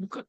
Bukan.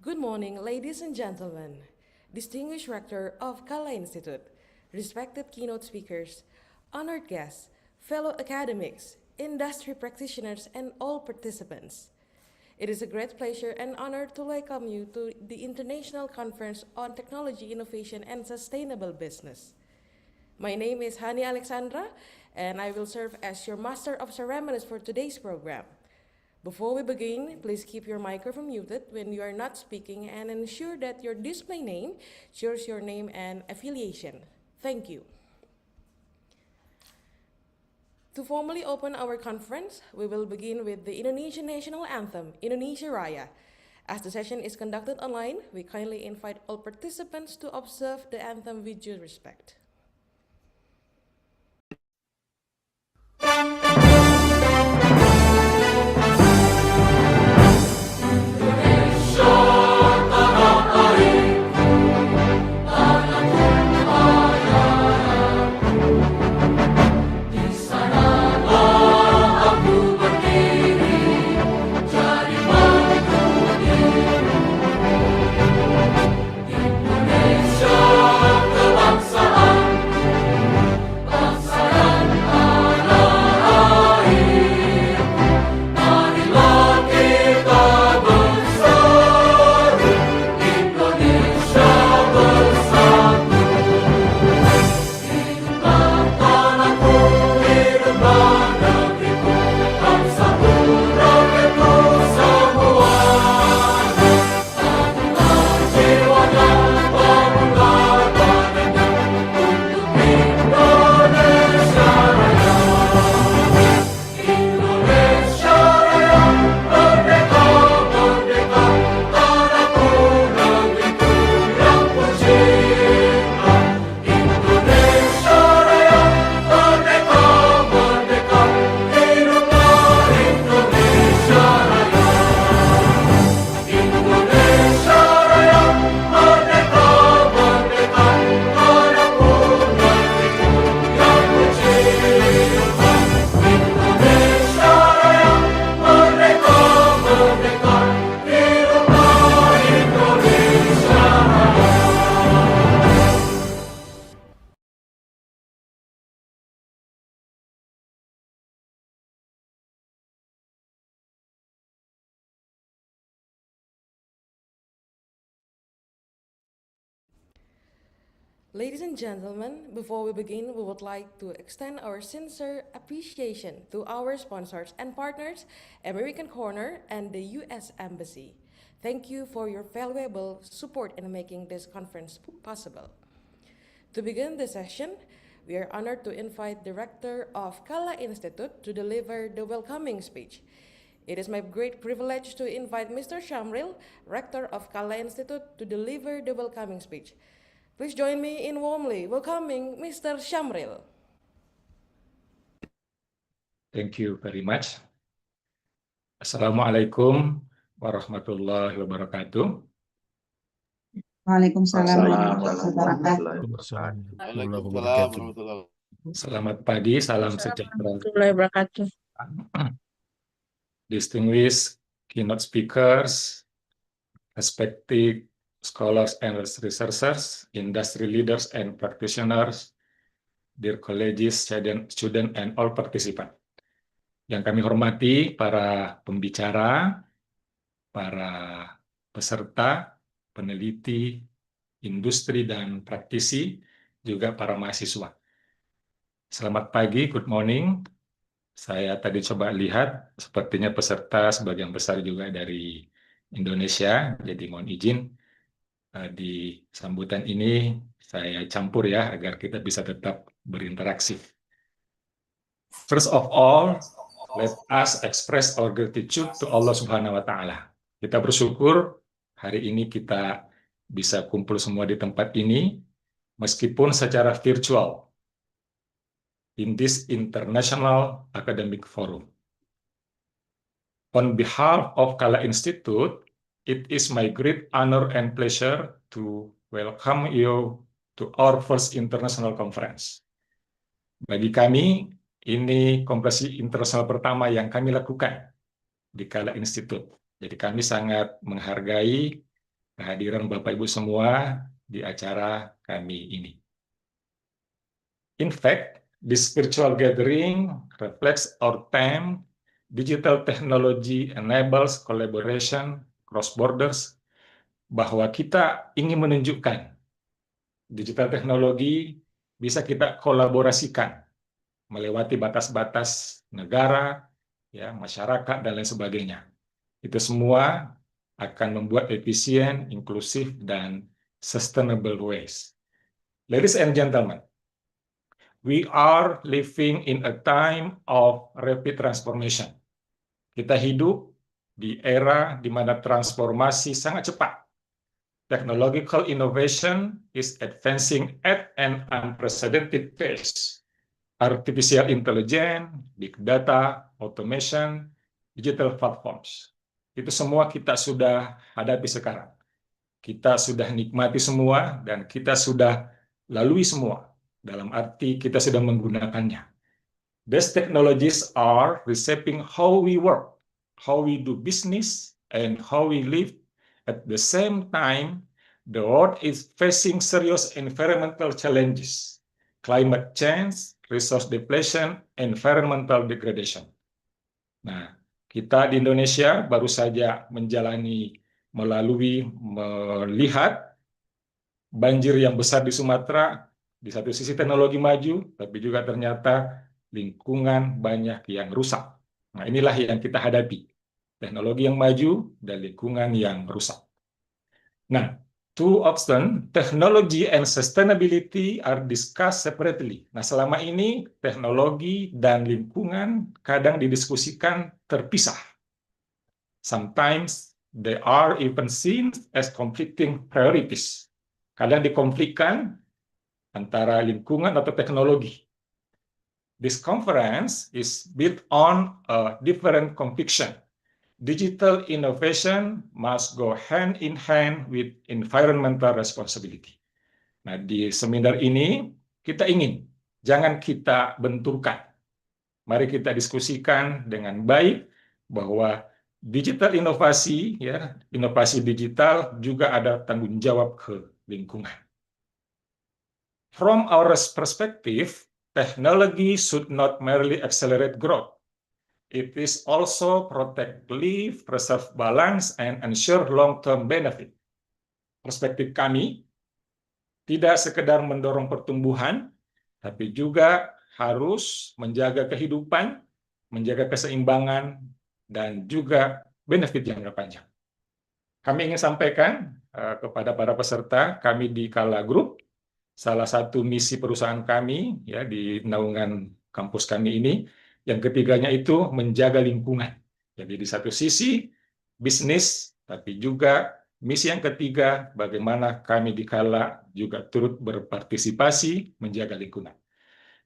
Good morning, ladies and gentlemen, distinguished rector of Kalla Institute, respected keynote speakers, honored guests, fellow academics, industry practitioners, and all participants. It is a great pleasure and honor to welcome you to the International Conference on Technology, Innovation, and Sustainable Business. My name is Hani Alexandra, and I will serve as your Master of Ceremonies for today's program. Before we begin, please keep your microphone muted when you are not speaking and ensure that your display name shows your name and affiliation. Thank you. To formally open our conference, we will begin with the Indonesian national anthem, Indonesia Raya. As the session is conducted online, we kindly invite all participants to observe the anthem with due respect. Kebangsaan Ladies and gentlemen, before we begin, we would like to extend our sincere appreciation to our sponsors and partners, American Corner and the U.S. Embassy. Thank you for your valuable support in making this conference possible. To begin the session, we are honored to invite Director of Kalla Institute to deliver the welcoming speech. It is my great privilege to invite Mr. Shamril, Rector of Kalla Institute, to deliver the welcoming speech. Please join me in warmly welcoming Mr. Shamril. Thank you very much. Assalamualaikum warahmatullahi wabarakatuh. Waalaikumsalam warahmatullahi Waalaikumsalam. Selamat pagi, salam sejahtera. warahmatullahi wabarakatuh. Distinguished keynote speakers, respected scholars and researchers, industry leaders and practitioners, dear colleagues, student, and all participants. Yang kami hormati para pembicara, para peserta, peneliti, industri dan praktisi, juga para mahasiswa. Selamat pagi, good morning. Saya tadi coba lihat, sepertinya peserta sebagian besar juga dari Indonesia, jadi mohon izin di sambutan ini saya campur ya, agar kita bisa tetap berinteraksi. First of all, let us express our gratitude to Allah Subhanahu wa Ta'ala. Kita bersyukur hari ini kita bisa kumpul semua di tempat ini, meskipun secara virtual, in this international academic forum. On behalf of Kalla Institute, it is my great honor and pleasure to welcome you to our first international conference. Bagi kami, ini konferensi internasional pertama yang kami lakukan di Kalla Institute. Jadi kami sangat menghargai kehadiran Bapak Ibu semua di acara kami ini. In fact, this virtual gathering reflects our theme, digital technology enables collaboration cross borders, bahwa kita ingin menunjukkan digital teknologi bisa kita kolaborasikan melewati batas-batas negara, ya, masyarakat, dan lain sebagainya. Itu semua akan membuat efisien, inklusif, dan sustainable ways. Ladies and gentlemen, we are living in a time of rapid transformation. Kita hidup di era di mana transformasi sangat cepat. Technological innovation is advancing at an unprecedented pace. Artificial intelligence, big data, automation, digital platforms. Itu semua kita sudah hadapi sekarang. Kita sudah nikmati semua dan kita sudah lalui semua. Dalam arti kita sudah menggunakannya. These technologies are reshaping how we work, how we do business, and how we live. At the same time, the world is facing serious environmental challenges, climate change, resource depletion, environmental degradation. Nah, kita di Indonesia baru saja melihat banjir yang besar di Sumatera. Di satu sisi teknologi maju, tapi juga ternyata lingkungan banyak yang rusak. Nah, inilah yang kita hadapi. Teknologi yang maju dan lingkungan yang rusak. Nah, too often, technology and sustainability are discussed separately. Nah, selama ini teknologi dan lingkungan kadang didiskusikan terpisah. Sometimes they are even seen as conflicting priorities. Kadang dikonflikkan antara lingkungan atau teknologi. This conference is built on a different conviction. Digital innovation must go hand in hand with environmental responsibility. Nah, di seminar ini kita ingin, jangan kita benturkan. Mari kita diskusikan dengan baik bahwa digital inovasi, ya, inovasi digital juga ada tanggung jawab ke lingkungan. From our perspective, technology should not merely accelerate growth. It is also protect life, preserve balance, and ensure long-term benefit. Perspektif kami, tidak sekedar mendorong pertumbuhan, tapi juga harus menjaga kehidupan, menjaga keseimbangan, dan juga benefit jangka panjang. Kami ingin sampaikan kepada para peserta, kami di Kalla Group, salah satu misi perusahaan kami ya di naungan kampus kami ini, yang ketiganya itu menjaga lingkungan. Jadi di satu sisi bisnis, tapi juga misi yang ketiga bagaimana kami di Kalla juga turut berpartisipasi menjaga lingkungan.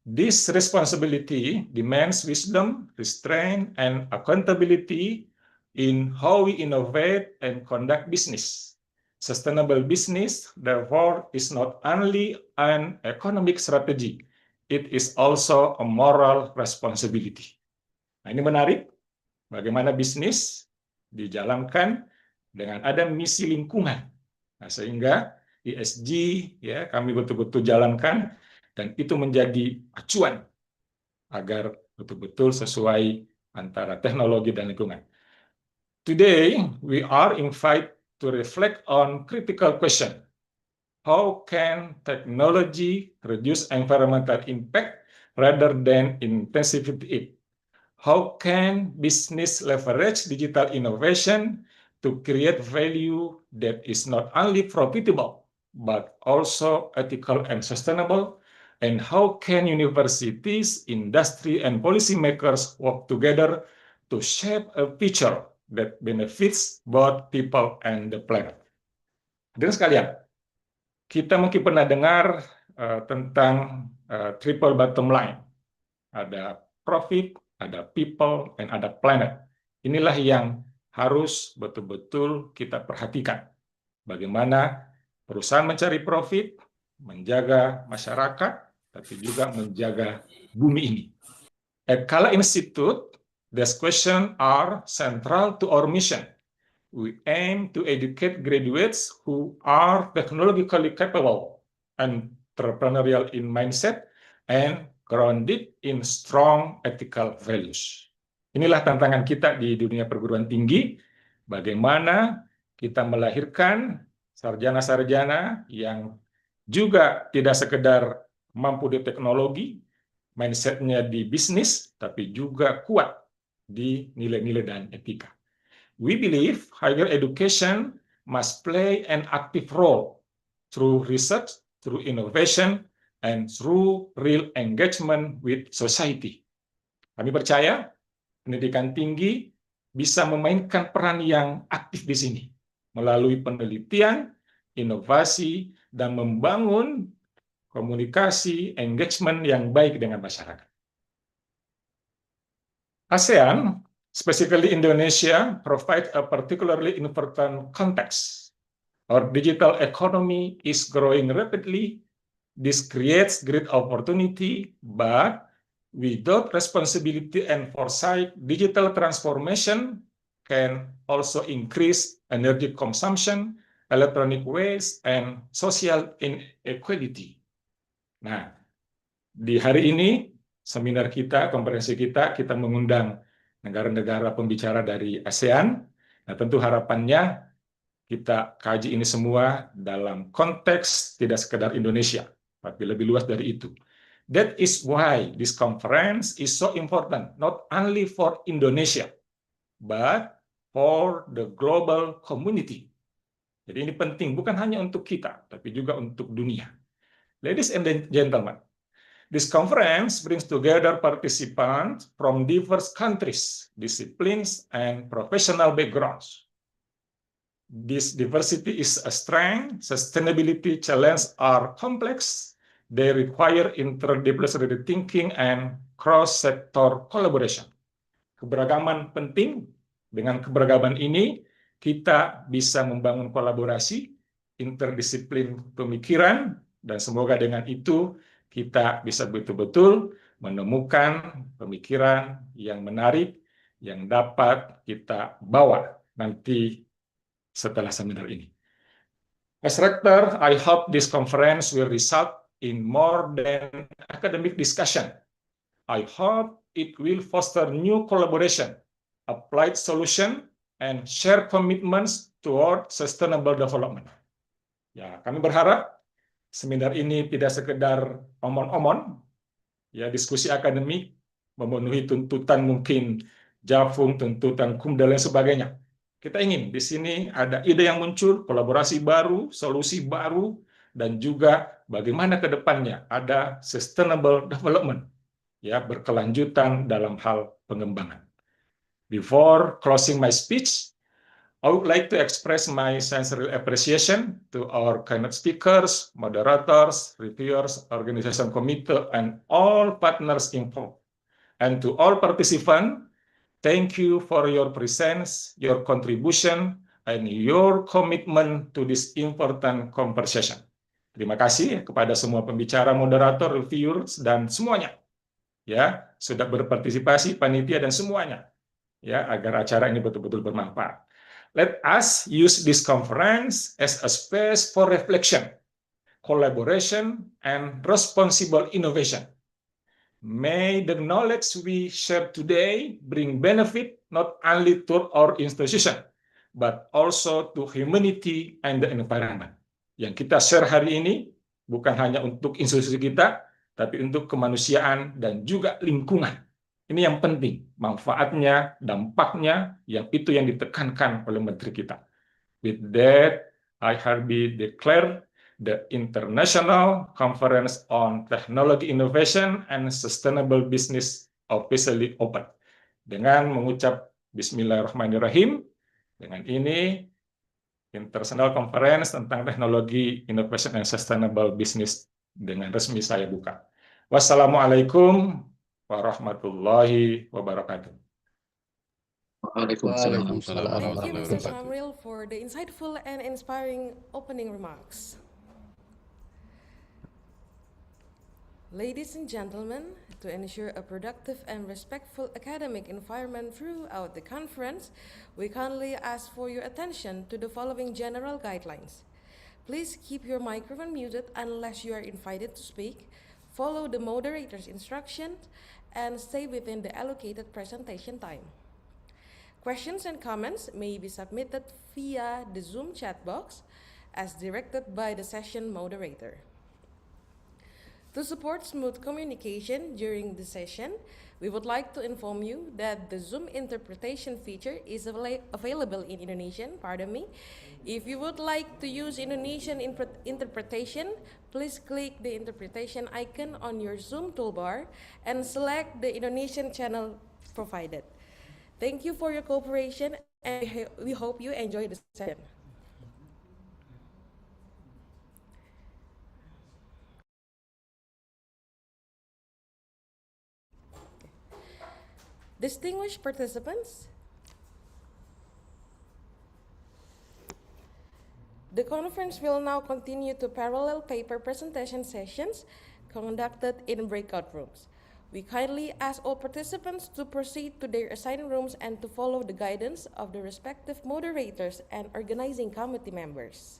This responsibility demands wisdom, restraint, and accountability in how we innovate and conduct business. Sustainable business, therefore, is not only an economic strategy, it is also a moral responsibility. Nah, ini menarik, bagaimana bisnis dijalankan dengan ada misi lingkungan. Nah, sehingga ESG ya kami betul-betul jalankan, dan itu menjadi acuan agar betul-betul sesuai antara teknologi dan lingkungan. Today, we are invited to reflect on critical question. How can technology reduce environmental impact rather than intensify it? How can business leverage digital innovation to create value that is not only profitable, but also ethical and sustainable? And how can universities, industry, and policymakers work together to shape a future that benefits both people and the planet? Hadirin sekalian, kita mungkin pernah dengar tentang triple bottom line. Ada profit, ada people, dan ada planet. Inilah yang harus betul-betul kita perhatikan. Bagaimana perusahaan mencari profit, menjaga masyarakat, tapi juga menjaga bumi ini. At Kalla Institute, these questions are central to our mission. We aim to educate graduates who are technologically capable, entrepreneurial in mindset, and grounded in strong ethical values. Inilah tantangan kita di dunia perguruan tinggi, bagaimana kita melahirkan sarjana-sarjana yang juga tidak sekedar mampu di teknologi, mindsetnya di bisnis, tapi juga kuat di nilai-nilai dan etika. We believe higher education must play an active role through research, through innovation, and through real engagement with society. Kami percaya pendidikan tinggi bisa memainkan peran yang aktif di sini melalui penelitian, inovasi, dan membangun komunikasi, engagement yang baik dengan masyarakat. ASEAN, specifically Indonesia, provide a particularly important context. Our digital economy is growing rapidly. This creates great opportunity, but without responsibility and foresight, digital transformation can also increase energy consumption, electronic waste, and social inequality. Nah, di hari ini, seminar kita, konferensi kita mengundang negara-negara pembicara dari ASEAN. Nah, tentu harapannya kita kaji ini semua dalam konteks tidak sekedar Indonesia, tapi lebih luas dari itu. That is why this conference is so important, not only for Indonesia, but for the global community. Jadi ini penting, bukan hanya untuk kita, tapi juga untuk dunia. Ladies and gentlemen, this conference brings together participants from diverse countries, disciplines, and professional backgrounds. This diversity is a strength. Sustainability challenges are complex. They require interdisciplinary thinking and cross-sector collaboration. Keberagaman penting. Dengan keberagaman ini, kita bisa membangun kolaborasi, interdisiplin pemikiran, dan semoga dengan itu kita bisa betul-betul menemukan pemikiran yang menarik, yang dapat kita bawa nanti setelah seminar ini. As Rector, I hope this conference will result in more than academic discussion. I hope it will foster new collaboration, applied solution, and share commitments toward sustainable development. Ya, kami berharap Seminar ini tidak sekedar omon-omon, ya diskusi akademik memenuhi tuntutan mungkin Jafung, tuntutan KUM dan lain sebagainya. Kita ingin di sini ada ide yang muncul, kolaborasi baru, solusi baru, dan juga bagaimana ke depannya ada sustainable development, ya berkelanjutan dalam hal pengembangan. Before closing my speech, I would like to express my sincere appreciation to our keynote speakers, moderators, reviewers, organization committee, and all partners involved. And to all participants, thank you for your presence, your contribution, and your commitment to this important conversation. Terima kasih kepada semua pembicara, moderator, reviewers, dan semuanya, ya sudah berpartisipasi, panitia dan semuanya, ya agar acara ini betul-betul bermanfaat. Let us use this conference as a space for reflection, collaboration, and responsible innovation. May the knowledge we share today bring benefit not only to our institution, but also to humanity and the environment. Yang kita share hari ini bukan hanya untuk institusi kita, tapi untuk kemanusiaan dan juga lingkungan. Ini yang penting, manfaatnya, dampaknya, yang itu yang ditekankan oleh Menteri kita. With that, I hereby declare the International Conference on Technology Innovation and Sustainable Business officially open. Dengan mengucap Bismillahirrahmanirrahim, dengan ini International Conference tentang Teknologi Innovation and Sustainable Business dengan resmi saya buka. Wassalamualaikum warahmatullahi wabarakatuh. Waalaikumsalam. Thank you, Mr. Shamril, for the insightful and inspiring opening remarks. Ladies and gentlemen, to ensure a productive and respectful academic environment throughout the conference, we kindly ask for your attention to the following general guidelines. Please keep your microphone muted unless you are invited to speak, follow the moderator's instructions, and stay within the allocated presentation time. Questions and comments may be submitted via the Zoom chat box as directed by the session moderator. To support smooth communication during the session, we would like to inform you that the Zoom interpretation feature is available in Indonesian, If you would like to use Indonesian interpretation, please click the interpretation icon on your Zoom toolbar and select the Indonesian channel provided. Thank you for your cooperation, and we hope you enjoy the session. Distinguished participants, the conference will now continue to parallel paper presentation sessions conducted in breakout rooms. We kindly ask all participants to proceed to their assigned rooms and to follow the guidance of the respective moderators and organizing committee members.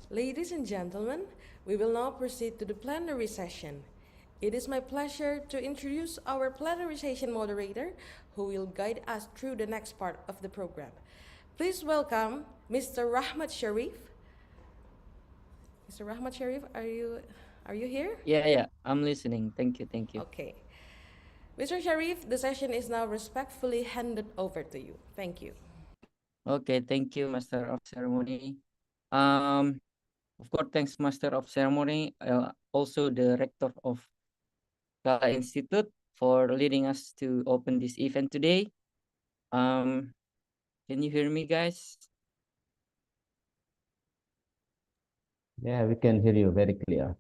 Ladies and gentlemen, we will now proceed to the plenary session. It is my pleasure to introduce our plenary session moderator, who will guide us through the next part of the program. Please welcome Mr. Rahmat Sharif. Mr. Rahmat Sharif, are you here? Yeah, I'm listening. Thank you. Okay. Mr. Sharif, the session is now respectfully handed over to you. Thank you. Okay, thank you, Master of Ceremony. Of course, thanks Master of Ceremony, also the Rector of Kalla Institute for leading us to open this event today. Can you hear me, guys? Yeah, we can hear you very clear.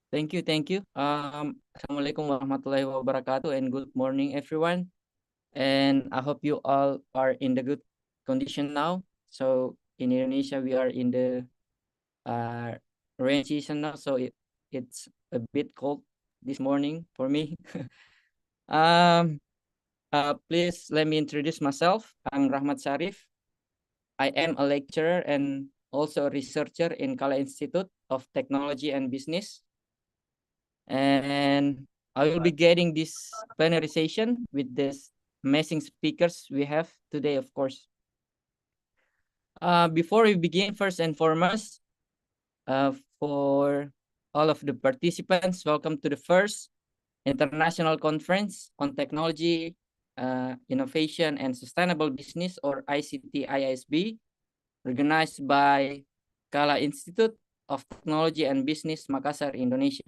Thank you, thank you. Assalamualaikum warahmatullahi wabarakatuh, and good morning, everyone. And I hope you all are in the good condition now. So in Indonesia, we are in the rain season now, so it's a bit cold this morning for me. Please let me introduce myself. I'm Rahmat Sarif. I am a lecturer and also a researcher in Kalla Institute of Technology and Business. And I will be getting this plenary session with this amazing speakers we have today, of course. Before we begin, first and foremost, for all of the participants, welcome to the first International Conference on Technology, Innovation and Sustainable Business, or ICTISB, organized by Kalla Institute of Technology and Business, Makassar, Indonesia.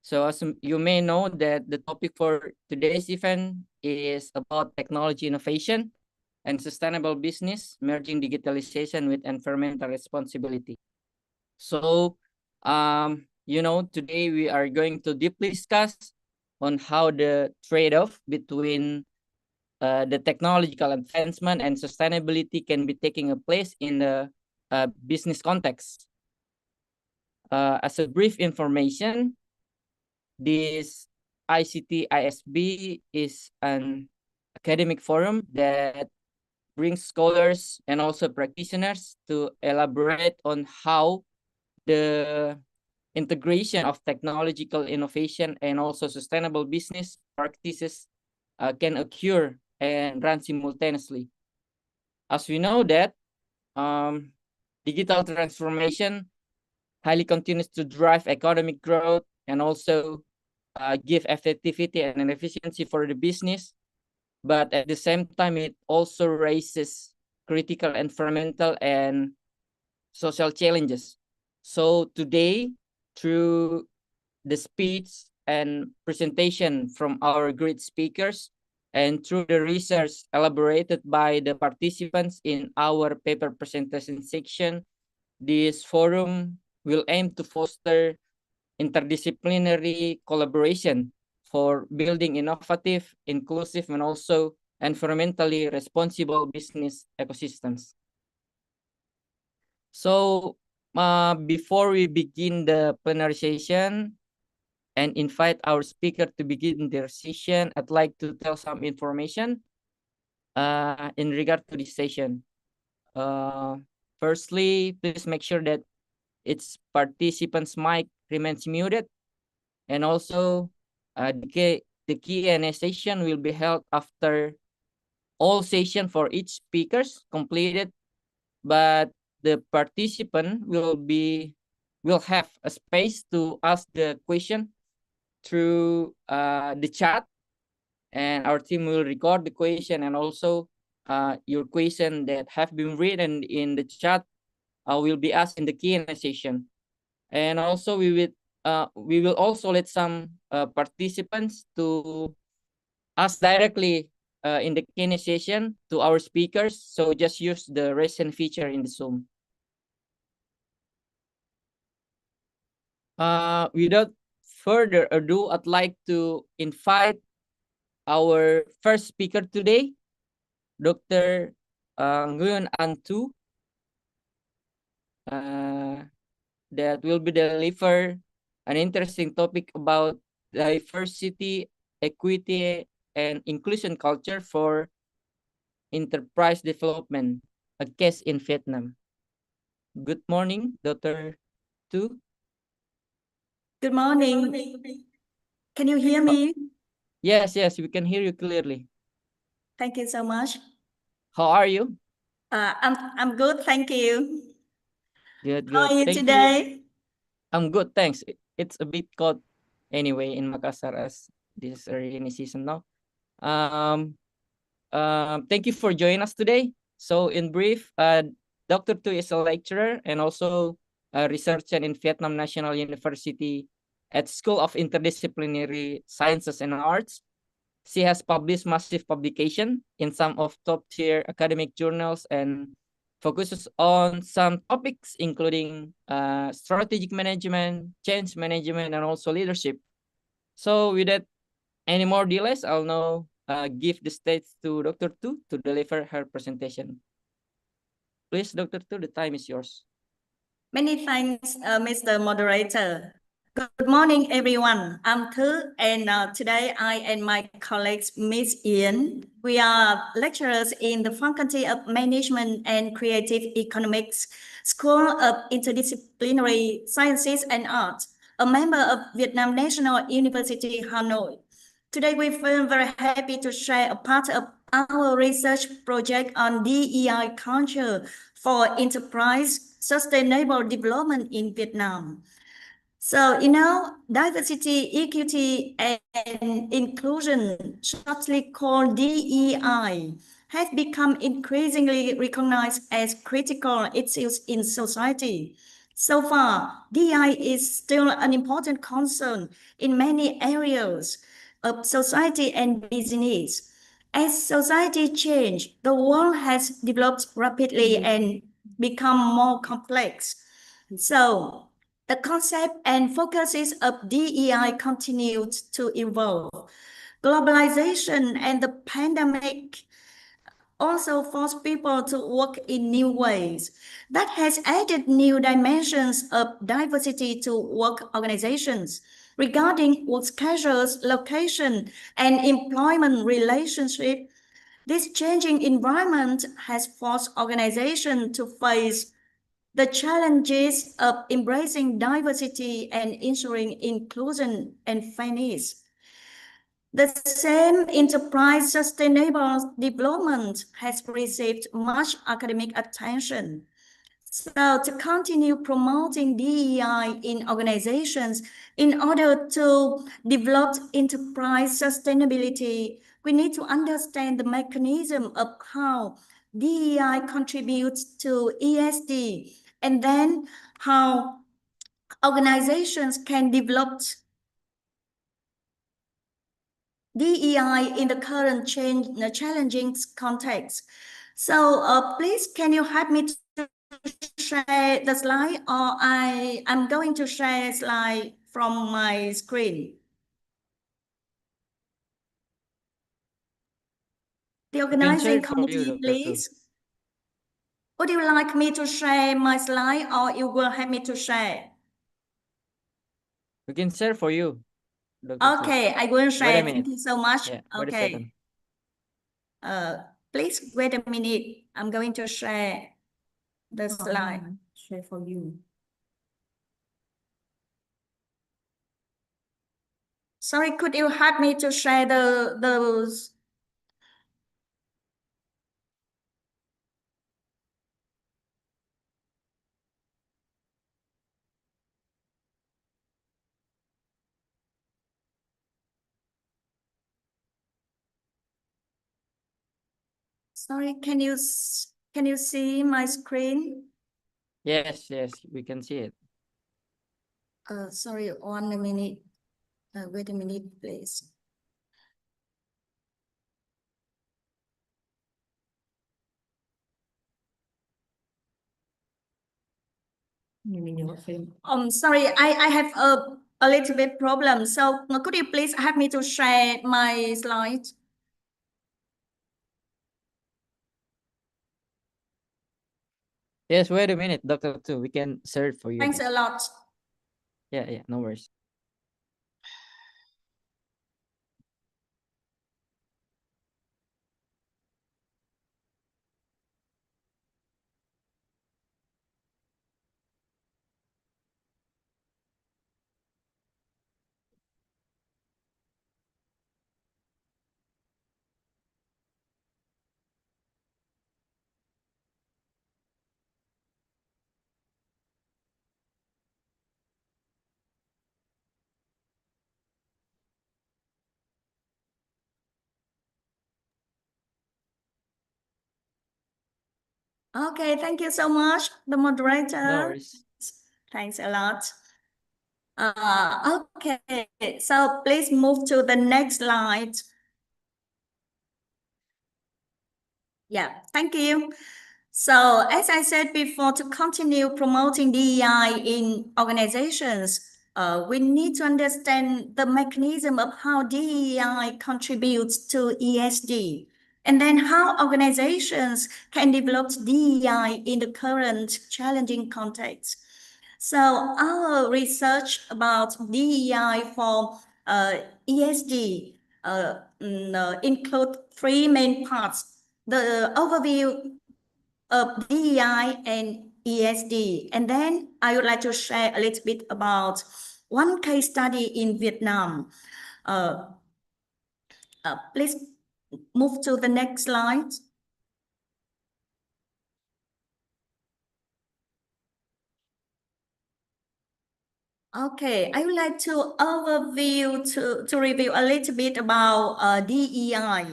So as you may know, that the topic for today's event is about technology innovation and sustainable business, merging digitalization with environmental responsibility. So, today we are going to deeply discuss on how the trade-off between the technological advancement and sustainability can be taking a place in the business context. As a brief information, this ICTISB is an academic forum that brings scholars and also practitioners to elaborate on how the integration of technological innovation and also sustainable business practices can occur and run simultaneously. As we know that digital transformation highly continues to drive economic growth and also give effectivity and efficiency for the business, but at the same time, it also raises critical environmental and social challenges. So today, through the speech and presentation from our great speakers, and through the research elaborated by the participants in our paper presentation section, this forum will aim to foster interdisciplinary collaboration for building innovative, inclusive, and also environmentally responsible business ecosystems. So before we begin the plenary session and invite our speaker to begin their session, I'd like to tell some information in regard to this session. Firstly, please make sure that its participants' mic remains muted, and also the Q&A session will be held after all session for each speakers completed, but the participant will have a space to ask the question through the chat, and our team will record the question, and also your question that have been written in the chat will be asked in the Q&A session. And also we will also let some participants to ask directly in the Q&A session to our speakers. So just use the raise hand feature in the Zoom. Without further ado, I'd like to invite our first speaker today, Dr. Nguyen-Anh Thu, that will be deliver an interesting topic about diversity, equity, and inclusion culture for enterprise development, a case in Vietnam. Good morning, Dr. Thu. Good morning. Can you hear me? Yes, we can hear you clearly. Thank you so much. How are you? I'm good, thank you. Good. How are you Thank today? you. I'm good, thanks. It's a bit cold anyway in Makassar as this is a rainy season now. Thank you for joining us today. So in brief, Dr. Tu is a lecturer and also a researcher in Vietnam National University at School of Interdisciplinary Sciences and Arts. She has published massive publication in some of top-tier academic journals and focuses on some topics including strategic management, change management, and also leadership. So without any more delays, I'll now give the stage to Dr. Tu to deliver her presentation. Please, Dr. Tu, the time is yours. Many thanks, Mr. Moderator. Good morning, everyone. I'm Thư, and today I and my colleagues, Ms. Ian, we are lecturers in the Faculty of Management and Creative Economics, School of Interdisciplinary Sciences and Arts, a member of Vietnam National University, Hanoi. Today, we feel very happy to share a part of our research project on DEI culture for enterprise sustainable development in Vietnam. So, diversity, equity, and inclusion, shortly called DEI, has become increasingly recognized as critical issues in society. So far, DEI is still an important concern in many areas of society and business. As society changes, the world has developed rapidly and become more complex. So, the concept and focuses of DEI continued to evolve. Globalization and the pandemic also forced people to work in new ways. That has added new dimensions of diversity to work organizations. Regarding work schedules, location, and employment relationship, this changing environment has forced organizations to face the challenges of embracing diversity and ensuring inclusion and fairness. The same enterprise sustainable development has received much academic attention. So to continue promoting DEI in organizations in order to develop enterprise sustainability, we need to understand the mechanism of how DEI contributes to ESG, and then how organizations can develop DEI in the current challenging context. So please, can you help me to share the slide, or I'm going to share a slide from my screen? The organizing committee, please. Would you like me to share my slide, or you will help me to share? We can share for you, Dr. Okay, I will share. Thank you so much. Yeah, okay. wait a second. Please wait a minute. I'm going to share the slide. Share for you. Sorry, could you help me to share those? Sorry, can you see my screen? Yes, we can see it. Sorry, 1 minute. Wait a minute, please. Sorry, I have a little bit problem. So could you please help me to share my slides? Yes, wait a minute, Dr. Tu. We can share it for you. Thanks a lot. Yeah, no worries. Okay, thank you so much, the moderator. No worries. Thanks a lot. Okay, so please move to the next slide. Yeah, thank you. So as I said before, to continue promoting DEI in organizations, we need to understand the mechanism of how DEI contributes to ESG, and then how organizations can develop DEI in the current challenging context. So our research about DEI for ESG include three main parts. The overview of DEI and ESG. And then I would like to share a little bit about one case study in Vietnam. Please move to the next slide. Okay, I would like to review a little bit about DEI.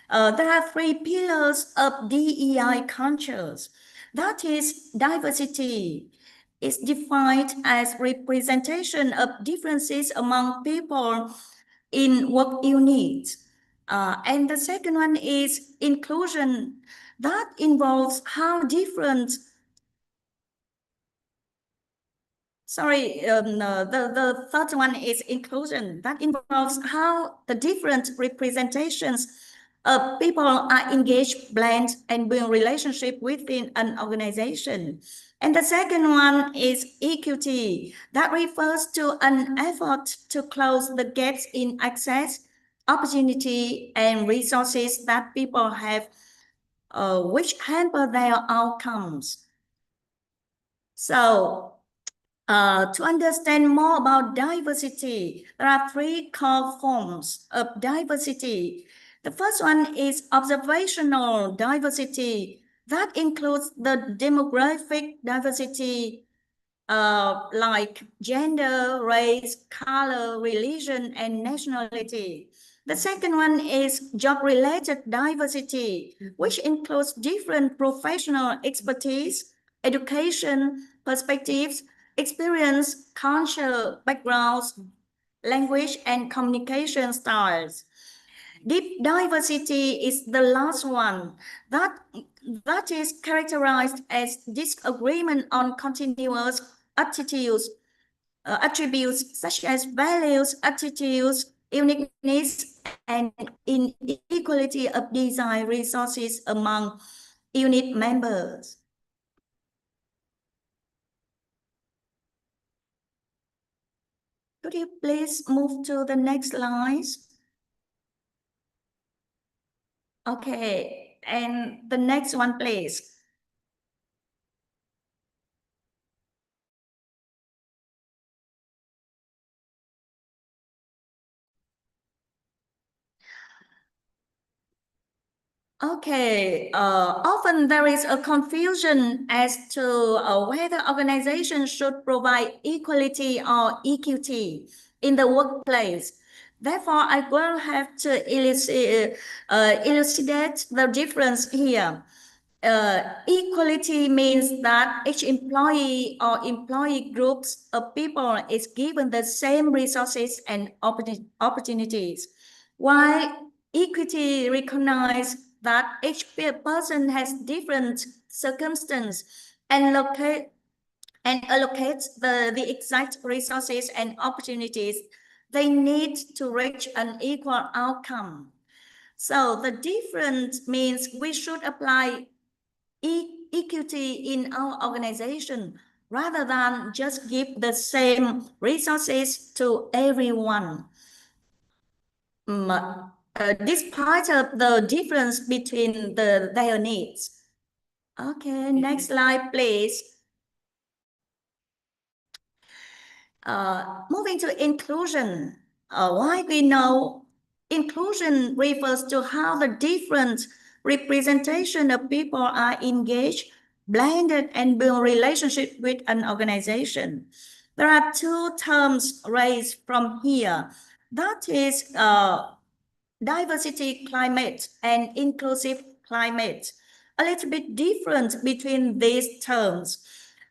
There are three pillars of DEI cultures. That is, diversity is defined as representation of differences among people in work units. And the second one is inclusion. That involves how different the third one is inclusion. That involves how the different representations of people are engaged, blend, and build relationship within an organization. And the second one is equity. That refers to an effort to close the gaps in access, opportunity, and resources that people have, which hamper their outcomes. So, to understand more about diversity, there are three core forms of diversity. The first one is observational diversity. That includes the demographic diversity, like gender, race, color, religion, and nationality. The second one is job-related diversity, which includes different professional expertise, education, perspectives, experience, culture, backgrounds, language, and communication styles. Deep diversity is the last one. That is characterized as disagreement on continuous attributes such as values, attitudes, uniqueness, and inequality of design resources among unit members. Could you please move to the next slide? Okay, and the next one, please. Okay, often there is a confusion as to whether organizations should provide equality or equity in the workplace. Therefore, I will have to elucidate the difference here. Equality means that each employee or employee groups of people is given the same resources and opportunities, while equity recognizes that each person has different circumstances and allocates the exact resources and opportunities they need to reach an equal outcome. So the difference means we should apply equity in our organization rather than just give the same resources to everyone. Despite of the difference between their needs. Okay, next slide, please. Moving to inclusion. Why we know inclusion refers to how the different representation of people are engaged, blended, and build relationship with an organization. There are two terms raised from here. That is diversity climate and inclusive climate. A little bit different between these terms.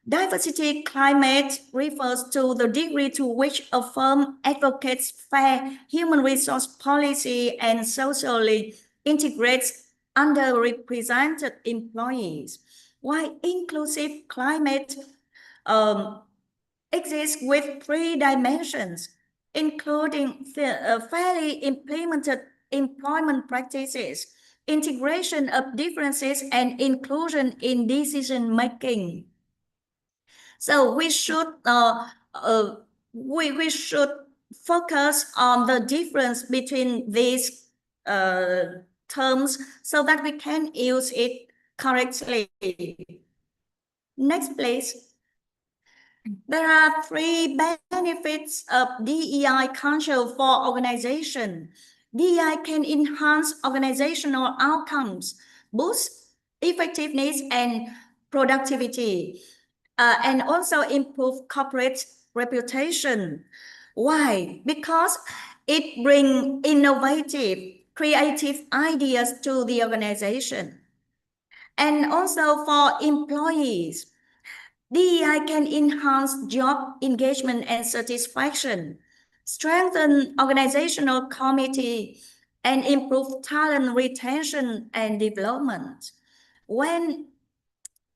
Diversity climate refers to the degree to which a firm advocates fair human resource policy and socially integrates underrepresented employees, while inclusive climate exists with 3 dimensions, including fairly implemented employment practices, integration of differences, and inclusion in decision-making. So we should we should focus on the difference between these terms so that we can use it correctly. Next, please. There are 3 benefits of DEI culture for organization. DEI can enhance organizational outcomes, boost effectiveness and productivity, and also improve corporate reputation. Why? Because it brings innovative, creative ideas to the organization. And also for employees, DEI can enhance job engagement and satisfaction, strengthen organizational committee, and improve talent retention and development. When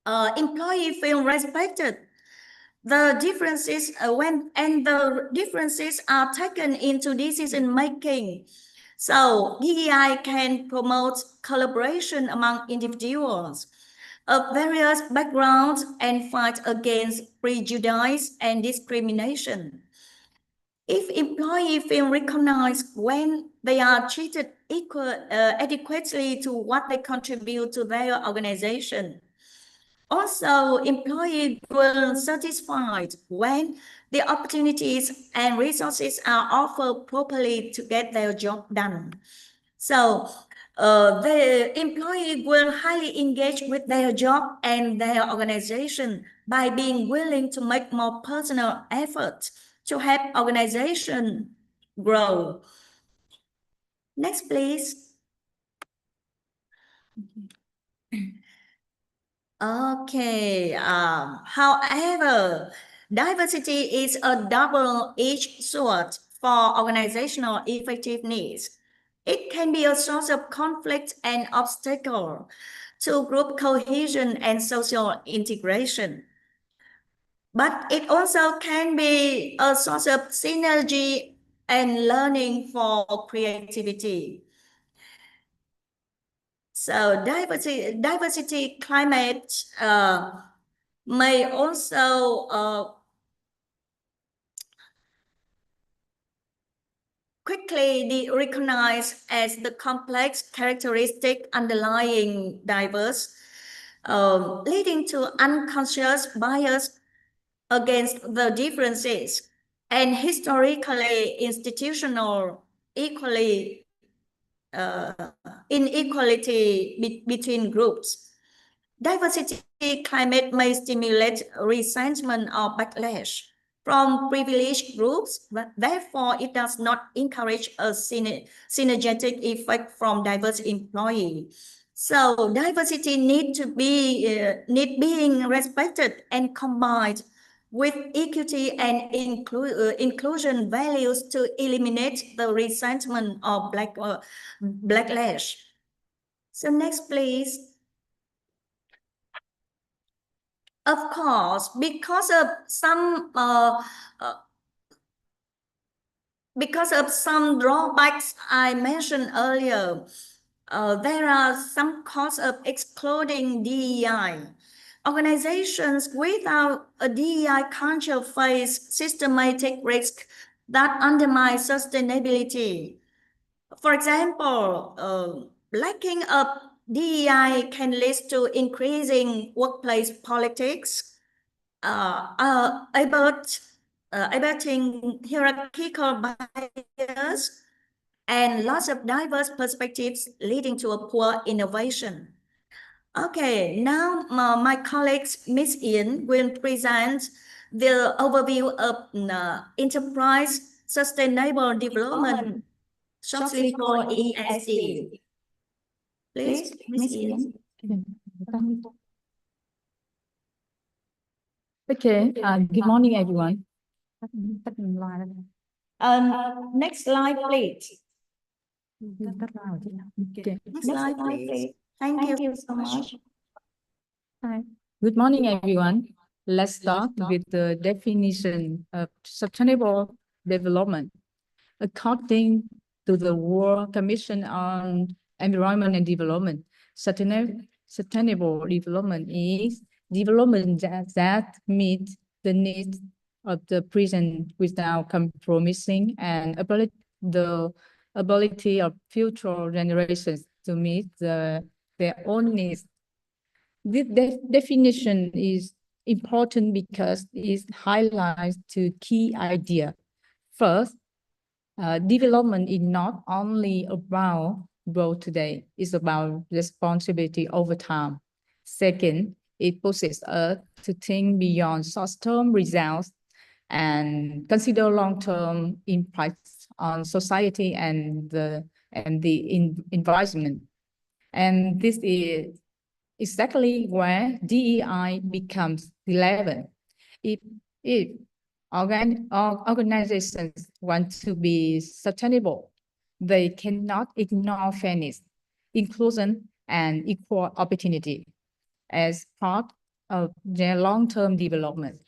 employees feel respected, the differences are taken into decision making. So DEI can promote collaboration among individuals of various backgrounds and fight against prejudice and discrimination. If employees feel recognized when they are treated adequately to what they contribute to their organization, also employees will satisfied when the opportunities and resources are offered properly to get their job done. So the employee will highly engage with their job and their organization by being willing to make more personal effort to help organization grow. Next, please. Okay. However, diversity is a double-edged sword for organizational effectiveness. It can be a source of conflict and obstacle to group cohesion and social integration. But it also can be a source of synergy and learning for creativity. So diversity climate may also quickly be recognized as the complex characteristic underlying diverse, leading to unconscious bias against the differences and historically institutional inequality between groups. Diversity climate may stimulate resentment or backlash from privileged groups, but therefore it does not encourage a synergetic effect from diverse employees. So diversity need being respected and combined with equity and inclusion values to eliminate the resentment or backlash. So next, please. Of course, because of some drawbacks I mentioned earlier, there are some costs of excluding DEI. Organizations without a DEI culture face systematic risks that undermine sustainability. For example, lacking of DEI can lead to increasing workplace politics, abetting hierarchical bias, and loss of diverse perspectives leading to a poor innovation. Okay, now my colleague Ms. Yen will present the overview of enterprise sustainable development, shortly called ESD. Please, Ms. Yen. Okay, good morning, everyone. Next slide, please. Okay. Next slide, please. Thank you so much. Hi. Good morning, everyone. Let's start with the definition of sustainable development. According to the World Commission on Environment and Development, sustainable development is development that meets the needs of the present without compromising and the ability of future generations to meet their own needs. This definition is important because it highlights two key ideas. First, development is not only about growth today, it's about responsibility over time. Second, it pushes us to think beyond short-term results and consider long-term impacts on society and the environment. And this is exactly where DEI becomes relevant. If organizations want to be sustainable, they cannot ignore fairness, inclusion, and equal opportunity as part of their long-term development.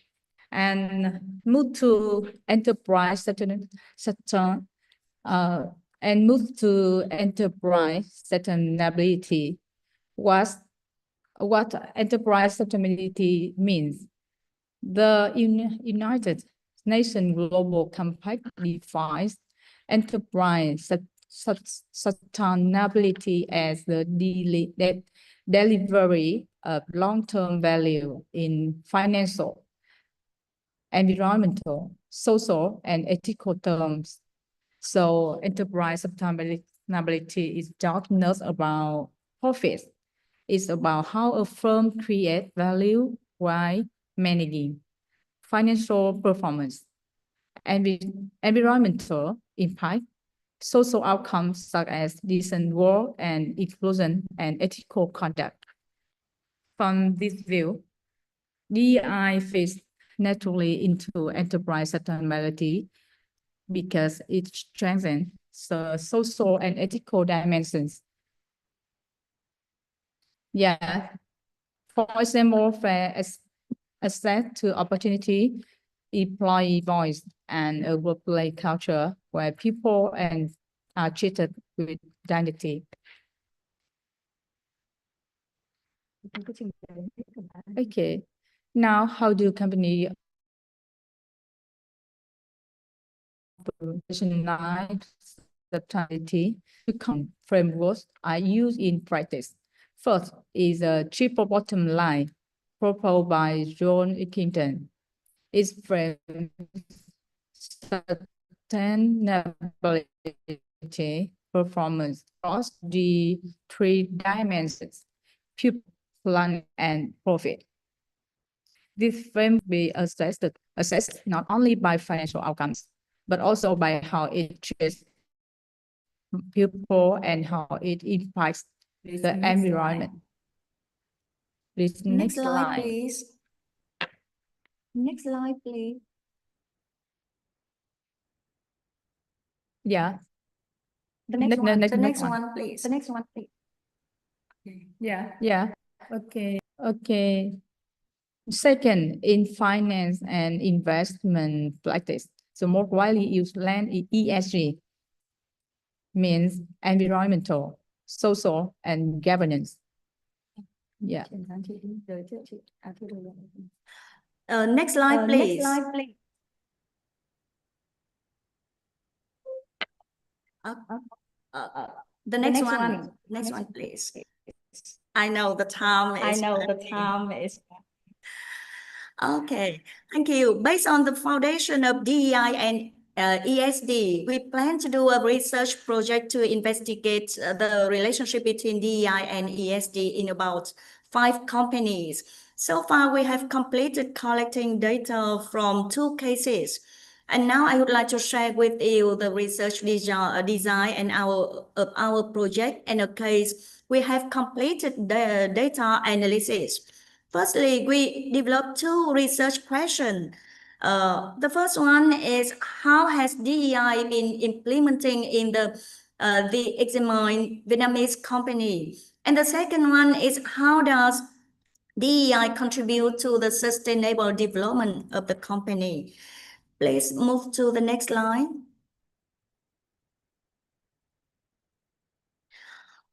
And move to enterprise sustainability. What enterprise sustainability means. The United Nations Global Compact defines enterprise sustainability as the delivery of long-term value in financial, environmental, social, and ethical terms. So enterprise sustainability is not about profits. It's about how a firm creates value while managing financial performance, environmental impact, social outcomes such as decent work and inclusion and ethical conduct. From this view, DEI fits naturally into enterprise sustainability because it strengthens the social and ethical dimensions. Yeah, for example, fair access to opportunity, employee voice, and a workplace culture where people are treated with dignity. Okay, now how do companies sustainability frameworks are used in practice? First is a triple bottom line proposed by John Eckington. It's framed sustainability performance across the three dimensions: people, planet, and profit. This frame will be assessed not only by financial outcomes, but also by how it treats people and how it impacts the environment. Please, next slide, please. Next slide, please. Yeah. The next one, please. The next one, please. Yeah. Yeah. Okay. Okay. Second, in finance and investment practice, so more widely used land ESG means environmental, social, and governance. Yeah. Next slide, please. Next slide, please. The next one. Next one, please. I know the time is. Okay, thank you. Based on the foundation of DEI and ESD, we plan to do a research project to investigate the relationship between DEI and ESD in about 5 companies. So far, we have completed collecting data from 2 cases. And now I would like to share with you the research design and our project. In a case, we have completed the data analysis. Firstly, we developed two research questions. The first one is how has DEI been implementing in the examined Vietnamese company? And the second one is how does DEI contribute to the sustainable development of the company? Please move to the next slide.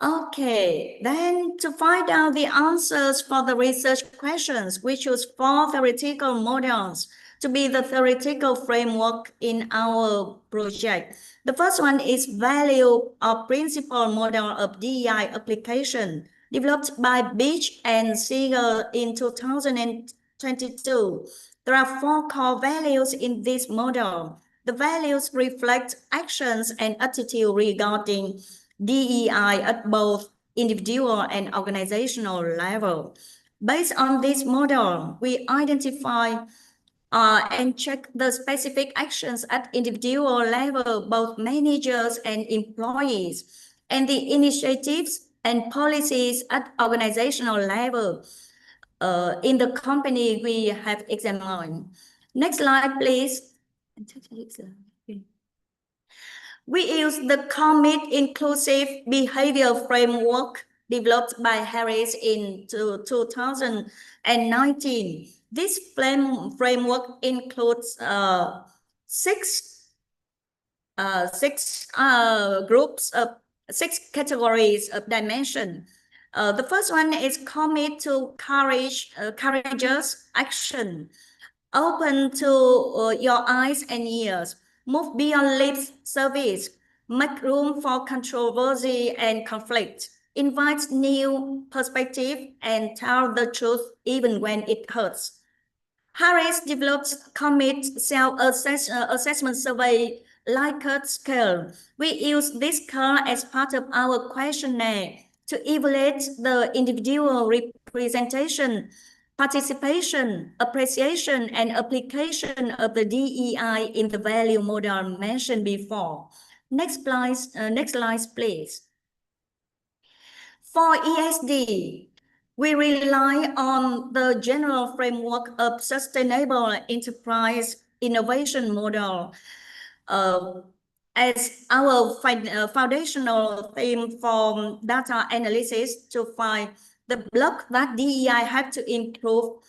Okay, then to find out the answers for the research questions, we choose 4 theoretical models to be the theoretical framework in our project. The first one is value or principle model of DEI application, developed by Beach and Seeger in 2022. There are 4 core values in this model. The values reflect actions and attitude regarding DEI at both individual and organizational level. Based on this model, we identify and check the specific actions at individual level, both managers and employees, and the initiatives and policies at organizational level in the company we have examined. Next slide, please. We use the Commit Inclusive Behavior Framework developed by Harris in 2019. This framework includes six categories of dimension. The first one is commit to courageous action, open to your eyes and ears, move beyond lip service, make room for controversy and conflict, invite new perspective, and tell the truth even when it hurts. Harris developed Commit self-assessment survey Likert scale. We use this scale as part of our questionnaire to evaluate the individual representation, participation, appreciation, and application of the DEI in the value model mentioned before. Next slide, please. For ESD, we rely on the general framework of sustainable enterprise innovation model as our foundational theme for data analysis to find the block that DEI have to improve,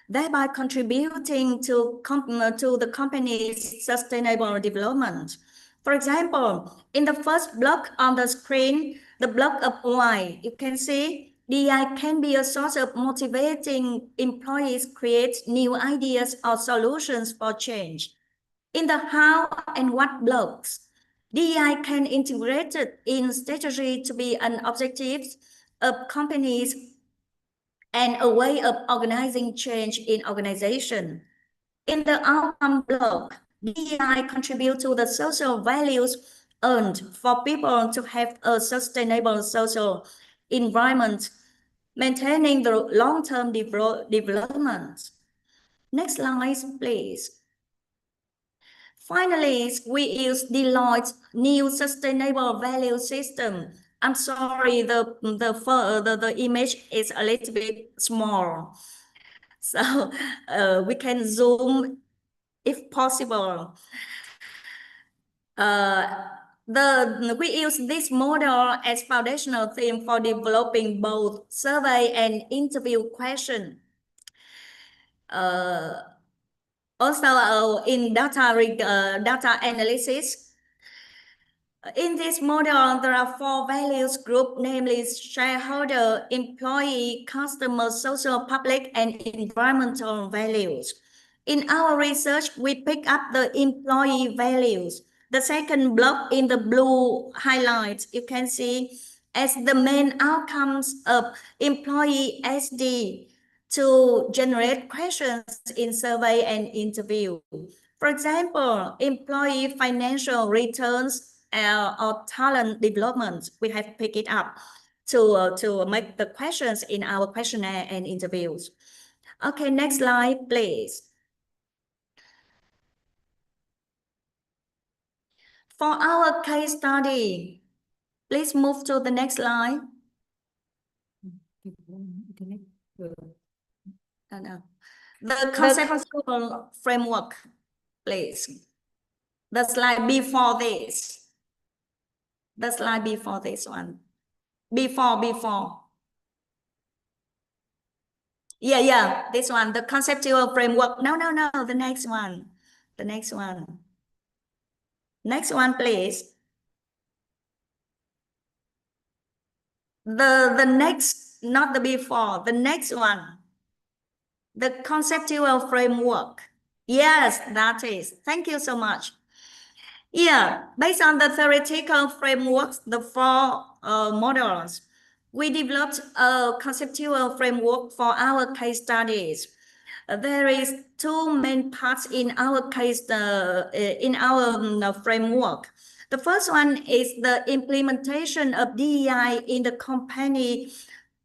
thereby contributing to the company's sustainable development. For example, in the first block on the screen, the block of why, you can see DEI can be a source of motivating employees create new ideas or solutions for change. In the how and what blocks, DEI can integrate it in strategy to be an objective of companies and a way of organizing change in organization. In the outcome block, DEI contribute to the social values earned for people to have a sustainable social environment, maintaining the long-term development. Next slide, please. Finally, we use Deloitte's new sustainable value system. I'm sorry, the image is a little bit small. So we can zoom if possible. We use this model as foundational theme for developing both survey and interview questions. Also in data analysis, in this model, there are 4 values group, namely shareholder, employee, customer, social, public, and environmental values. In our research, we pick up the employee values. The second block in the blue highlights, you can see as the main outcomes of employee SD to generate questions in survey and interview. For example, employee financial returns or talent development, we have picked it up to make the questions in our questionnaire and interviews. Okay, next slide, please. For our case study, please move to the next slide. no. The conceptual framework, please. The slide before this. The slide before this one. Before. Yeah, this one, the conceptual framework. No, the next one. The next one. Next one, please. The next, not the before, the next one. The conceptual framework. Yes, that is. Thank you so much. Yeah, based on the theoretical frameworks, the four models, we developed a conceptual framework for our case studies. There is two main parts in our case, framework. The first one is the implementation of DEI in the company,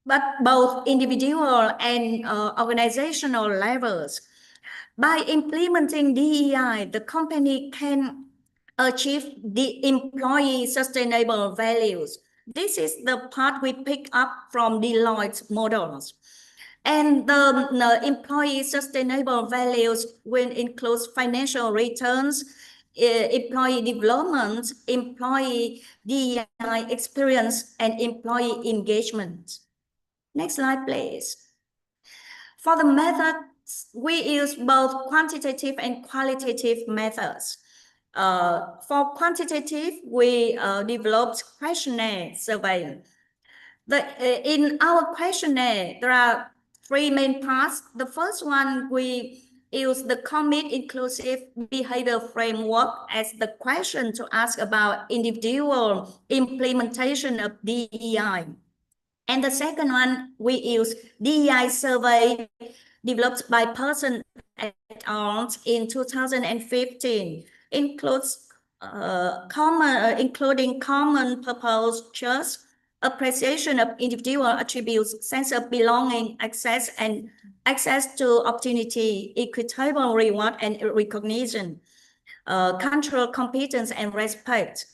but both individual and organizational levels. By implementing DEI, the company can achieve the employee sustainable values. This is the part we pick up from Deloitte's models. And the employee sustainable values will include financial returns, employee development, employee DEI experience, and employee engagement. Next slide, please. For the methods, we use both quantitative and qualitative methods. For quantitative, we developed questionnaire survey. In our questionnaire, there are three main parts. The first one, we use the commit inclusive behavior framework as the question to ask about individual implementation of DEI. And the second one, we use DEI survey developed by Person et al. In 2015, includes including common purpose, appreciation of individual attributes, sense of belonging, access to opportunity, equitable reward and recognition, cultural competence and respect.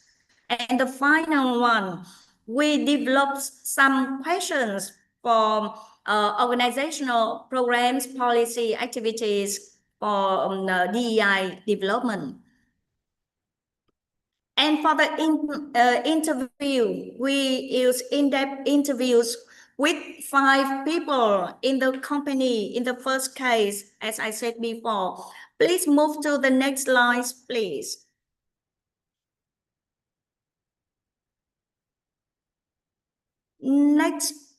And the final one, we developed some questions for organizational programs, policy activities for DEI development. And for the interview, we use in-depth interviews with 5 people in the company in the first case, as I said before. Please move to the next slide, please.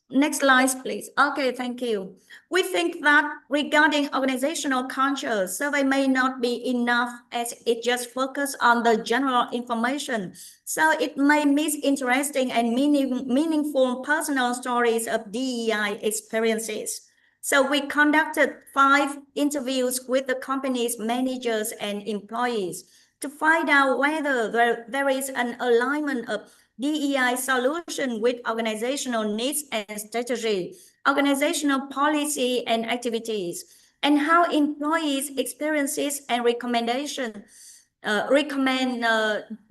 Next slide, please. Okay, thank you. We think that regarding organizational culture, survey may not be enough as it just focuses on the general information. So it may miss interesting and meaningful personal stories of DEI experiences. So we conducted 5 interviews with the company's managers and employees to find out whether there is an alignment of DEI solution with organizational needs and strategy, organizational policy and activities, and how employees' experiences and recommend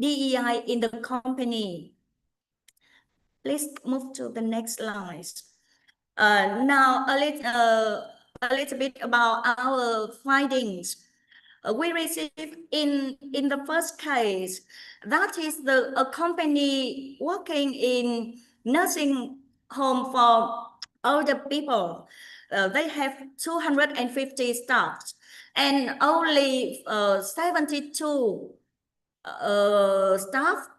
DEI in the company. Please move to the next slide. Now a little bit about our findings. We received in the first case, that is a company working in nursing home for older people. They have 250 staff and only 72 staff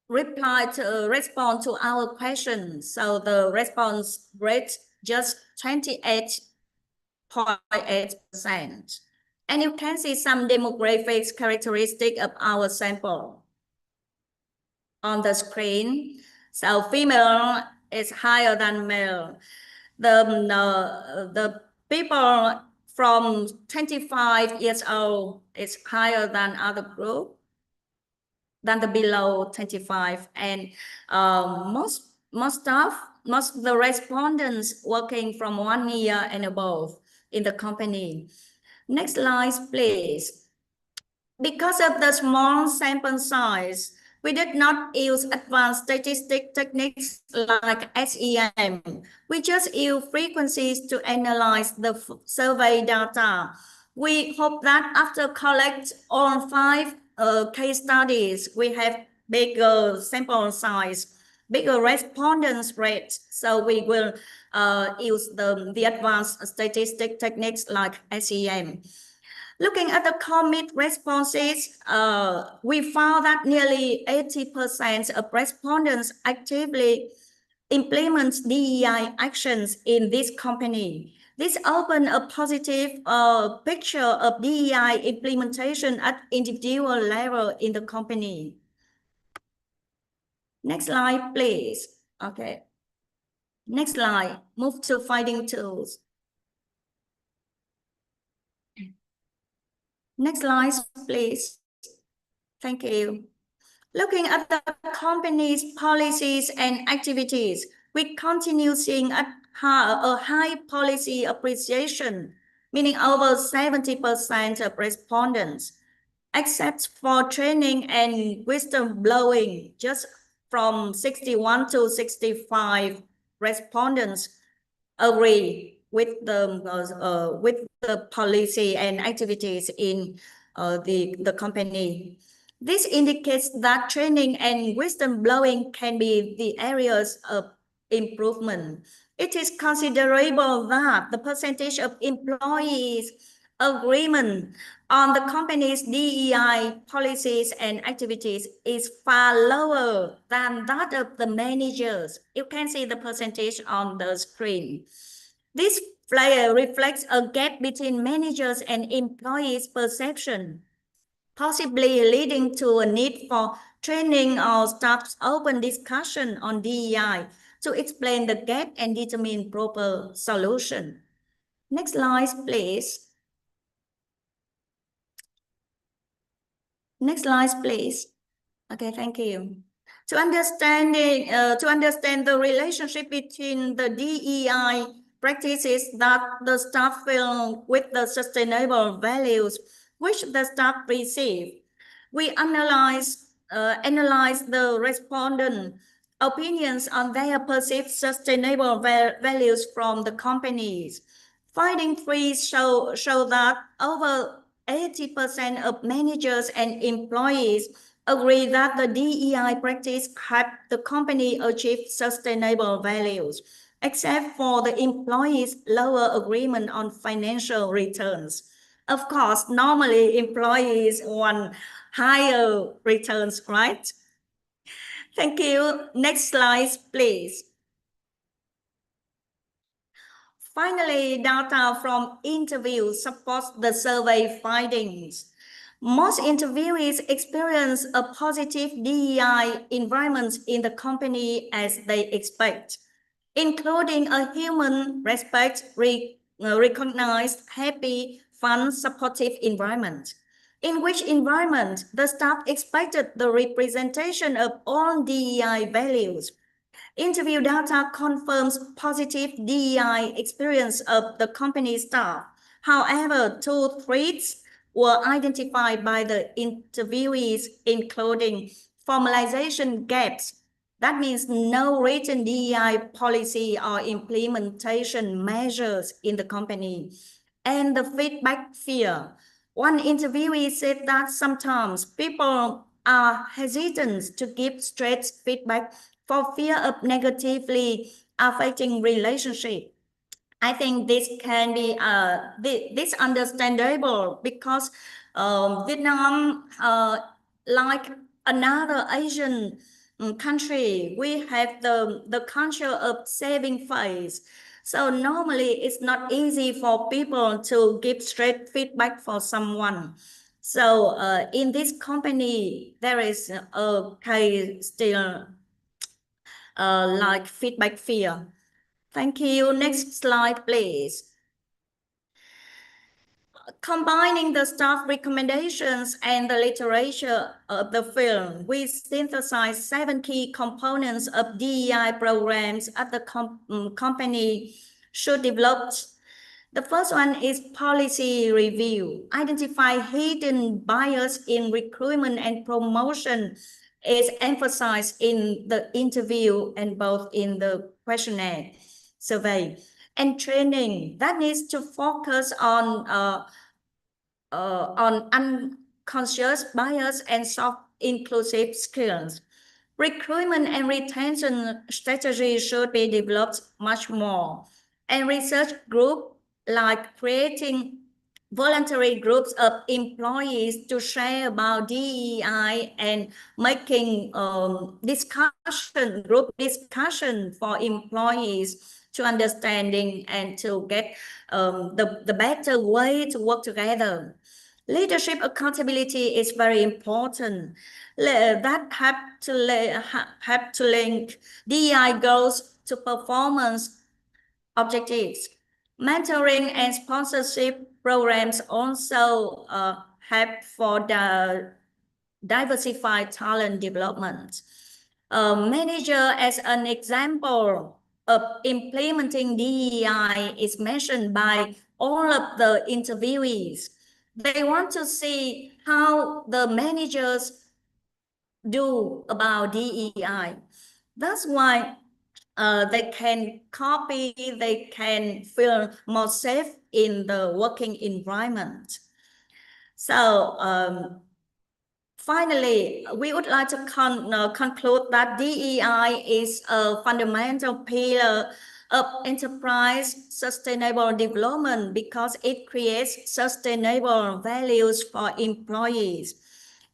respond to our questions. So the response rate just 28.8%. And you can see some demographics characteristic of our sample on the screen. So female is higher than male. The people from 25 years old is higher than other group, than the below 25. And most of the respondents working from 1 year and above in the company. Next slide, please. Because of the small sample size, We did not use advanced statistic techniques like SEM. We just use frequencies to analyze the survey data. We hope that after collect all 5 case studies, we have bigger sample size, bigger respondents rate. So we will use the advanced statistic techniques like SEM. Looking at the commit responses, we found that nearly 80% of respondents actively implement DEI actions in this company. This opened a positive picture of DEI implementation at individual level in the company. Next slide, please. Okay. Next slide, move to finding tools. Next slide, please. Thank you. Looking at the company's policies and activities, we continue seeing a high policy appreciation, meaning over 70% of respondents, except for training and wisdom blowing, just from 61 to 65 respondents agree with the policy and activities in the company. This indicates that training and wisdom blowing can be the areas of improvement. It is considerable that the percentage of employees' agreement on the company's DEI policies and activities is far lower than that of the managers. You can see the percentage on the screen. This flyer reflects a gap between managers and employees' perception, possibly leading to a need for training or staff's open discussion on DEI to explain the gap and determine proper solution. Next slide, please. Next slide, please. Okay, thank you. To understand the relationship between the DEI practices that the staff feel with the sustainable values which the staff receive, we analyze the respondent opinions on their perceived sustainable values from the companies. Finding 3 show that over 80% of managers and employees agree that the DEI practice helped the company achieve sustainable values, except for the employees' lower agreement on financial returns. Of course, normally employees want higher returns, right? Thank you. Next slide, please. Finally, data from interviews supports the survey findings. Most interviewees experience a positive DEI environment in the company as they expect, including a human respect, recognized, happy, fun, supportive environment. In which environment the staff expected the representation of all DEI values. Interview data confirms positive DEI experience of the company staff. However, 2 threats were identified by the interviewees, including formalization gaps. That means no written DEI policy or implementation measures in the company. And the feedback fear. One interviewee said that sometimes people are hesitant to give straight feedback for fear of negatively affecting relationship. I think this can be this understandable because Vietnam, like another Asian country, we have the culture of saving face. So normally it's not easy for people to give straight feedback for someone. So in this company, there is a case still like feedback fear. Thank you. Next slide, please. Combining the staff recommendations and the literature of the film, we synthesize 7 key components of DEI programs at the company should develop. The first one is policy review. Identify hidden bias in recruitment and promotion is emphasized in the interview and both in the questionnaire survey. And training that needs to focus on unconscious bias and soft inclusive skills. Recruitment and retention strategies should be developed much more. And research group like creating voluntary groups of employees to share about DEI and making group discussion for employees to understanding and to get the better way to work together. Leadership accountability is very important. That have to link DEI goals to performance objectives. Mentoring and sponsorship programs also help for the diversified talent development. Manager, as an example of implementing DEI, is mentioned by all of the interviewees. They want to see how the managers do about DEI. That's why they can copy, they can feel more safe in the working environment. So finally, we would like to conclude that DEI is a fundamental pillar of enterprise sustainable development because it creates sustainable values for employees.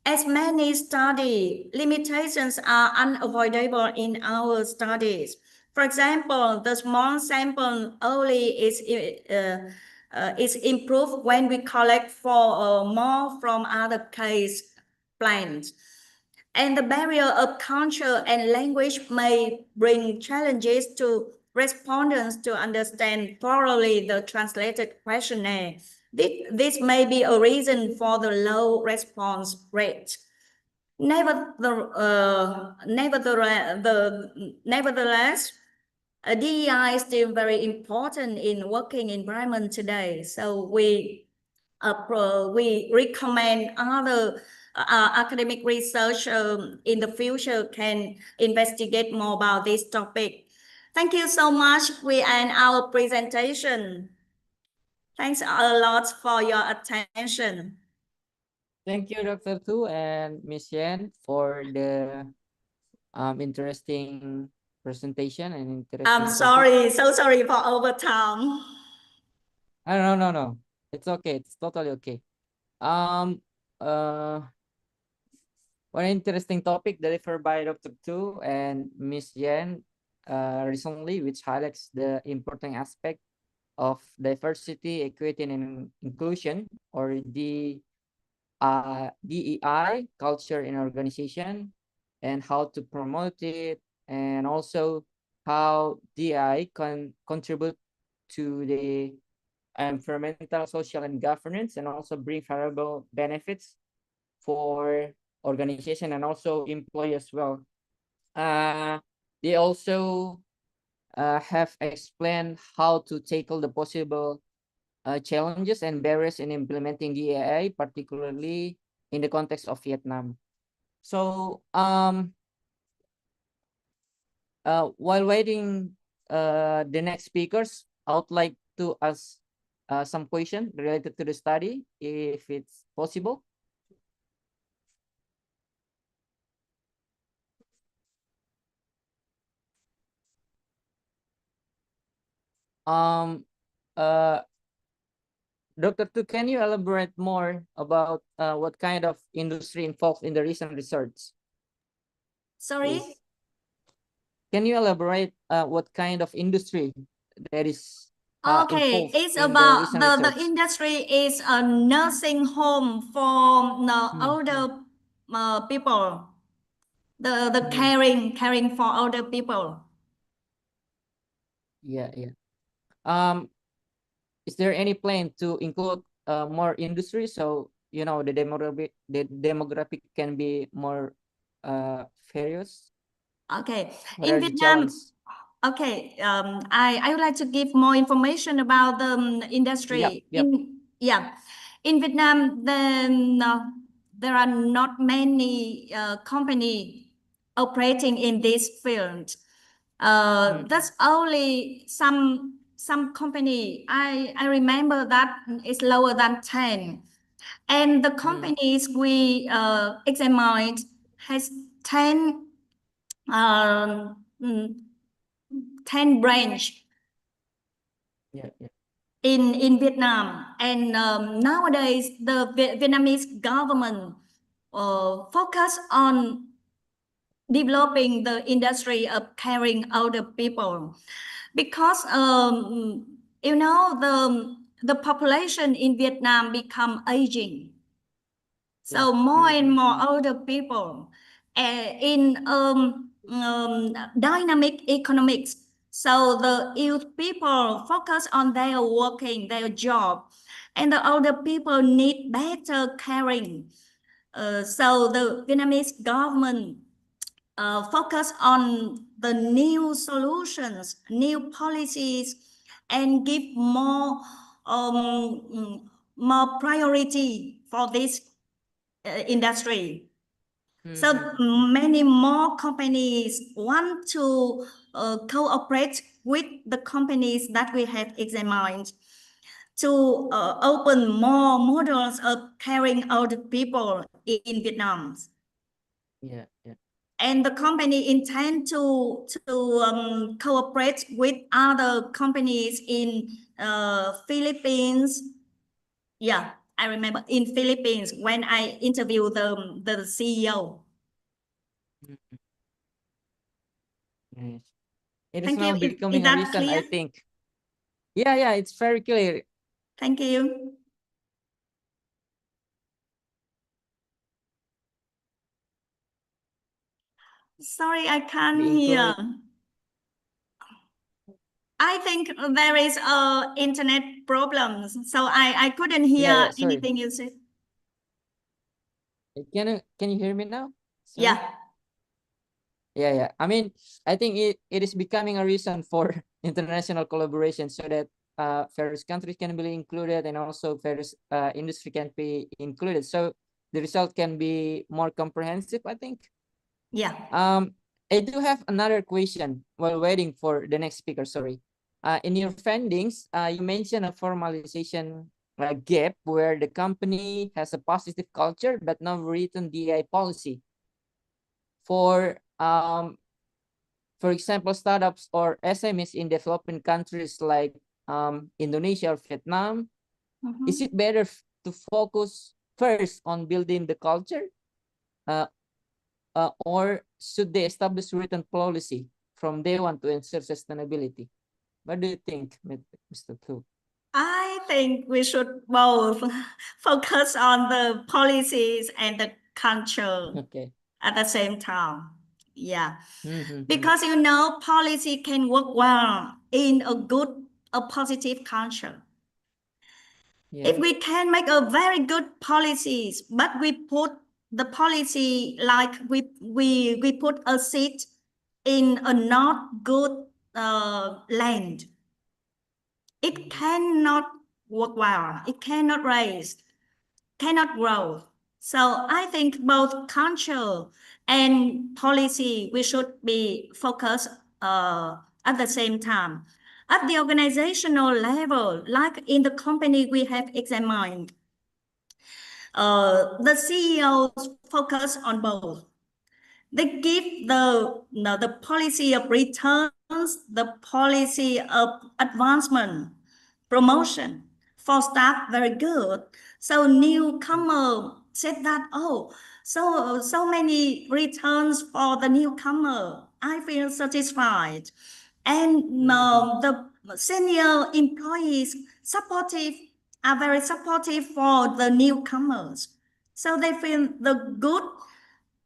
As many study, limitations are unavoidable in our studies. For example, the small sample only is improved when we collect for more from other case plans. And the barrier of culture and language may bring challenges to respondents to understand thoroughly the translated questionnaire. This may be a reason for the low response rate. Nevertheless, DEI is still very important in working environment today. So we recommend other academic research in the future can investigate more about this topic. Thank you so much. We end our presentation. Thanks a lot for your attention. Thank you, Dr. Thu and Ms. Yen, for the interesting presentation and interesting I'm sorry, so sorry for overtime. No. It's okay. It's totally okay. One interesting topic delivered by Dr. Tu and Ms. Yen recently, which highlights the important aspect of diversity, equity, and inclusion, or the DEI culture in organization, and how to promote it, and also how DEI can contribute to the environmental, social, and governance, and also bring favorable benefits for organization and also employee as well. They also have explained how to tackle the possible challenges and barriers in implementing the AI, particularly in the context of Vietnam. So while waiting the next speakers, I would like to ask some question related to the study, if it's possible. Dr. Tu, can you elaborate more about what kind of industry involved in the recent research? Sorry? Can you elaborate what kind of industry that is Okay, involved it's in about the the industry is a nursing home for older people. The caring for older people. Yeah. Is there any plan to include more industry, so the demographic can be more various? Okay, What in are the Vietnam. challenges? Okay, I would like to give more information about the industry. Yep. In Vietnam, the there are not many company operating in this field. That's only some company. I remember that is lower than 10. And the companies we examined has 10 branch in Vietnam. And nowadays the Vietnamese government focus on developing the industry of caring older people, because you know, the population in Vietnam become aging. So more and more older people in dynamic economics. So the youth people focus on their working, their job, and the older people need better caring. So the Vietnamese government focus on the new solutions, new policies, and give more priority for this industry. So many more companies want to cooperate with the companies that we have examined to open more models of caring older people in Vietnam. And the company intend to cooperate with other companies in Philippines. Yeah, I remember in Philippines when I interviewed the CEO. It is Thank now you. becoming Is a that reason, clear? I think. Yeah, it's very clear. Thank you. Sorry, I can't hear. I think there is internet problems, so I couldn't hear anything you said. Can you hear me now? Sorry. Yeah. Yeah. I mean, I think it is becoming a reason for international collaboration, so that various countries can be included, and also various industry can be included. So the result can be more comprehensive, I think. Yeah. I do have another question while waiting for the next speaker. Sorry. In your findings, you mentioned a formalization gap where the company has a positive culture but no written DEI policy. For example, startups or SMEs in developing countries like Indonesia or Vietnam, is it better to focus first on building the culture, or should they establish written policy from day one to ensure sustainability? What do you think, Mr. Thu? I think we should both focus on the policies and the culture at the same time. Yeah. Because you know, policy can work well in a positive culture. If we can make a very good policies, but we put the policy like we put a seed in a not good land, it cannot work well. It cannot raise, cannot grow. So I think both culture and policy, we should be focused at the same time. At the organizational level, like in the company we have examined, the CEOs focus on both. They give the policy of returns, the policy of advancement, promotion for staff, very good. So newcomer said that, oh, so many returns for the newcomer. I feel satisfied. And the senior employees are very supportive for the newcomers. So they feel the good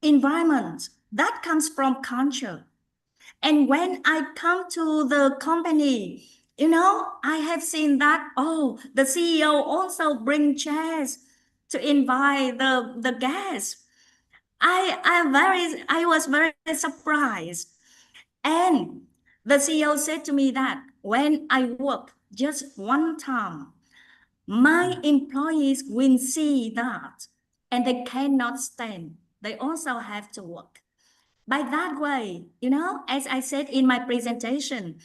environment that comes from culture. And when I come to the company, you know, I have seen that, oh, the CEO also bring chairs to invite the guests. I was very surprised. And the CEO said to me that when I work just one time, my employees will see that and they cannot stand. They also have to work. By that way, you know, as I said in my presentation,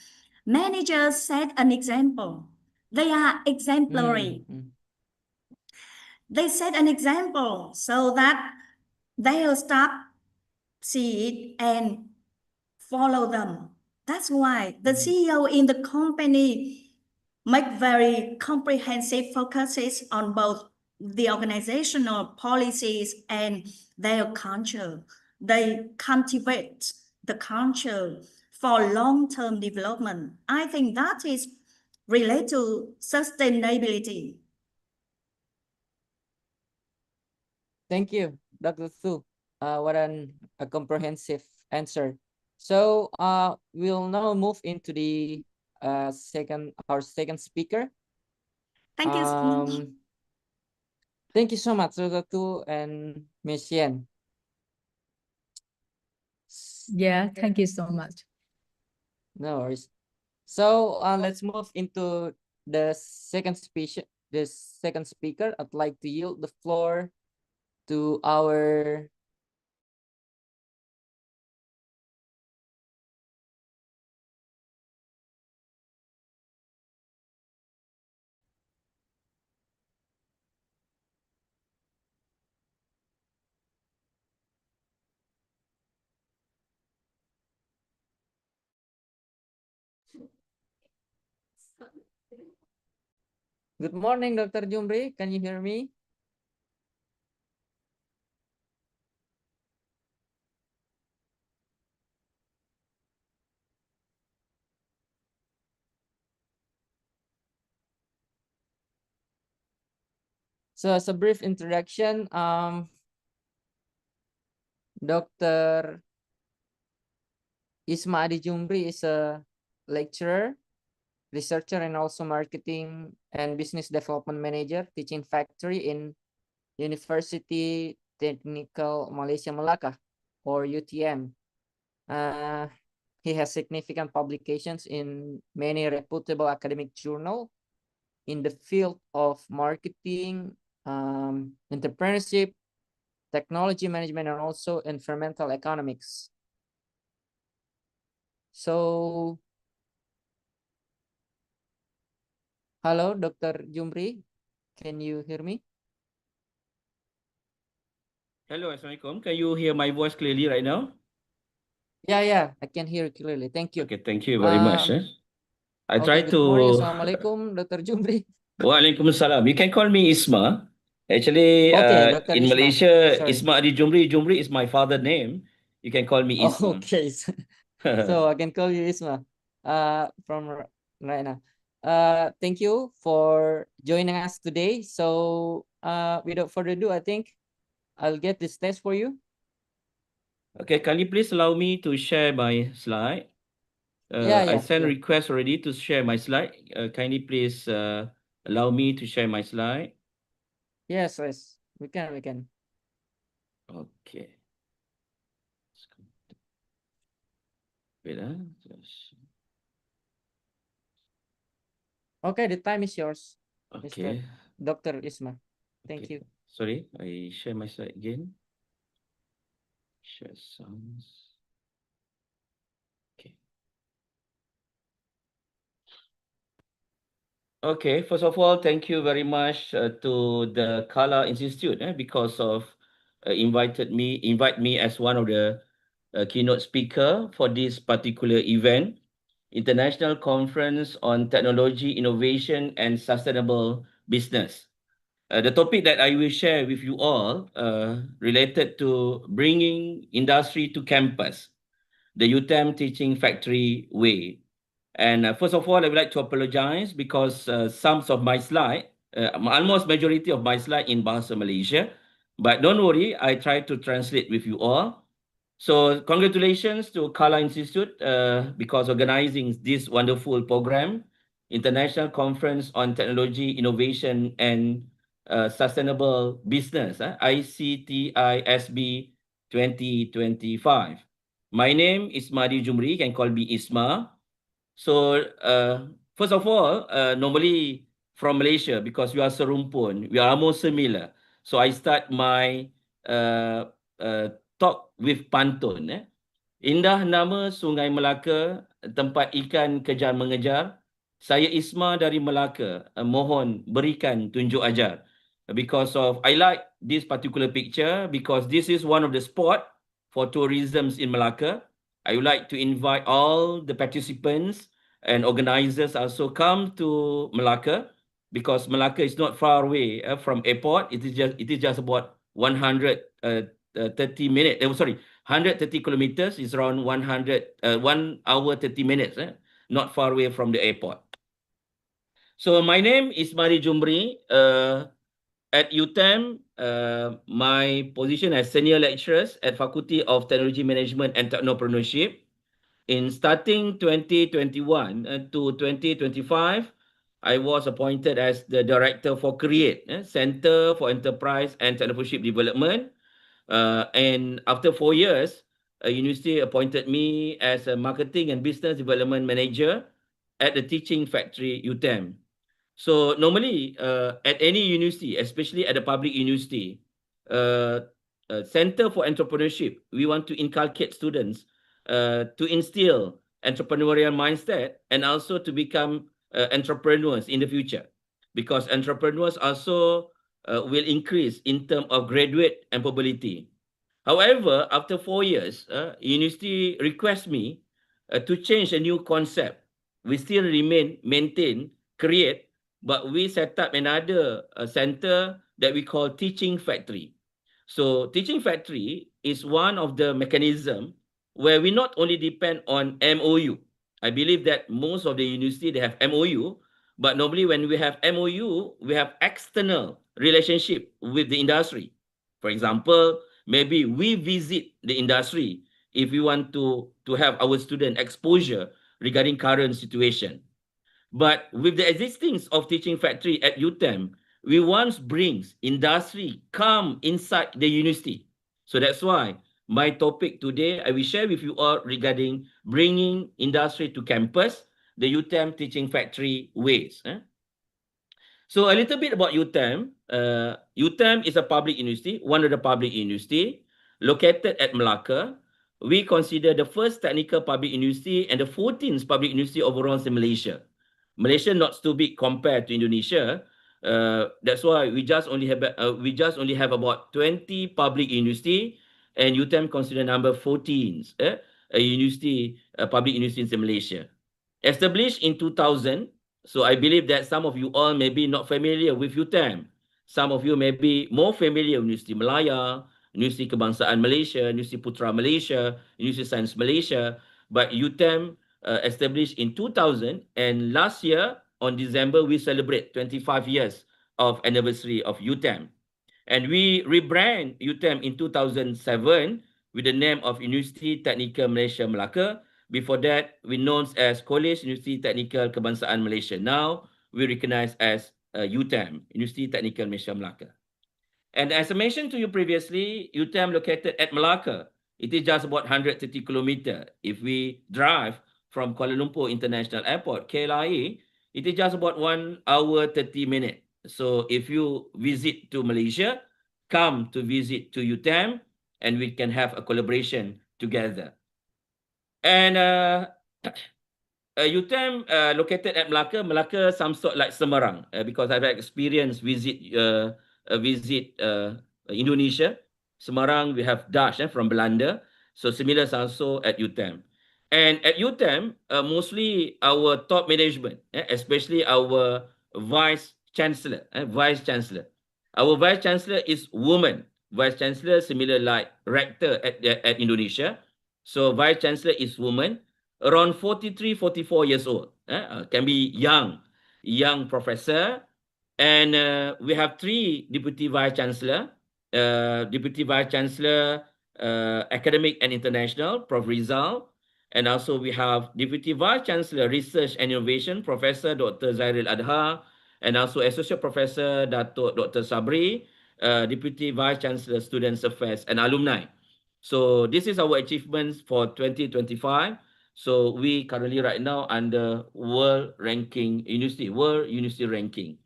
managers set an example. They are exemplary. They set an example so that they'll start see it and follow them. That's why the CEO in the company make very comprehensive focuses on both the organizational policies and their culture. They cultivate the culture for long-term development. I think that is related to sustainability. Thank you, Dr. Thu. What a comprehensive answer. So we'll now move into the our second speaker. Thank you so much. Thank you so much, Dr. Thu and Ms. Yen. Yeah, thank you so much. No worries. So let's move into the second speaker. I'd like to yield the floor to our Good morning, Dr. Jumbri. Can you hear me? So as a brief introduction, Dr. Isma Addi Jumbri is a lecturer, researcher, and also marketing and business development manager, teaching faculty in Universiti Teknikal Malaysia Melaka, or UTeM. He has significant publications in many reputable academic journals in the field of marketing, entrepreneurship, technology management, and also environmental economics. So, hello, Dr. Jumbri. Can you hear me? Hello, Assalamualaikum. Can you hear my voice clearly right now? Yeah, I can hear you clearly. Thank you. Okay, thank you very much. I try good morning. to. Assalamualaikum, Dr. Jumbri. Waalaikumsalam. You can call me Isma. Actually, Okay, Dr. in Isma. Malaysia, Sorry. Isma Addi Jumbri. Jumbri is my father name. You can call me Isma. Okay, so I can call you Isma from right now. Thank you for joining us today. So without further ado, I think I'll get this test for you. Okay, can you please allow me to share my slide? I sent a request already to share my slide. Kindly please allow me to share my slide. Yes, we can. Okay. Wait, Okay, the time is yours. Okay. Dr. Isma. Thank you. Sorry, I share my slide again. Share sounds. Okay. Okay, first of all, thank you very much to the Kalla Institute because of invite me as one of the keynote speaker for this particular event, International Conference on Technology, Innovation and Sustainable Business. The topic that I will share with you all related to bringing industry to campus, the UTeM Teaching Factory Way. And first of all, I would like to apologize because some of my slide, almost majority of my slide in Bahasa Malaysia, but don't worry, I try to translate with you all. So congratulations to Kalla Institute because organizing this wonderful program, International Conference on Technology, Innovation and Sustainable Business, ICTISB 2025. My name is Madi Jumbri, you can call me Isma. So first of all, normally from Malaysia, because we are serumpun, we are almost similar. So I start my talk with pantun. Indah nama Sungai Melaka, tempat ikan kejar mengejar. Saya Isma dari Melaka, mohon berikan tunjuk ajar. Because of, I like this particular picture because this is one of the spot for tourism in Melaka. I would like to invite all the participants and organizers also come to Melaka because Melaka is not far away from airport. It is just about 130 minutes. 130 kilometers is around 1 hour 30 minutes. Not far away from the airport. So my name is Jumbri. At UTeM, my position as senior lecturers at Faculty of Technology Management and Technopreneurship. In starting 2021 to 2025, I was appointed as the director for CREATE, Center for Enterprise and Entrepreneurship Development. And after 4 years, university appointed me as a marketing and business development manager at the teaching factory UTeM. So normally at any university, especially at a public university, Center for Entrepreneurship, we want to inculcate students to instill entrepreneurial mindset and also to become entrepreneurs in the future, because entrepreneurs also will increase in terms of graduate employability. However, after 4 years, university requests me to change a new concept. We still maintain, CREATE, but we set up another center that we call Teaching Factory. So Teaching Factory is one of the mechanism where we not only depend on MOU. I believe that most of the university, they have MOU, but normally when we have MOU, we have external relationship with the industry. For example, maybe we visit the industry if we want to have our student exposure regarding current situation. But with the existence of Teaching Factory at UTeM, we once brings industry come inside the university. So that's why my topic today, I will share with you all regarding bringing industry to campus, the UTeM Teaching Factory ways. So a little bit about UTeM. UTeM is a public university, one of the public university located at Melaka. We consider the first technical public university and the 14th public university overall in Malaysia. Malaysia not too big compared to Indonesia. That's why we just only have about 20 public university, and UTeM consider number 14 a university, a public university in Malaysia. Established in 2000, so I believe that some of you all may be not familiar with UTeM. Some of you may be more familiar with Universiti Malaya, Universiti Kebangsaan Malaysia, Universiti Putra Malaysia, Universiti Sains Malaysia. But UTeM established in 2000, and last year on December we celebrate 25 years of anniversary of UTeM. And we rebrand UTeM in 2007 with the name of Universiti Teknikal Malaysia Melaka. Before that, we known as College Universiti Teknikal Kebangsaan Malaysia. Now, we recognize as UTeM, Universiti Teknikal Malaysia Melaka. And as I mentioned to you previously, UTeM located at Melaka. It is just about 130 kilometers. If we drive from Kuala Lumpur International Airport, KLIA, it is just about 1 hour 30 minutes. So if you visit to Malaysia, come to visit to UTeM, and we can have a collaboration together. And UTeM located at Melaka. Melaka some sort like Semarang, because I've experienced visit Indonesia. Semarang, we have Dutch from Belanda. So similar also at UTeM. And at UTeM, mostly our top management, especially our Vice Chancellor. Our Vice Chancellor is woman. Vice Chancellor similar like Rector at Indonesia. So Vice Chancellor is woman, around 43, 44 years old. Can be young professor. And we have 3 Deputy Vice Chancellor. Deputy Vice Chancellor, Academic and International, Prof. Rizal. And also we have Deputy Vice Chancellor, Research and Innovation, Professor Dr. Zairil Adha. And also Associate Professor Dato' Dr. Sabri, Deputy Vice Chancellor, Students Affairs and Alumni. So this is our achievements for 2025. So we currently right now under World University Ranking.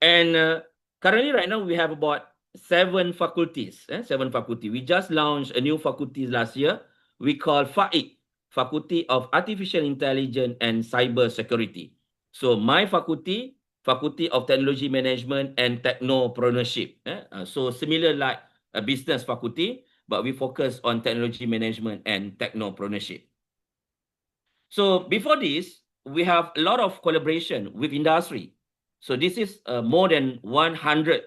And Currently, right now, we have about 7 faculties. 7 faculties. We just launched a new faculty last year. We call FAIC, Faculty of Artificial Intelligence and Cyber Security. So my faculty, Faculty of Technology Management and Technopreneurship. So similar like a business faculty, but we focus on technology management and technopreneurship. So before this, we have a lot of collaboration with industry. So this is more than 100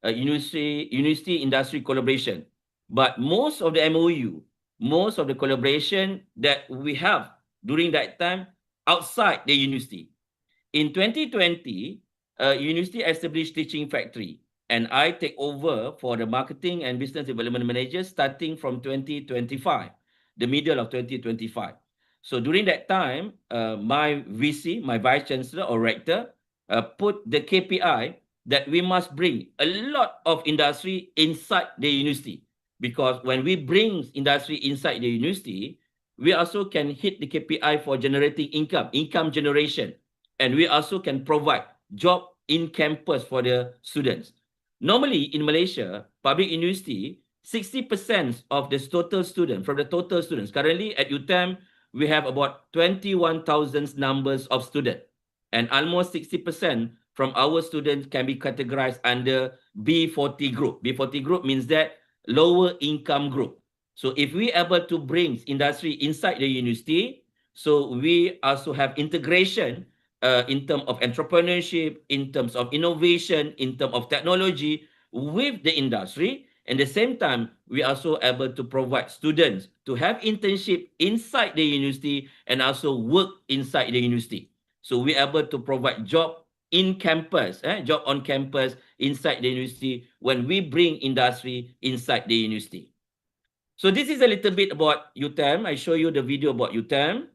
university industry collaboration. But most of the MOU, most of the collaboration that we have during that time outside the university. In 2020, university established teaching factory, and I take over for the marketing and business development manager starting from 2025, the middle of 2025. So during that time, my VC, my vice chancellor or rector, put the KPI that we must bring a lot of industry inside the university. Because when we bring industry inside the university, we also can hit the KPI for generating income generation. And we also can provide job in campus for the students. Normally in Malaysia, public university, 60% of the total students, from the total students, currently at UTeM, we have about 21,000 numbers of students. And almost 60% from our students can be categorized under B40 group. B40 group means that lower income group. So if we are able to bring industry inside the university, so we also have integration in terms of entrepreneurship, in terms of innovation, in terms of technology with the industry. At the same time, we are also able to provide students to have internship inside the university and also work inside the university. So we are able to provide job in campus, job on campus inside the university when we bring industry inside the university. So this is a little bit about UTeM. I show you the video about UTeM.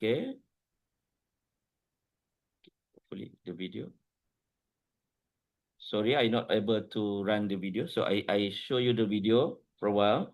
Okay. Hopefully the video. Sorry, I'm not able to run the video. So I show you the video for a while.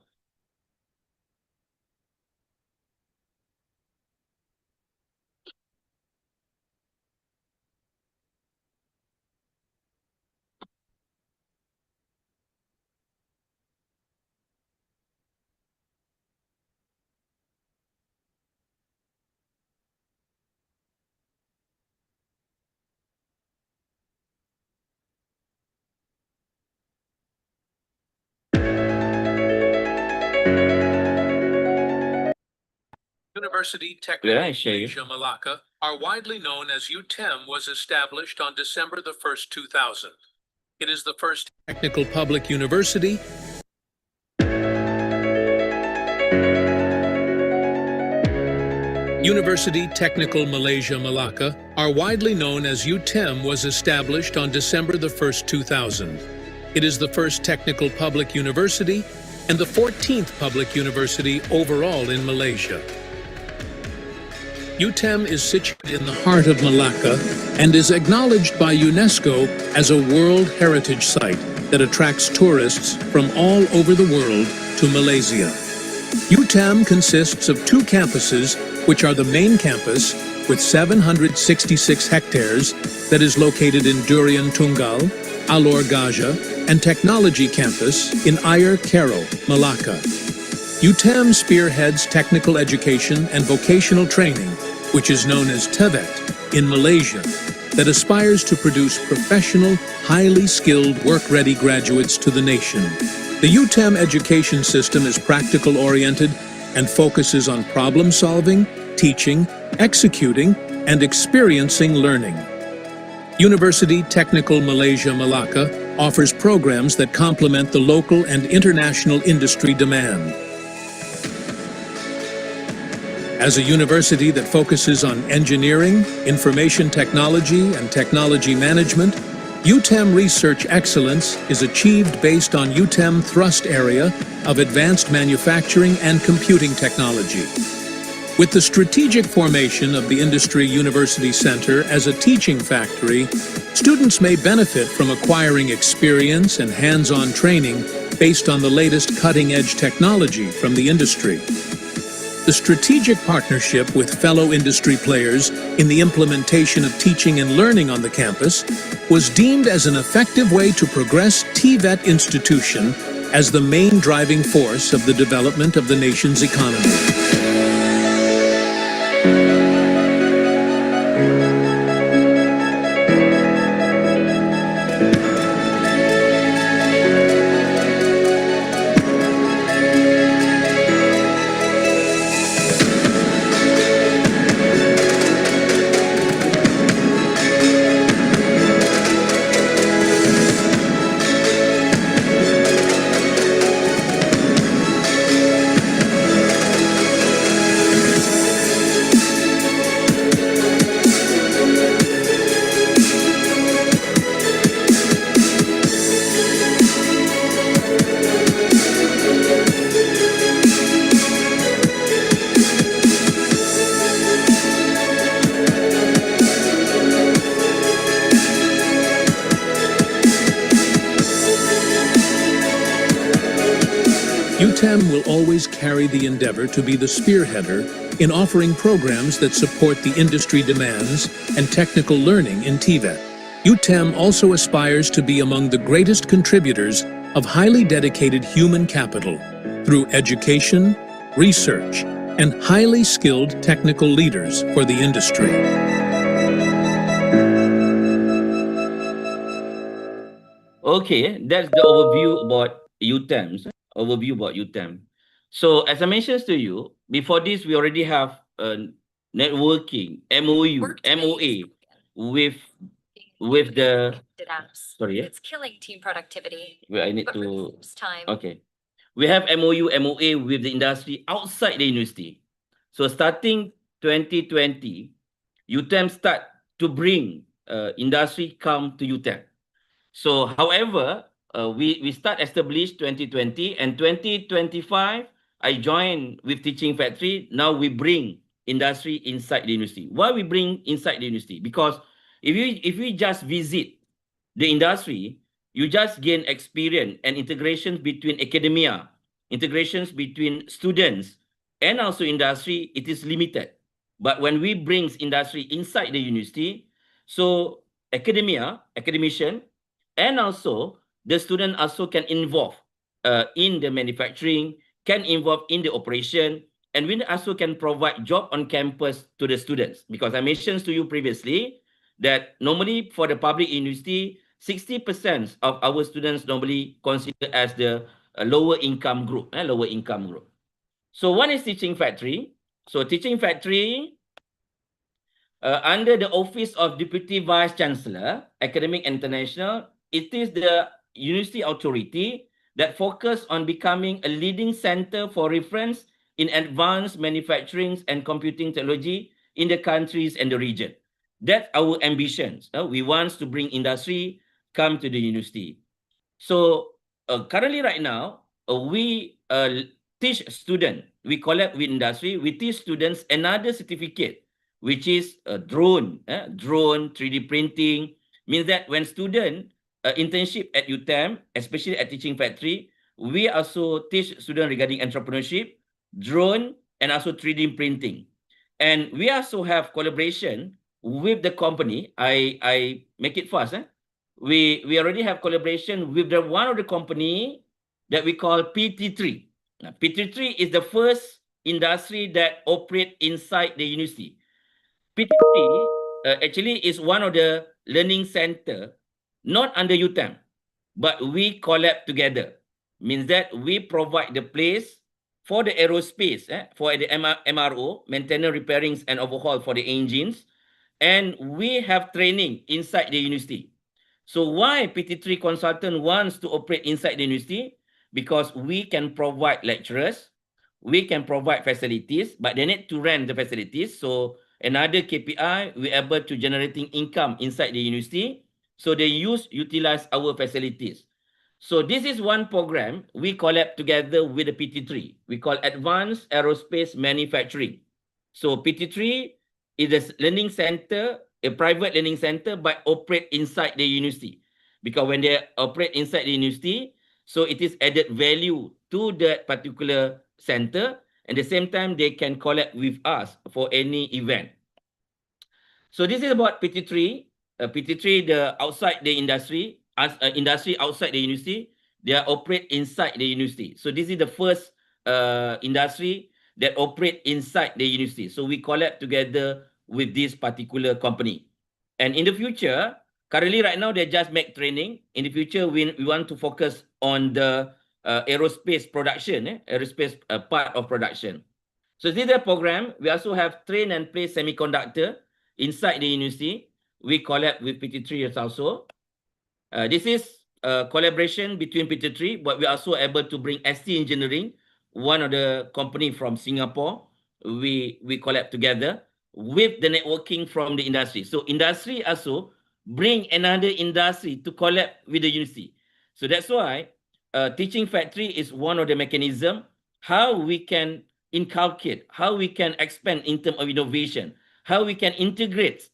Universiti Teknikal Malaysia Melaka are widely known as UTeM was established on December the 1st, 2000. It is the first technical public university Universiti Teknikal Malaysia Melaka are widely known as UTeM was established on December the 1st, 2000. It is the first technical public university and the 14th public university overall in Malaysia. UTeM is situated in the heart of Melaka and is acknowledged by UNESCO as a World Heritage Site that attracts tourists from all over the world to Malaysia. UTeM consists of 2 campuses, which are the main campus with 766 hectares that is located in Durian Tunggal, Alor Gajah, and Technology Campus in Ayer Kero, Melaka. UTeM spearheads technical education and vocational training, which is known as TVET in Malaysia, that aspires to produce professional, highly skilled, work-ready graduates to the nation. The UTeM education system is practical-oriented and focuses on problem-solving, teaching, executing, and experiencing learning. Universiti Teknikal Malaysia Melaka offers programs that complement the local and international industry demand. As a university that focuses on engineering, information technology, and technology management, UTeM Research Excellence is achieved based on UTeM thrust area of advanced manufacturing and computing technology. With the strategic formation of the Industry University Center as a teaching factory, students may benefit from acquiring experience and hands-on training based on the latest cutting-edge technology from the industry. The strategic partnership with fellow industry players in the implementation of teaching and learning on the campus was deemed as an effective way to progress TVET institution as the main driving force of the development of the nation's economy. UTeM will always carry the endeavor to be the spearheader in offering programs that support the industry demands and technical learning in TVET. UTeM also aspires to be among the greatest contributors of highly dedicated human capital through education, research, and highly skilled technical leaders for the industry. Okay, that's the overview about UTeM. So as I mentioned to you, before this, we already have networking, MOU, MOA with the, sorry, It's killing team productivity. wait, I need But for the to, first time, okay. We have MOU, MOA with the industry outside the university. So starting 2020, UTeM start to bring industry come to UTeM. So however, we start established 2020 and 2025, I joined with Teaching Factory. Now we bring industry inside the university. Why we bring inside the university? Because if we just visit the industry, you just gain experience and integrations between academia, integrations between students, and also industry, it is limited. But when we bring industry inside the university, so academician, and also the student also can involve in the manufacturing, can involve in the operation, and we also can provide job on campus to the students. Because I mentioned to you previously that normally for the public university, 60% of our students normally considered as the lower income group. So one is Teaching Factory. So Teaching Factory, under the Office of Deputy Vice Chancellor, Academic International, it is the university authority that focus on becoming a leading center for reference in advanced manufacturing and computing technology in the countries and the region. That's our ambitions. We want to bring industry come to the university. So currently right now, we teach students, we collab with industry, we teach students another certificate, which is a drone 3D printing. Means that when student internship at UTeM, especially at Teaching Factory, we also teach students regarding entrepreneurship, drone, and also 3D printing. And we also have collaboration with the company. I make it fast. We already have collaboration with one of the company that we call PT3. PT3 is the first industry that operate inside the university. PT3 actually is one of the learning center, not under UTeM, but we collab together. Means that we provide the place for the aerospace, for the MRO, maintenance, repairings, and overhaul for the engines. And we have training inside the university. So why PT3 consultant wants to operate inside the university? Because we can provide lecturers, we can provide facilities, but they need to rent the facilities. So another KPI, we're able to generating income inside the university. So they utilize our facilities. So this is one program we collab together with the PT3. We call Advanced Aerospace Manufacturing. So PT3 is a learning center, a private learning center, but operate inside the university. Because when they operate inside the university, so it is added value to that particular center. And at the same time, they can collab with us for any event. So this is about PT3. PT3, the outside the industry, as industry outside the university, they are operate inside the university. So this is the first industry that operate inside the university. So we collab together with this particular company. And in the future, currently right now, they just make training. In the future, we want to focus on the aerospace production, aerospace part of production. So this is the program. We also have train and play semiconductor inside the university. We collab with PT3 also. This is a collaboration between PT3, but we are also able to bring ST Engineering, one of the company from Singapore. We collab together with the networking from the industry. So industry also bring another industry to collab with the university. So that's why teaching factory is one of the mechanism how we can inculcate, how we can expand in terms of innovation, how we can integrate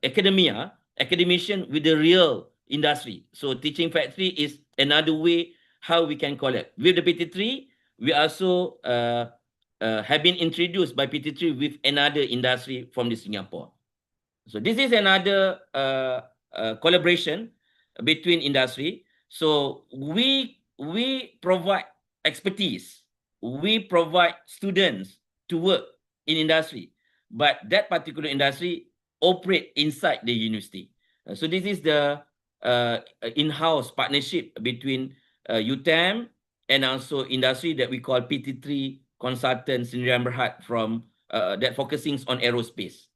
academician with the real industry. So teaching factory is another way how we can collab. With the PT3, we also have been introduced by PT3 with another industry from the Singapore. So this is another collaboration between industry. So we provide expertise. We provide students to work in industry, but that particular industry operate inside the university. So this is the in-house partnership between UTeM and also industry that we call PT3 Consultants Sdn Bhd from that focusing on aerospace.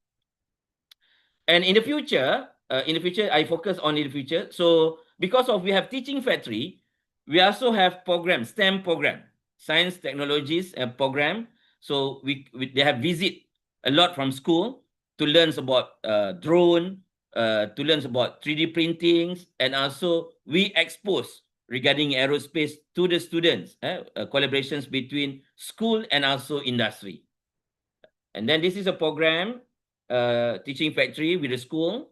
And in the future, I focus on in the future. So because of we have teaching factory, we also have program, STEM program, science, technologies program. So they have visit a lot from school to learn about drone, to learn about 3D printings, and also we expose regarding aerospace to the students, collaborations between school and also industry. And then this is a program, teaching factory with the school.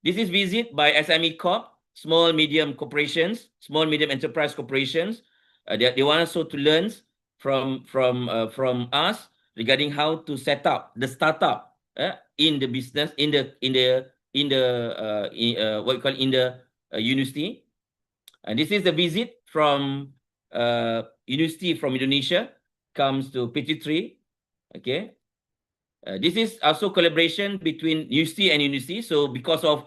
This is visit by SME Corp, small medium corporations, small medium enterprise corporations. They want also to learn from us regarding how to set up the startup in the business in the what you call in the university. And this is the visit from university from Indonesia comes to PT3. Okay. This is also collaboration between university and university. So because of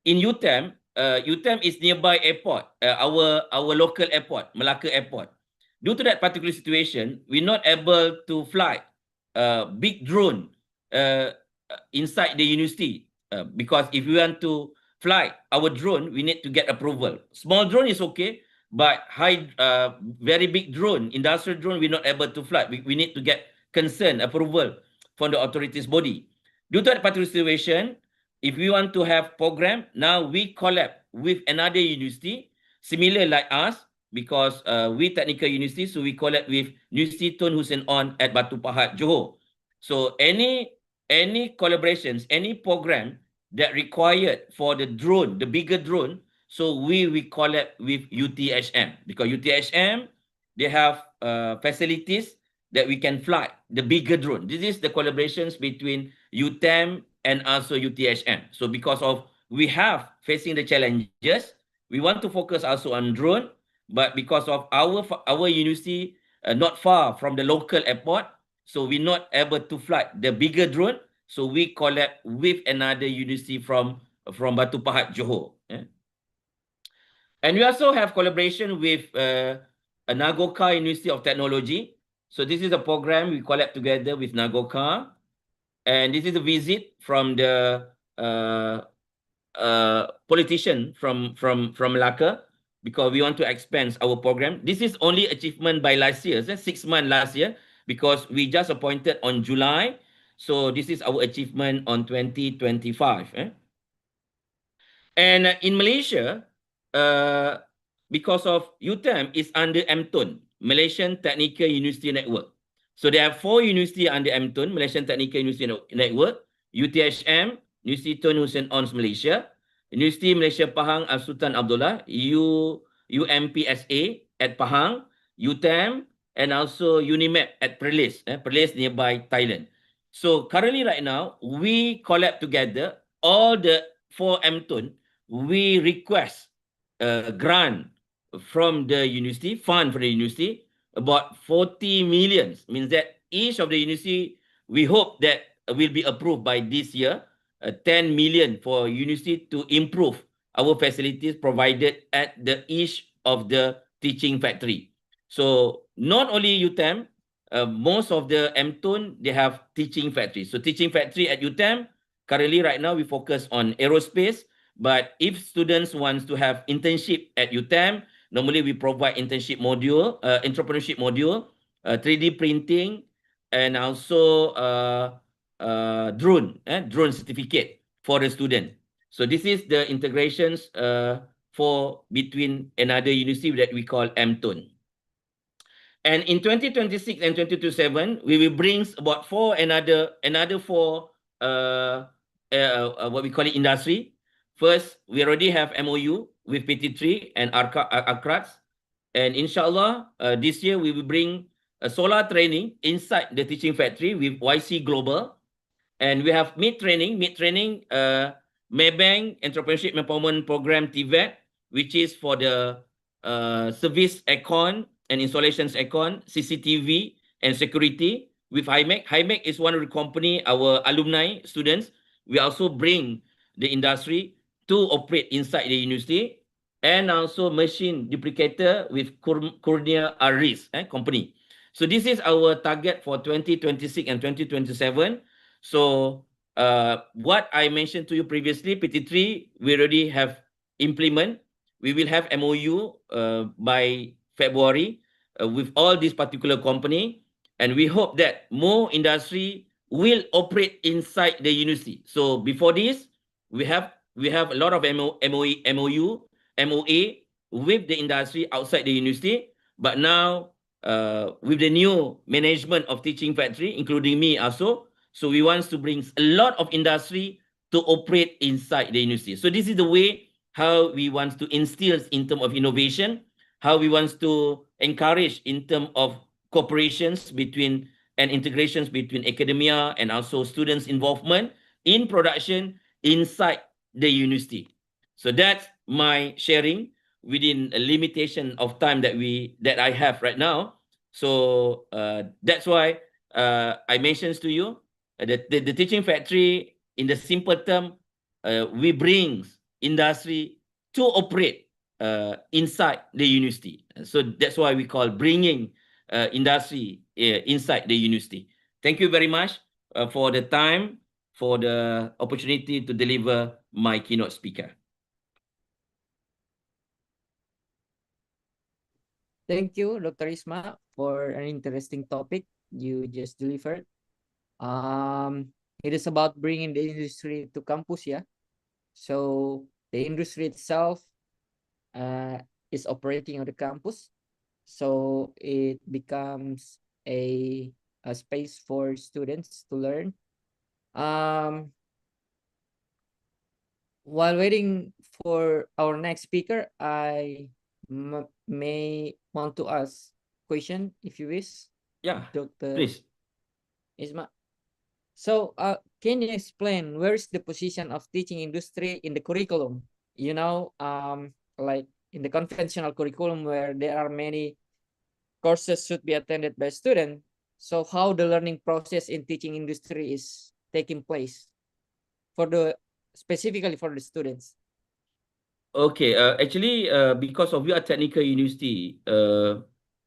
in UTeM, UTeM is nearby airport, our local airport, Melaka airport. Due to that particular situation, we're not able to fly big drone inside the university because if we want to fly our drone, we need to get approval. Small drone is okay, but very big drone, industrial drone, we're not able to fly. We need to get consent, approval from the authorities body. Due to that particular situation, if we want to have program, now we collab with another university, similar like us, because we Teknikal University, so we collab with Universiti Tun Hussein On at Batu Pahat, Johor. So any collaborations, any program that required for the drone, the bigger drone, so we collab with UTeM, because UTeM, they have facilities that we can fly the bigger drone. This is the collaborations between UTeM and also UTeM. So because of we have facing the challenges, we want to focus also on drone, but because of our university not far from the local airport, so we're not able to fly the bigger drone. So we collab with another university from Batu Pahat, Johor. And we also have collaboration with Nagoka University of Technology. So this is a program we collab together with Nagoka. And this is a visit from the politician from Melaka, because we want to expand our program. This is only achievement by last year, 6 months last year, because we just appointed on July. So this is our achievement on 2025. And in Malaysia, because of UTeM is under MTUN, Malaysian Technical University Network. So there are 4 universities under MTUN, Malaysian Technical University Network, UTeM, Universiti Tun Hussein On Malaysia, Universiti Malaysia Pahang Al Sultan Abdullah, UMPSA at Pahang, UTeM, and also UNIMAP at Perlis, Perlis nearby Thailand. So currently right now, we collab together all the 4 MTON, we request a grant from the university, fund for the university, about 40 million. Means that each of the university, we hope that will be approved by this year, 10 million for university to improve our facilities provided at the each of the teaching factory. So not only UTeM, most of the MTON, they have teaching factories. So teaching factory at UTeM, currently right now we focus on aerospace, but if students want to have internship at UTeM, normally we provide internship module, entrepreneurship module, 3D printing, and also drone certificate for the student. So this is the integrations for between another university that we call MTON. And in 2026 and 2027, we will bring about another four what we call it industry. First, we already have MOU with PT3 and ACRATS. And inshallah, this year we will bring a solar training inside the teaching factory with YC Global. And we have mid-training, Maybank Entrepreneurship Empowerment Program TVET, which is for the service aircon and installations aircon, CCTV, and security with HIMEC. HIMEC is one of the company, our alumni, students. We also bring the industry to operate inside the university, and also machine duplicator with Cornea Aris company. So this is our target for 2026 and 2027. So what I mentioned to you previously, PT3, we already have implement. We will have MOU by February with all this particular company, and we hope that more industry will operate inside the university. So before this, we have a lot of MOA with the industry outside the university, but now with the new management of teaching factory, including me also, so we want to bring a lot of industry to operate inside the university. So this is the way how we want to instill in terms of innovation, how we want to encourage in terms of cooperations between and integrations between academia and also students' involvement in production inside the university. So that's my sharing within a limitation of time that I have right now. So that's why I mentioned to you the teaching factory, in the simple term, we bring industry to operate inside the university. So that's why we call bringing industry inside the university. Thank you very much for the time, for the opportunity to deliver my keynote speaker. Thank you, Dr. Isma, for an interesting topic you just delivered. It is about bringing the industry to campus, yeah. So the industry itself is operating on the campus, so it becomes a space for students to learn. While waiting for our next speaker, I may want to ask question if you wish. Yeah, Dr. please. Isma. So can you explain where is the position of teaching industry in the curriculum? You know, like in the conventional curriculum where there are many courses should be attended by students. So how the learning process in teaching industry is taking place specifically for the students? Okay, actually, because of we are technical university,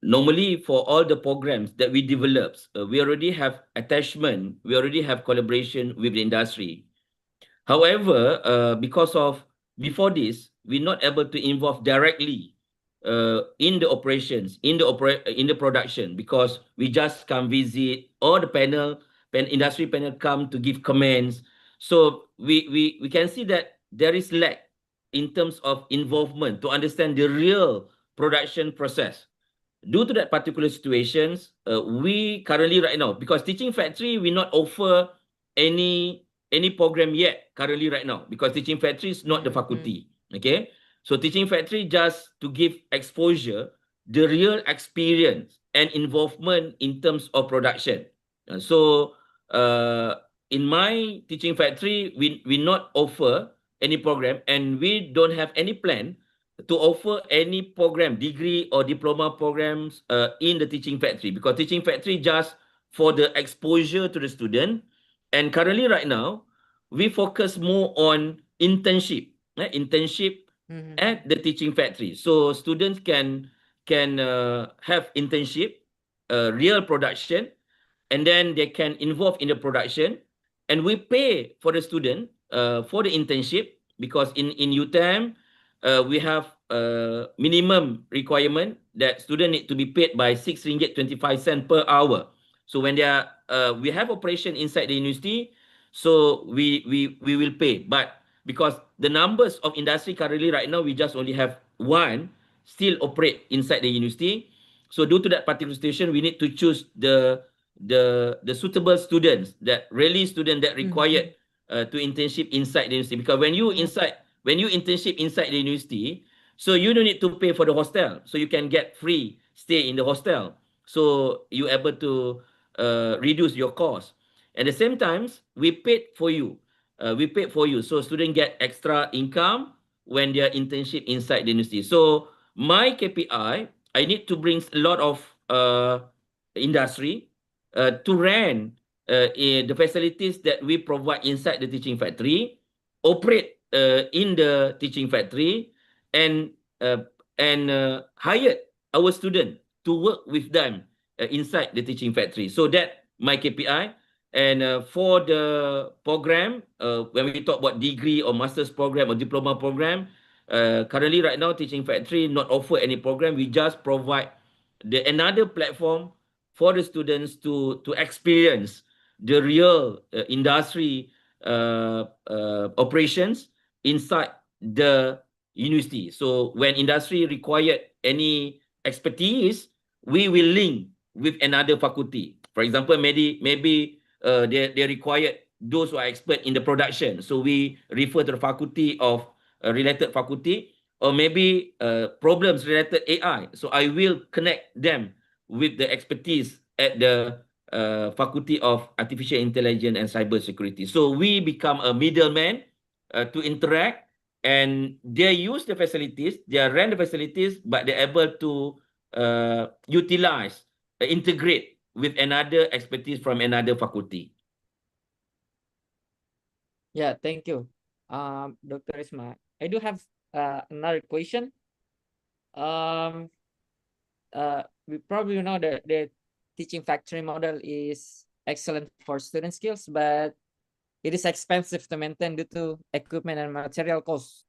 normally for all the programs that we develop, we already have attachment, we already have collaboration with the industry. However, because of before this, we're not able to involve directly in the operations, in the production, because we just come visit, or the industry panel come to give comments. So we can see that there is lack in terms of involvement to understand the real production process. Due to that particular situations, we currently right now, because teaching factory, we not offer any program yet currently right now, because teaching factory is not the faculty. Okay, so teaching factory just to give exposure, the real experience and involvement in terms of production. So in my teaching factory, we not offer any program, and we don't have any plan to offer any program, degree or diploma programs in the teaching factory, because teaching factory just for the exposure to the student. And currently right now, we focus more on internship, internship at the teaching factory. So students can have internship, real production, and then they can involve in the production, and we pay for the student for the internship, because in UTeM we have minimum requirement that student need to be paid by RM6.25 per hour. So when they are we have operation inside the university, so we will pay. But because the numbers of industry currently right now, we just only have one still operate inside the university. So due to that particular situation, we need to choose the suitable students, that really student that required to internship inside the university. Because when you internship inside the university, so you don't need to pay for the hostel, so you can get free stay in the hostel, so you able to reduce your cost. At the same times, we paid for you, so student get extra income when they are internship inside the university. So my KPI, I need to bring a lot of industry to rent the facilities that we provide inside the teaching factory, operate in the teaching factory, and hire our student to work with them inside the teaching factory. So that my KPI. And for the program, when we talk about degree or master's program or diploma program, currently right now, teaching factory not offer any program. We just provide another platform for the students to experience the real industry operations inside the university. So when industry required any expertise, we will link with another faculty. For example, maybe they required those who are expert in the production, so we refer to the faculty of related faculty, or maybe problems related AI. So I will connect them with the expertise at the Faculty of Artificial Intelligence and Cybersecurity. So we become a middleman to interact, and they use the facilities, they rent the facilities, but they're able to utilize, integrate with another expertise from another faculty. Yeah, thank you, Dr. Isma. I do have another question. We probably know that the teaching factory model is excellent for student skills, but it is expensive to maintain due to equipment and material costs.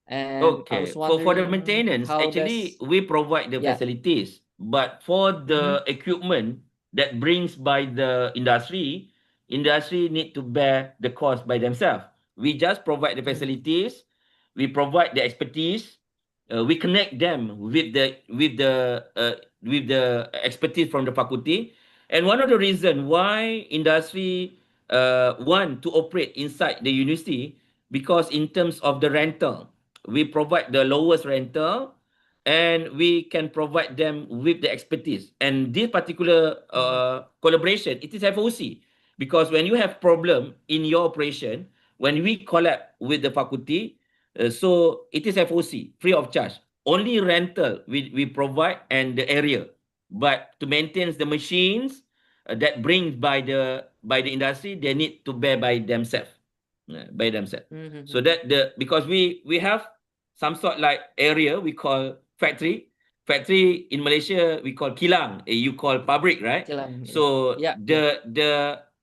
And okay, for the maintenance, actually we provide the facilities, but for the equipment that brings by the industry need to bear the cost by themselves. We just provide the facilities, we provide the expertise, we connect them with the expertise from the faculty. And one of the reasons why industry want to operate inside the university, because in terms of the rental, we provide the lowest rental, and we can provide them with the expertise. And this particular collaboration, it is FOC, because when you have problem in your operation, when we collab with the faculty, so it is FOC, free of charge. Only rental we provide and the area, but to maintain the machines that brings by the industry, they need to bear by themselves. So that because we have some sort like area we call factory in Malaysia, we call kilang, you call pabrik, right? Kilang, so yeah.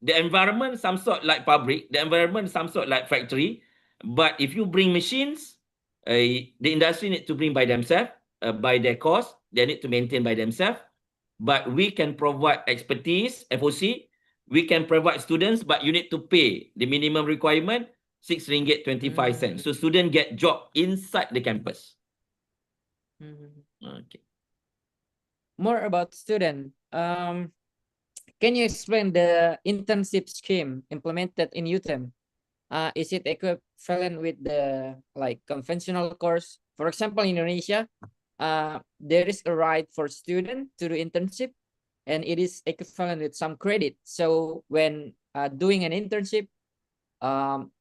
The environment some sort like pabrik, the environment some sort like factory, but if you bring machines, the industry need to bring by themselves, by their cost, they need to maintain by themselves. But we can provide expertise, FOC, we can provide students, but you need to pay the minimum requirement, RM6.25. So student get job inside the campus. Okay. More about student. Can you explain the internship scheme implemented in UTeM? Is it equivalent with the conventional course? For example, in Indonesia, there is a right for student to do internship, and it is equivalent with some credit. So when doing an internship,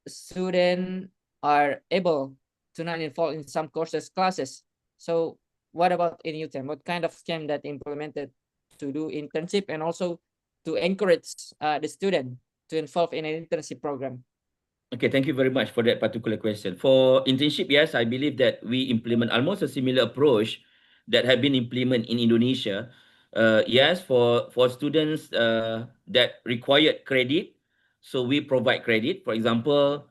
students are able to not involve in some classes. So what about in UTeM? What kind of scheme that implemented to do internship and also to encourage the student to involve in an internship program? Okay, thank you very much for that particular question. For internship, yes, I believe that we implement almost a similar approach that have been implemented in Indonesia. Yes, for students that required credit, so we provide credit. For example,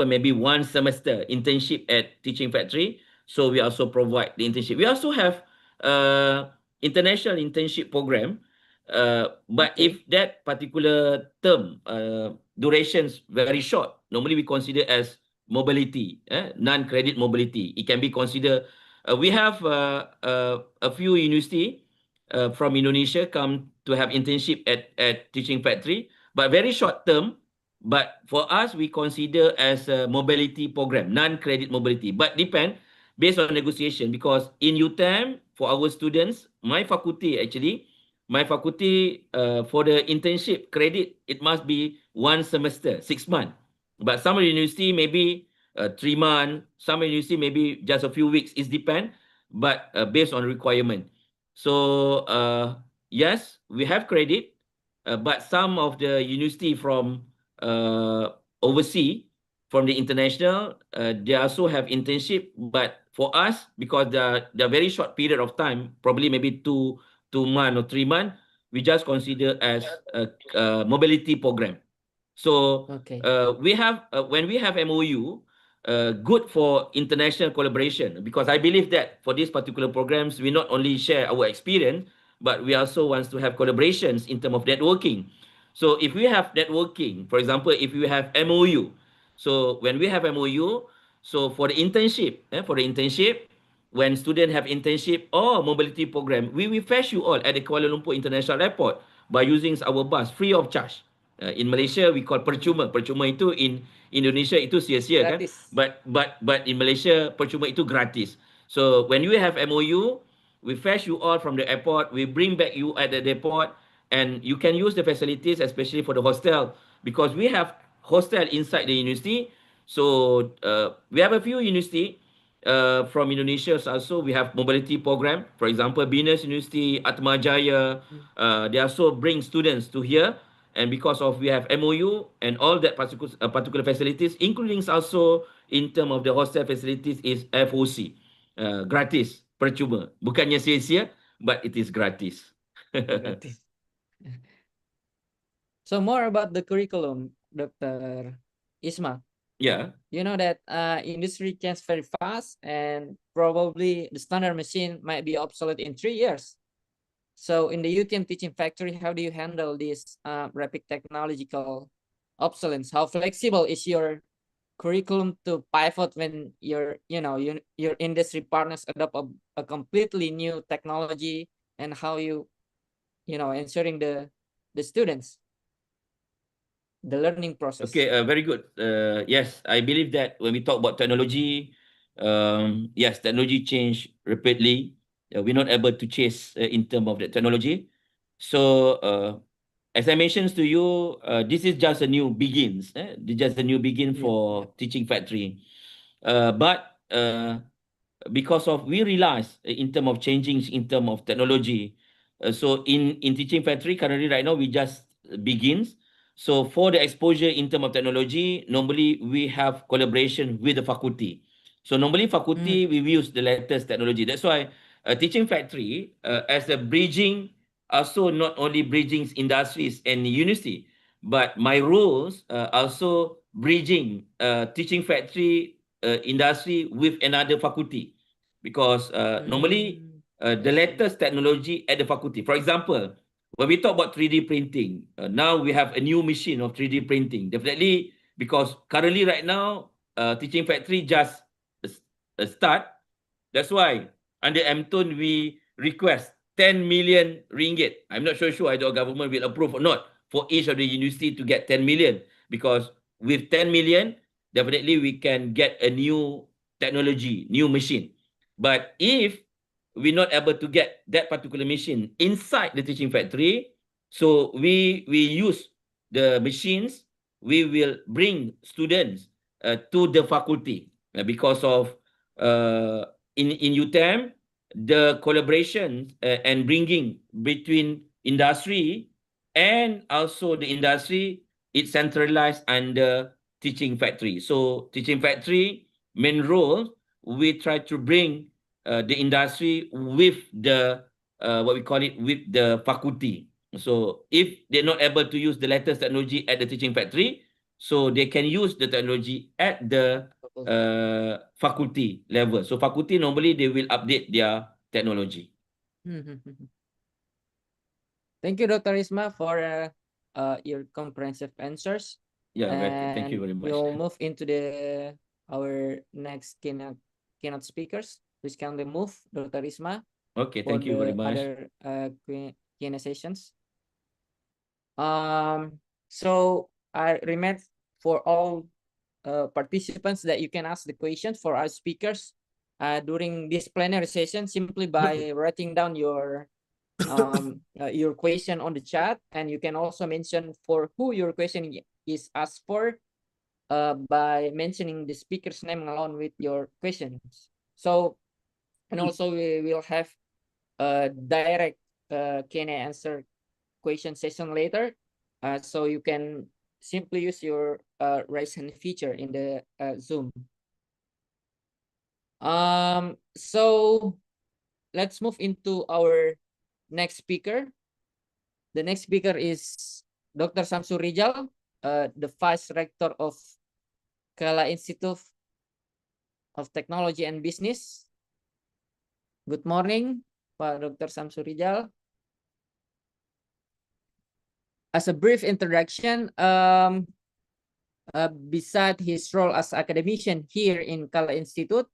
maybe one semester internship at teaching factory. So we also provide the internship. We also have international internship program. But Okay. if that particular term durations very short, normally we consider as mobility, non-credit mobility. It can be considered. We have a few university from Indonesia come to have internship at teaching factory, but very short term. But for us, we consider as a mobility program, non-credit mobility. But depend based on negotiation, because in UTeM for our students, my faculty for the internship credit, it must be one semester, 6 months. But some university maybe 3 months, some university maybe just a few weeks. It depends, but based on requirement. So yes, we have credit, but some of the university from overseas, from the international, they also have internship. But for us, because the very short period of time, probably maybe 2 months or 3 months, we just consider as a mobility program. So Okay. we have when we have MOU, good for international collaboration, because I believe that for these particular programs, we not only share our experience, but we also want to have collaborations in terms of networking. So if we have networking, for example, if we have MOU, so when we have MOU, so for the internship, when students have internship or mobility program, we will fetch you all at the Kuala Lumpur International Airport by using our bus free of charge. In Malaysia, we call percuma. Percuma itu in Indonesia itu sia-sia kan? Gratis. But in Malaysia, percuma itu gratis. So when you have MOU, we fetch you all from the airport, we bring back you at the airport, and you can use the facilities, especially for the hostel, because we have hostel inside the university. So we have a few university from Indonesia also. We have mobility program. For example, Binus University, Atmajaya, they also bring students to here. And because of we have MOU and all that particular facilities, including also in terms of the hostel facilities, is FOC, gratis, percuma. Bukannya sia-sia, but it is gratis. Gratis. So more about the curriculum, Dr. Isma. Yeah. You know that industry changes very fast, and probably the standard machine might be obsolete in 3 years. So in the UTeM teaching factory, how do you handle this rapid technological obsolescence? How flexible is your curriculum to pivot when your industry partners adopt a completely new technology, and how you ensuring the students the learning process? Okay, very good. Yes, I believe that when we talk about technology, yes, technology change rapidly. We're not able to chase in terms of the technology. So, as I mentioned to you, this is just a new begins. This is just a new begin for teaching factory. But because of we realize in terms of changing in terms of technology, so in teaching factory currently right now we just begins. So for the exposure in terms of technology, normally we have collaboration with the faculty. So normally faculty we use the latest technology. That's why teaching factory as a bridging, also not only bridging industries and university, but my roles also bridging teaching factory industry with another faculty, because normally the latest technology at the faculty. For example, when we talk about 3D printing, now we have a new machine of 3D printing. Definitely, because currently right now, teaching factory just start. That's why under MTON we request 10 million ringgit. I'm not sure either government will approve or not for each of the university to get 10 million, because with 10 million, definitely we can get a new technology, new machine. But if we're not able to get that particular machine inside the teaching factory, So we use the machines. We will bring students to the faculty because of in UTeM, the collaboration and bringing between industry and also the industry, it's centralized under teaching factory. So teaching factory main role, we try to bring the industry with the what we call it, with the faculty. So if they're not able to use the latest technology at the teaching factory, so they can use the technology at the faculty level. So faculty normally they will update their technology. Thank you, Dr. Isma, for your comprehensive answers. Yeah, thank you very much. We'll move into our next keynote speakers. Please kindly move, Dr. Isma. Okay, thank you very much. Other Q&A sessions. So I remind for all participants that you can ask the questions for our speakers during this plenary session simply by writing down your question on the chat, and you can also mention for who your question is asked for by mentioning the speaker's name along with your questions. So, and also we will have a direct Q&A answer question session later. So you can simply use your raise hand feature in the Zoom. So let's move into our next speaker. The next speaker is Dr. Samsul Rijal, the Vice Rector of Kalla Institute of Technology and Business. Good morning, Pak Dr. Samsul Rijal. As a brief introduction, beside his role as academician here in Kalla Institute,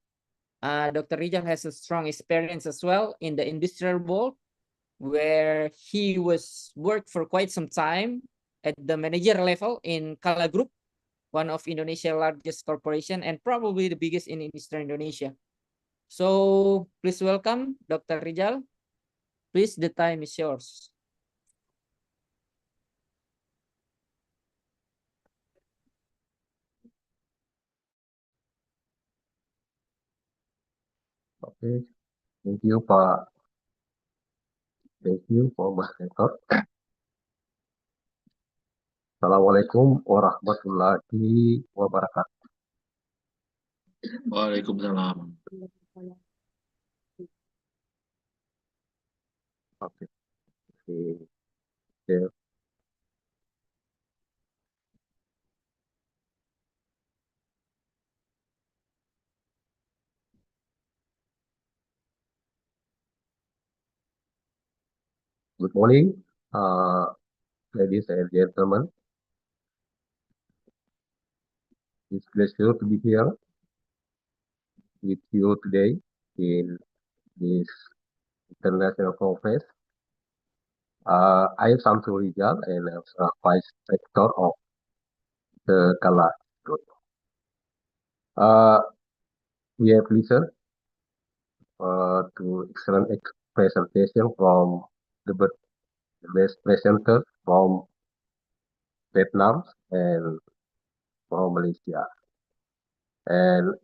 Dr. Rijal has a strong experience as well in the industrial world, where he worked for quite some time at the manager level in Kalla Group, one of Indonesia's largest corporation and probably the biggest in Eastern Indonesia. So please welcome Dr. Rijal. Please, the time is yours. Okay, thank you, Pak. Thank you for my record. Assalamualaikum warahmatullahi wabarakatuh. Waalaikumsalam. Okay. Okay. Good morning, ladies and gentlemen. It's a pleasure to be here with you today in this international conference. I am Samsul Rijal and I'm a Vice Rector of the Kalla Group. We have listened to excellent presentation from the best presenters from Vietnam and from Malaysia. And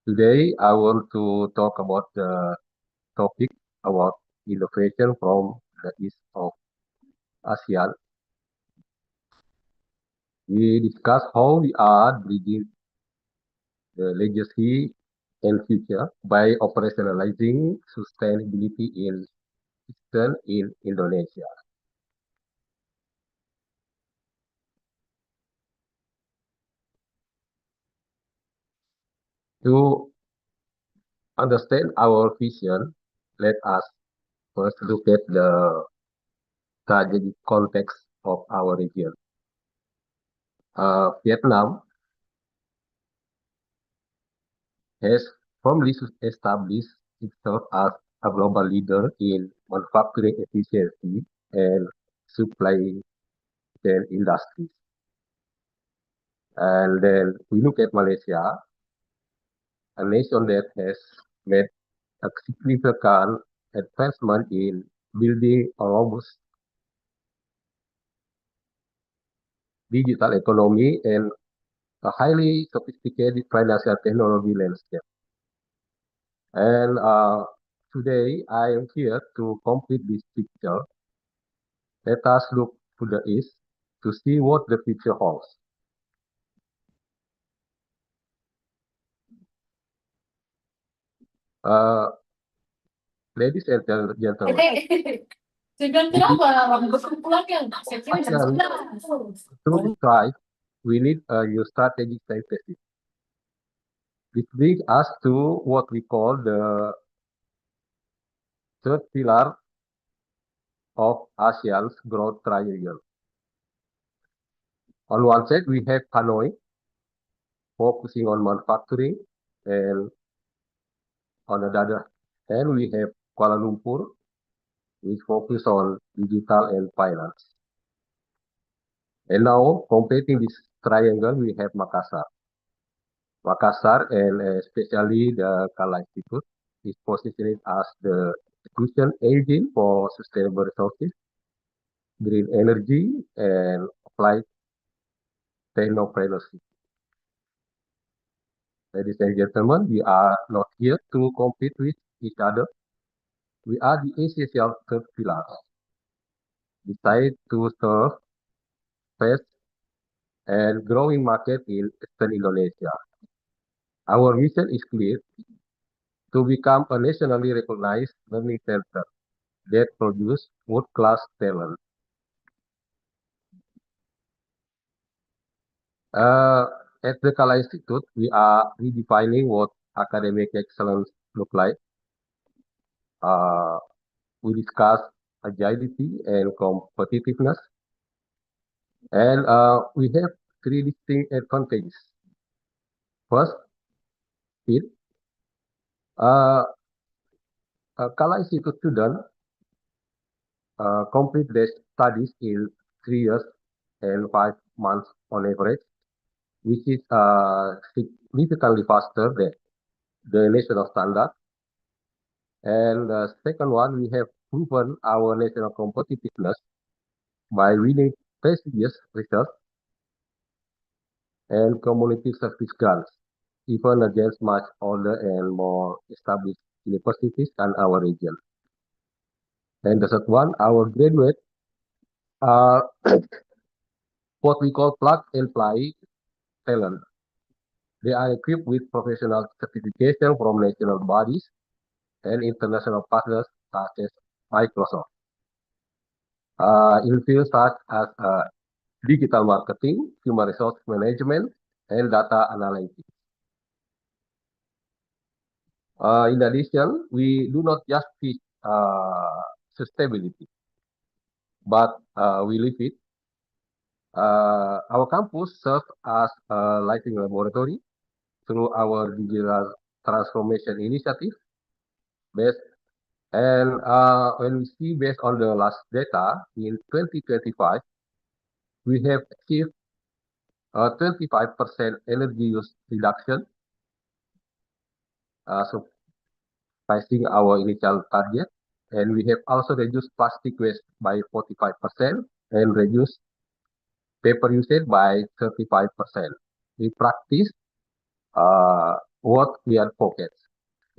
today I want to talk about the topic about innovation from the East of ASEAN. We discuss how we are bridging the legacy and future by operationalizing sustainability in Indonesia. To understand our vision, let us first look at the strategic context of our region. Vietnam has firmly established itself as a global leader in manufacturing efficiency and supply chain industries. And then we look at Malaysia, a nation that has made a significant advancement in building a robust digital economy and a highly sophisticated financial technology landscape. And today I am here to complete this picture. Let us look to the east to see what the future holds. Ladies and gentlemen, to thrive, we need a new strategic synthesis. This brings us to what we call the third pillar of ASEAN's growth triangle. On one side, we have Hanoi, focusing on manufacturing, and on the other hand, we have Kuala Lumpur, which focus on digital and finance. And now, completing this triangle, we have Makassar. Makassar, and especially the Kalla Institute, is positioned as the execution engine for sustainable resources, green energy, and applied technopreneurship. Ladies and gentlemen, we are not here to compete with each other. We are the essential third pillar, designed to serve fast and growing market in Eastern Indonesia. Our mission is clear: to become a nationally recognized learning center that produce world-class talent. At the Kalla Institute, we are redefining what academic excellence look like. We discuss agility and competitiveness, and we have three distinct advantages. First, speed. Kalla Institute students complete their studies in 3 years and 5 months on average, which is significantly faster than the national standard. And the second one, we have proven our national competitiveness by winning prestigious research and community service grants, even against much older and more established universities in our region. And the third one, our graduates are what we call plug and play talent. They are equipped with professional certification from national bodies and international partners such as Microsoft. In fields such as digital marketing, human resource management, and data analytics. In addition, we do not just teach sustainability, but we live it. Our campus serves as a lighting laboratory through our digital transformation initiative. And when we see based on the last data in 2025, we have achieved a 25% energy use reduction, surpassing our initial target. And we have also reduced plastic waste by 45% and reduced paper usage by 35%. We practice what we are focused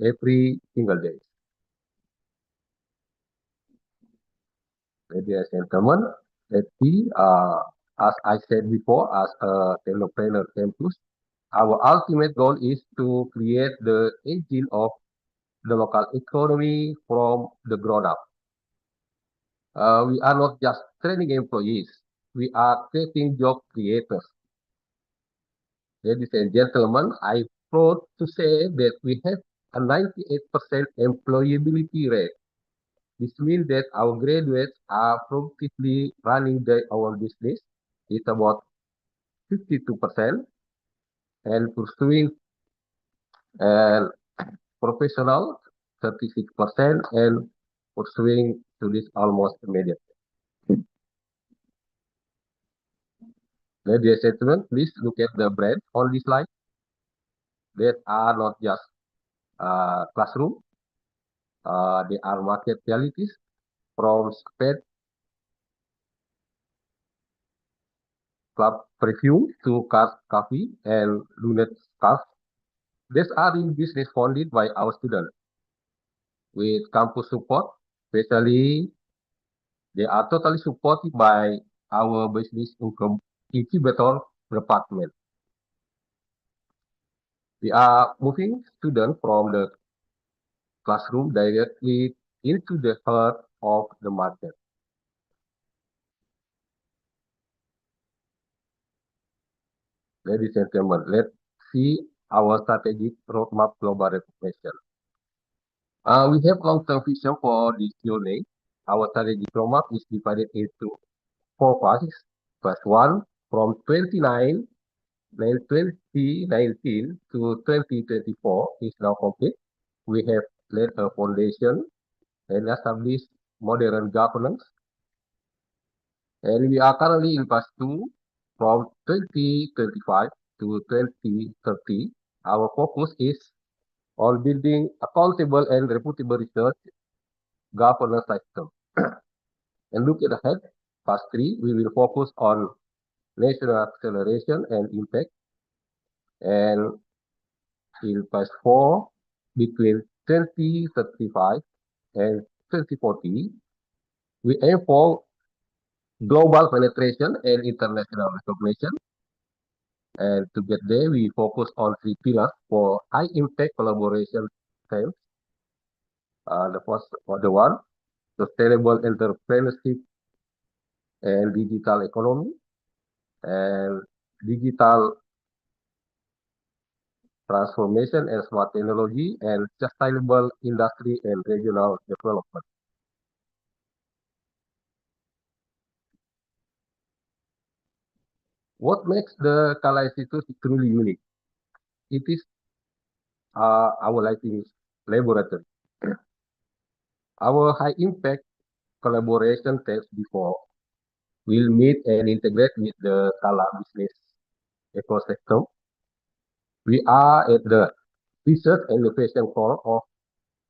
every single day. Ladies and gentlemen, let's see, as I said before, as a technopreneur campus, our ultimate goal is to create the engine of the local economy from the ground up. We are not just training employees, we are creating job creators. Ladies and gentlemen, I'm proud to say that we have a 98% employability rate. This means that our graduates are productively running our business. It's about 52% and pursuing professional 36% and pursuing to this almost immediately. Ladies and gentlemen, please look at the brand on this slide. That are not just classroom, There are market realities from sped club perfume to cars coffee and lunet scarf. These are in business funded by our students with campus support, especially they are totally supported by our business incubator department. We are moving students from the classroom directly into the heart of the market. Ladies and gentlemen, let's see our strategic roadmap global recognition. We have long-term vision for this journey. Our strategic roadmap is divided into 4 phases. Phase 1, from 2019 to 2024 is now complete. We have laid a foundation and established modern governance. And we are currently in phase 2, from 2025 to 2030. Our focus is on building accountable and reputable research governance system. And looking ahead, phase 3, we will focus on national acceleration and impact. And in phase 4, between 2035 and 2040, we aim for global penetration and international recognition. And to get there, we focus on 3 pillars for high impact collaboration themes. The first one, sustainable entrepreneurship and digital economy, and digital transformation and smart technology, and sustainable industry and regional development. What makes the Kalla Institute truly unique? It is our lighting laboratory. Our high impact collaboration teams before will meet and integrate with the Kalla business ecosystem. We are at the research and innovation core of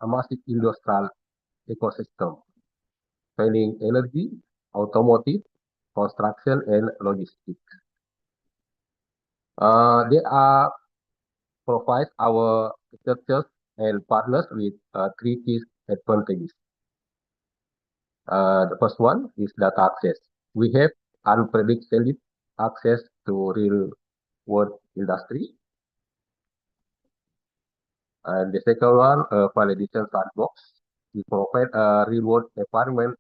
a massive industrial ecosystem, spanning energy, automotive, construction, and logistics. They are provide our researchers and partners with 3 key advantages. The first one is data access. We have unprecedented access to real world industry. And the second one, validation sandbox. We provide a real world environment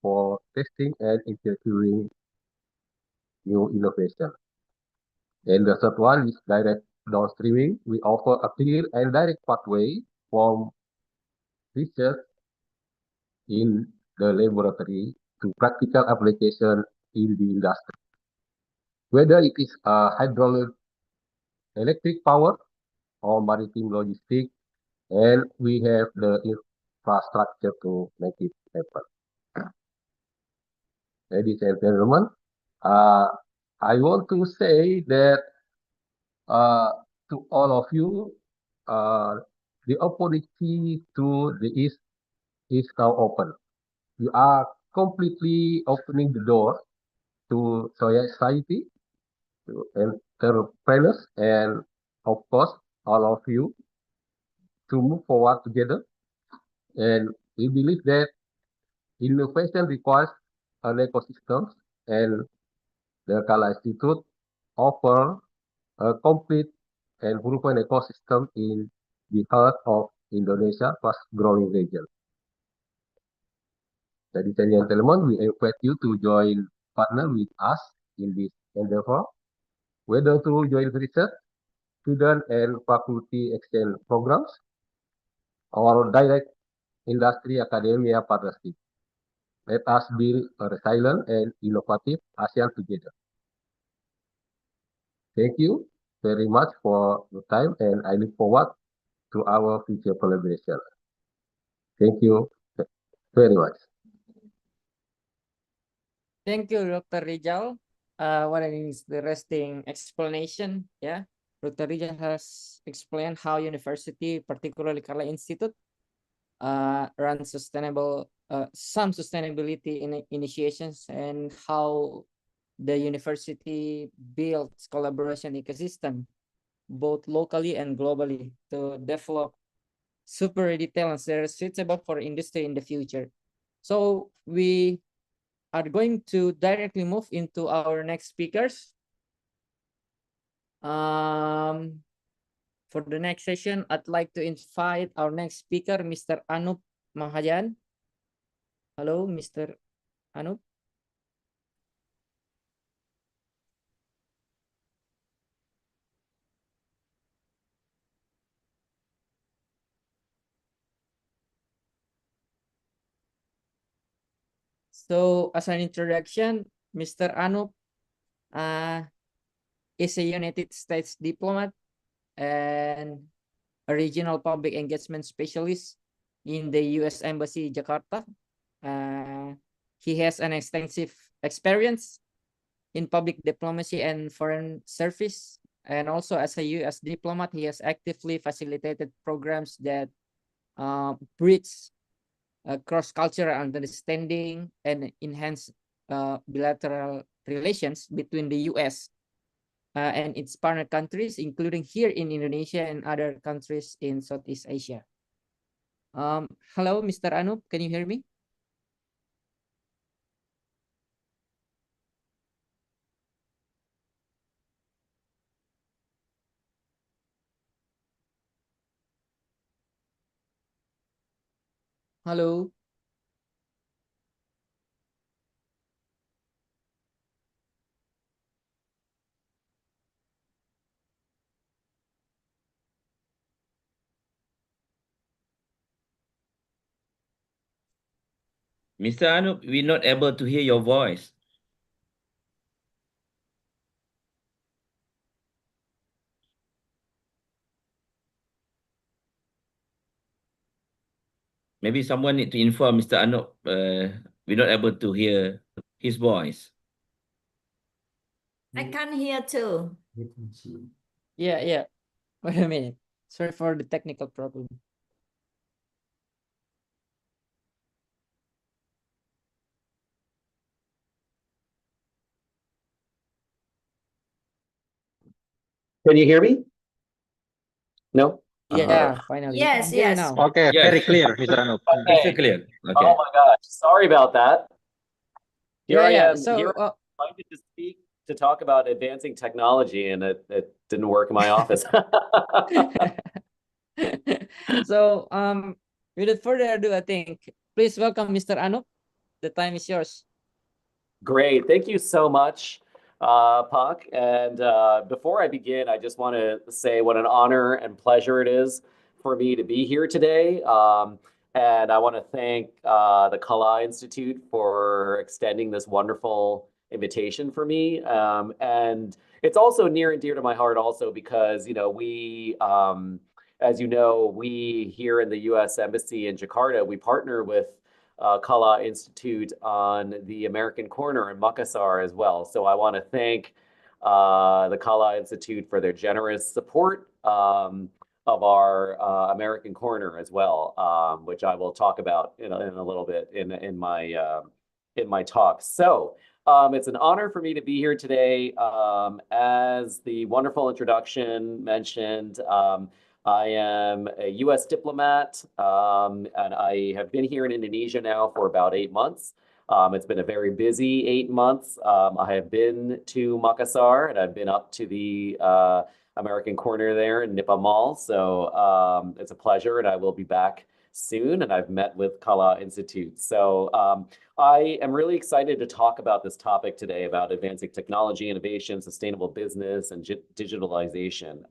for testing and interviewing new innovation. And the third one is direct downstreaming. We offer a clear and direct pathway from research in the laboratory to practical application in the industry. Whether it is hydroelectric power or maritime logistics, and we have the infrastructure to make it happen. Ladies and gentlemen, I want to say that to all of you, the opportunity to the East is now open. You are completely opening the door to society, to entrepreneurs, and of course, all of you to move forward together. And we believe that innovation requires an ecosystem, and the Kalla Institute offer a complete and proven ecosystem in the heart of Indonesia fast-growing region. Ladies and gentlemen, we invite you to join partner with us in this endeavor, whether through joint research, student and faculty exchange programs, or direct industry academia partnership. Let us build a resilient and innovative ASEAN together. Thank you very much for your time, and I look forward to our future collaboration. Thank you very much. Thank you, Dr. Rizal. What an interesting explanation. Yeah, Dr. Rizal has explained how university, particularly Kalla Institute, run some sustainability initiations and how the university builds collaboration ecosystem both locally and globally to develop super ready talents that are suitable for industry in the future. So we are going to directly move into our next speakers. For the next session, I'd like to invite our next speaker, Mr. Anup Mahajan. Hello, Mr. Anup. So as an introduction, Mr. Anup is a United States diplomat and a regional public engagement specialist in the U.S. Embassy, Jakarta. He has an extensive experience in public diplomacy and foreign service. And also as a U.S. diplomat, he has actively facilitated programs that bridge cross-cultural understanding and enhance bilateral relations between the U.S. And its partner countries, including here in Indonesia and other countries in Southeast Asia. Hello, Mr. Anup, can you hear me? Hello. Mr. Anup, we're not able to hear your voice. Maybe someone need to inform Mr. Anup. We're not able to hear his voice. I can't hear too. Yeah. Wait a minute. Sorry for the technical problem. Can you hear me? No? Yeah, finally. Yes, Hear me yes. now. Okay, Yes. very clear, Mr. Anup. Crystal clear. Okay. Oh my gosh, sorry about that. Here I am. So Here I'm invited to speak to talk about advancing technology, and it didn't work in my office. so without further ado, I think please welcome Mr. Anup. The time is yours. Great. Thank you so much, Pak. And before I begin, I just want to say what an honor and pleasure it is for me to be here today. And I want to thank the Kalla Institute for extending this wonderful invitation for me. And it's also near and dear to my heart also because, we, as you know, we here in the U.S. Embassy in Jakarta, we partner with Kalla Institute on the American Corner in Makassar as well. So I want to thank the Kalla Institute for their generous support of our American Corner as well, which I will talk about in a little bit in my talk. So it's an honor for me to be here today. As the wonderful introduction mentioned, I am a U.S. diplomat, and I have been here in Indonesia now for about 8 months. It's been a very busy 8 months. I have been to Makassar, and I've been up to the American Corner there in Nipah Mall. So it's a pleasure, and I will be back soon. And I've met with Kalla Institute. So I am really excited to talk about this topic today about advancing technology, innovation, sustainable business, and digitalization.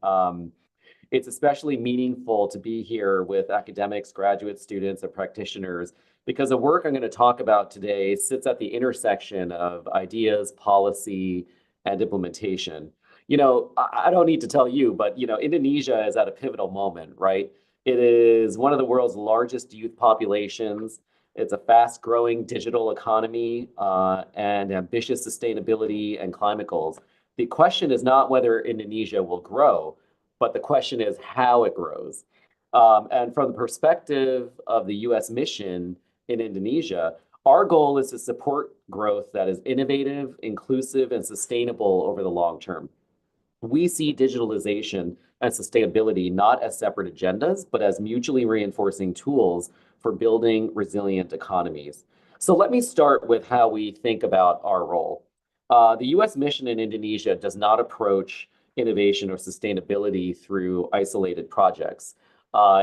It's especially meaningful to be here with academics, graduate students, and practitioners because the work I'm going to talk about today sits at the intersection of ideas, policy, and implementation. I don't need to tell you, but, Indonesia is at a pivotal moment, right? It is one of the world's largest youth populations. It's a fast-growing digital economy and ambitious sustainability and climate goals. The question is not whether Indonesia will grow, but the question is how it grows. And from the perspective of the US mission in Indonesia, our goal is to support growth that is innovative, inclusive, and sustainable over the long term. We see digitalization and sustainability not as separate agendas, but as mutually reinforcing tools for building resilient economies. So let me start with how we think about our role. The US mission in Indonesia does not approach innovation or sustainability through isolated projects.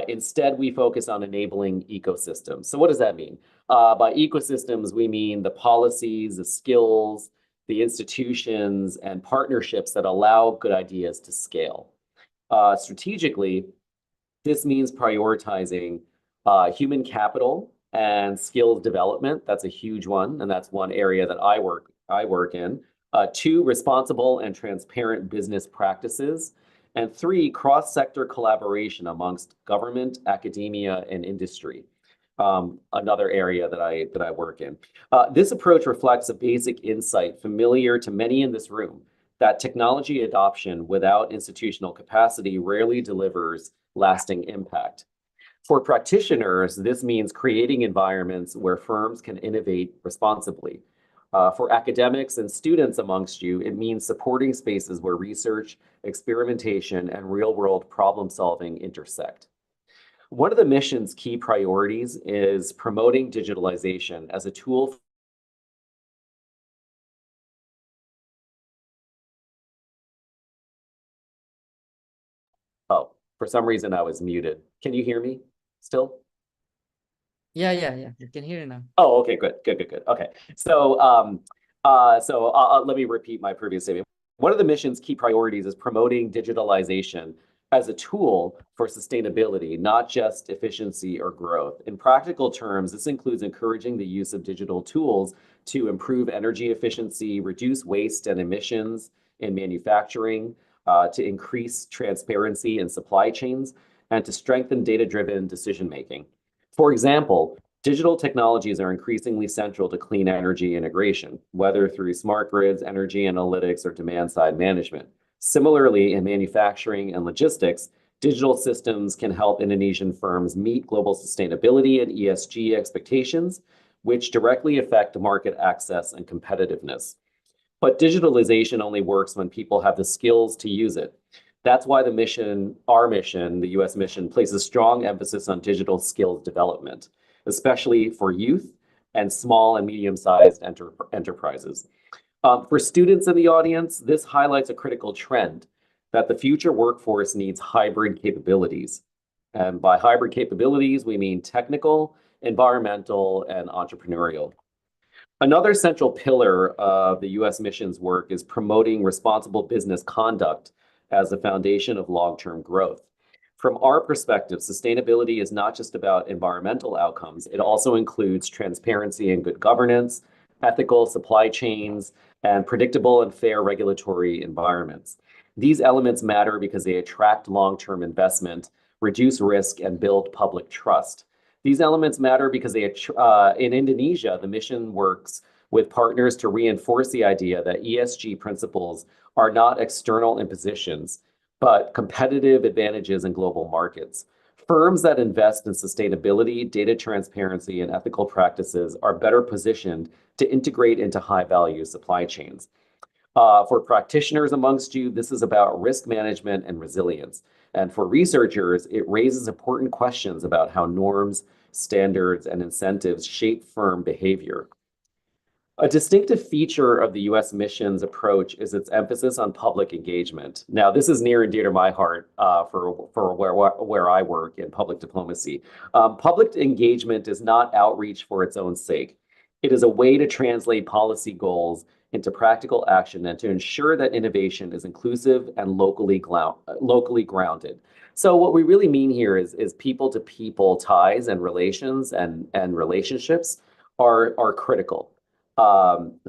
Instead, we focus on enabling ecosystems. So what does that mean? By ecosystems, we mean the policies, the skills, the institutions, and partnerships that allow good ideas to scale. Strategically, this means prioritizing human capital and skills development. That's a huge one, and that's one area that I work in. 2, responsible and transparent business practices. And 3, cross-sector collaboration amongst government, academia, and industry. Another area that I work in. This approach reflects a basic insight familiar to many in this room, that technology adoption without institutional capacity rarely delivers lasting impact. For practitioners, this means creating environments where firms can innovate responsibly. For academics and students amongst you, it means supporting spaces where research, experimentation, and real-world problem-solving intersect. One of the mission's key priorities is promoting digitalization as a tool. Oh, for some reason I was muted. Can you hear me still? Yeah, you can hear it now. Oh, okay, good. Okay, so let me repeat my previous statement. One of the mission's key priorities is promoting digitalization as a tool for sustainability, not just efficiency or growth. In practical terms, this includes encouraging the use of digital tools to improve energy efficiency, reduce waste and emissions in manufacturing, to increase transparency in supply chains, and to strengthen data-driven decision-making. For example, digital technologies are increasingly central to clean energy integration, whether through smart grids, energy analytics, or demand-side management. Similarly, in manufacturing and logistics, digital systems can help Indonesian firms meet global sustainability and ESG expectations, which directly affect market access and competitiveness. But digitalization only works when people have the skills to use it. That's why our mission, the US mission, places strong emphasis on digital skills development, especially for youth and small and medium-sized enterprises. For students in the audience, this highlights a critical trend that the future workforce needs hybrid capabilities. And by hybrid capabilities, we mean technical, environmental, and entrepreneurial. Another central pillar of the US mission's work is promoting responsible business conduct as the foundation of long-term growth. From our perspective, sustainability is not just about environmental outcomes. It also includes transparency and good governance, ethical supply chains, and predictable and fair regulatory environments. These elements matter because they attract long-term investment, reduce risk, and build public trust. These elements matter because in Indonesia, the mission works with partners to reinforce the idea that ESG principles are not external impositions, but competitive advantages in global markets. Firms that invest in sustainability, data transparency, and ethical practices are better positioned to integrate into high-value supply chains. For practitioners amongst you, this is about risk management and resilience. And for researchers, it raises important questions about how norms, standards, and incentives shape firm behavior. A distinctive feature of the US mission's approach is its emphasis on public engagement. Now, this is near and dear to my heart for where I work in public diplomacy. Public engagement is not outreach for its own sake. It is a way to translate policy goals into practical action and to ensure that innovation is inclusive and locally grounded. So what we really mean here is people-to-people ties and relations and relationships are critical.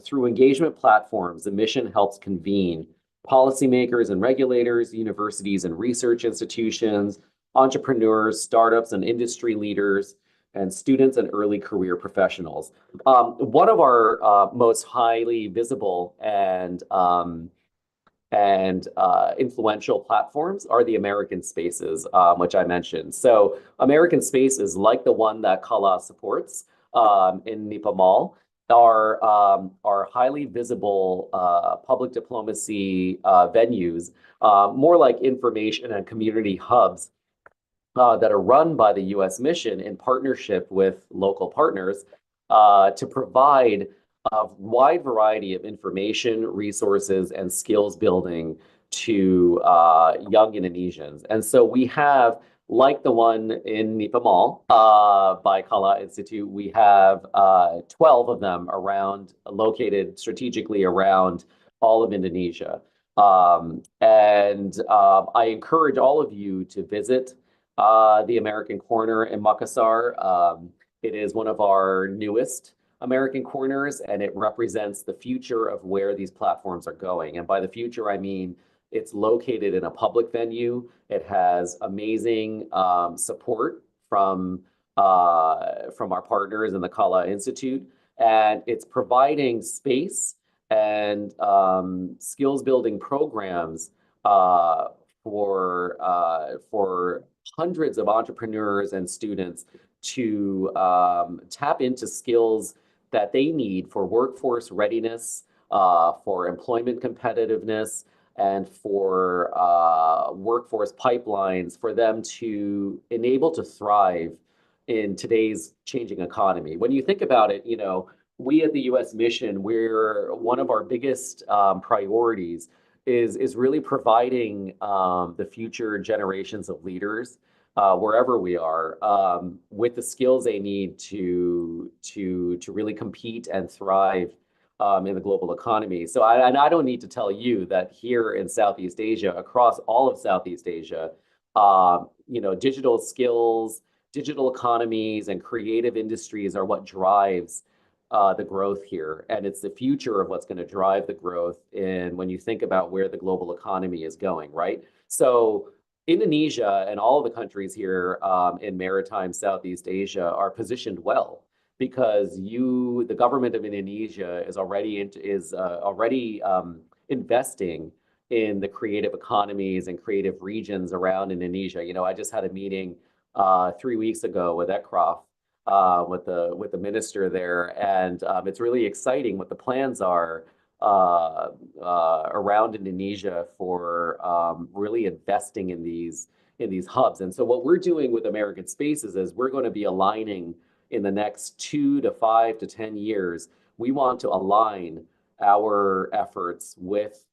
Through engagement platforms, the mission helps convene policymakers and regulators, universities and research institutions, entrepreneurs, startups and industry leaders, and students and early career professionals. One of our most highly visible and and influential platforms are the American spaces, which I mentioned. So American spaces, like the one that Kalla supports in Nipa Mall, are highly visible public diplomacy venues, more like information and community hubs that are run by the U.S. mission in partnership with local partners to provide a wide variety of information, resources, and skills building to young Indonesians. And so we have, like the one in Nipa Mall by Kalla Institute, we have 12 of them located strategically around all of Indonesia. I encourage all of you to visit the American Corner in Makassar. It is one of our newest American Corners, and it represents the future of where these platforms are going. And by the future, I mean it's located in a public venue. It has amazing support from our partners in the Kalla Institute, and it's providing space and skills building programs for hundreds of entrepreneurs and students to tap into skills that they need for workforce readiness, for employment competitiveness, and for workforce pipelines for them to enable to thrive in today's changing economy. When you think about it, you know, we at the U.S. mission, one of our biggest priorities is really providing the future generations of leaders wherever we are with the skills they need to really compete and thrive in the global economy. So I don't need to tell you that here in Southeast Asia, across all of Southeast Asia, you know, digital skills, digital economies, and creative industries are what drives the growth here. And it's the future of what's going to drive the growth when you think about where the global economy is going, right? So Indonesia and all of the countries here in maritime Southeast Asia are positioned well because the government of Indonesia is already investing in the creative economies and creative regions around Indonesia. You know, I just had a meeting 3 weeks ago with Ekraf, with the minister there, and it's really exciting what the plans are around Indonesia for really investing in these hubs. And so what we're doing with American Spaces is we're going to be aligning in the next 2 to 5 to 10 years. We want to align our efforts with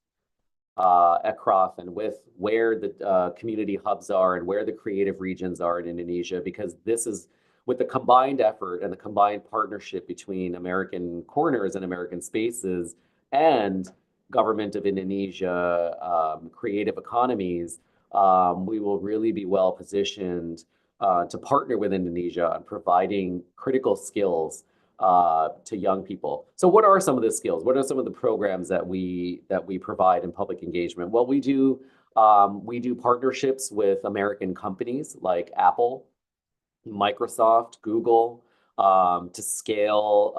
Ekraf and with where the community hubs are and where the creative regions are in Indonesia, because this is with the combined effort and the combined partnership between American Corners and American Spaces and government of Indonesia, creative economies, we will really be well positioned to partner with Indonesia on providing critical skills to young people. So what are some of the skills? What are some of the programs that we provide in public engagement? Well, we do partnerships with American companies like Apple, Microsoft, Google, to scale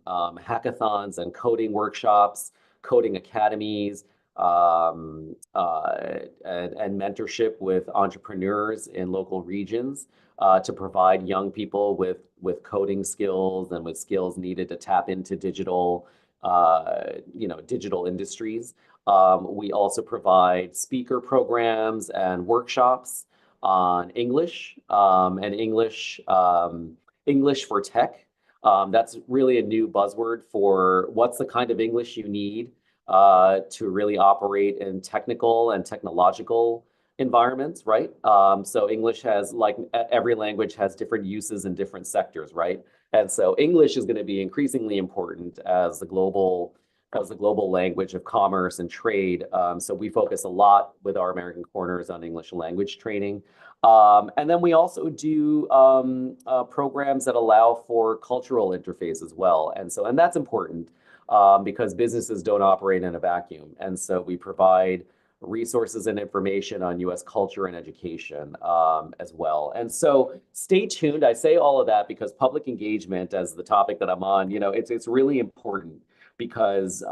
hackathons and coding workshops, coding academies, and mentorship with entrepreneurs in local regions to provide young people with coding skills and with skills needed to tap into digital industries. We also provide speaker programs and workshops on English and English for tech. That's really a new buzzword for what's the kind of English you need to really operate in technical and technological environments, right? So English has, like every language, has different uses in different sectors, right? And so English is going to be increasingly important as the global language of commerce and trade. So we focus a lot with our American Corners on English language training. And then we also do programs that allow for cultural interface as well. And that's important because businesses don't operate in a vacuum. And so we provide resources and information on U.S. culture and education as well. And so stay tuned. I say all of that because public engagement, as the topic that I'm on, you know, it's really important because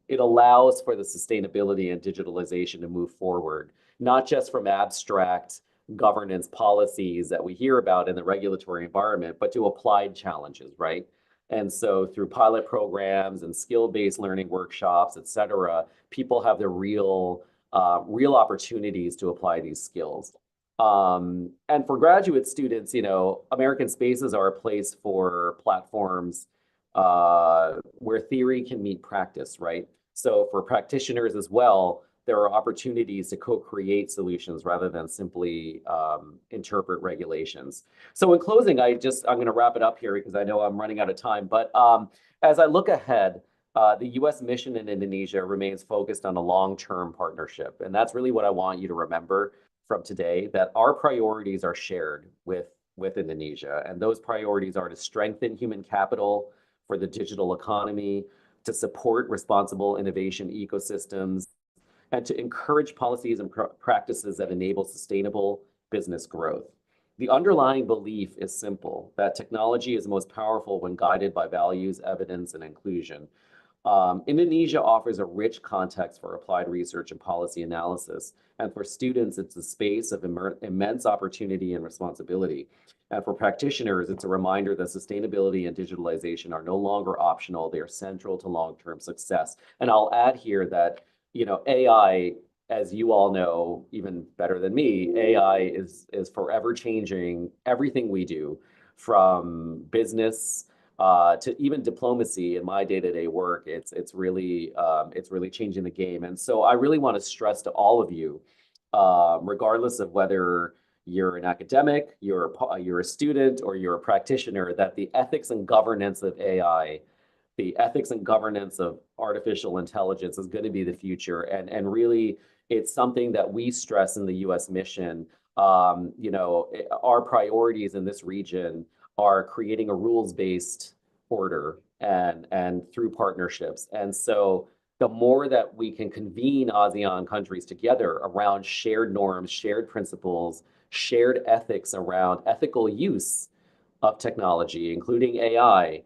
it allows for the sustainability and digitalization to move forward, not just from abstract governance policies that we hear about in the regulatory environment, but to applied challenges, right? And so through pilot programs and skill-based learning workshops, et cetera, people have the real opportunities to apply these skills. And for graduate students, you know, American spaces are a place for platforms where theory can meet practice, right? So for practitioners as well, there are opportunities to co-create solutions rather than simply interpret regulations. So in closing, I'm going to wrap it up here because I know I'm running out of time. But as I look ahead, the U.S. mission in Indonesia remains focused on a long-term partnership. And that's really what I want you to remember from today, that our priorities are shared with Indonesia. And those priorities are to strengthen human capital for the digital economy, to support responsible innovation ecosystems, and to encourage policies and practices that enable sustainable business growth. The underlying belief is simple, that technology is most powerful when guided by values, evidence, and inclusion. Indonesia offers a rich context for applied research and policy analysis. And for students, it's a space of immense opportunity and responsibility. And for practitioners, it's a reminder that sustainability and digitalization are no longer optional. They are central to long-term success. And I'll add here that, you know, AI, as you all know, even better than me, AI is forever changing everything we do, from business to even diplomacy in my day-to-day work. It's really changing the game. And so I really want to stress to all of you, regardless of whether you're an academic, you're a student, or you're a practitioner, that the ethics and governance of AI, the ethics and governance of artificial intelligence is going to be the future. And really, it's something that we stress in the U.S. mission. You know, our priorities in this region are creating a rules-based order and through partnerships. And so the more that we can convene ASEAN countries together around shared norms, shared principles, shared ethics around ethical use of technology, including AI,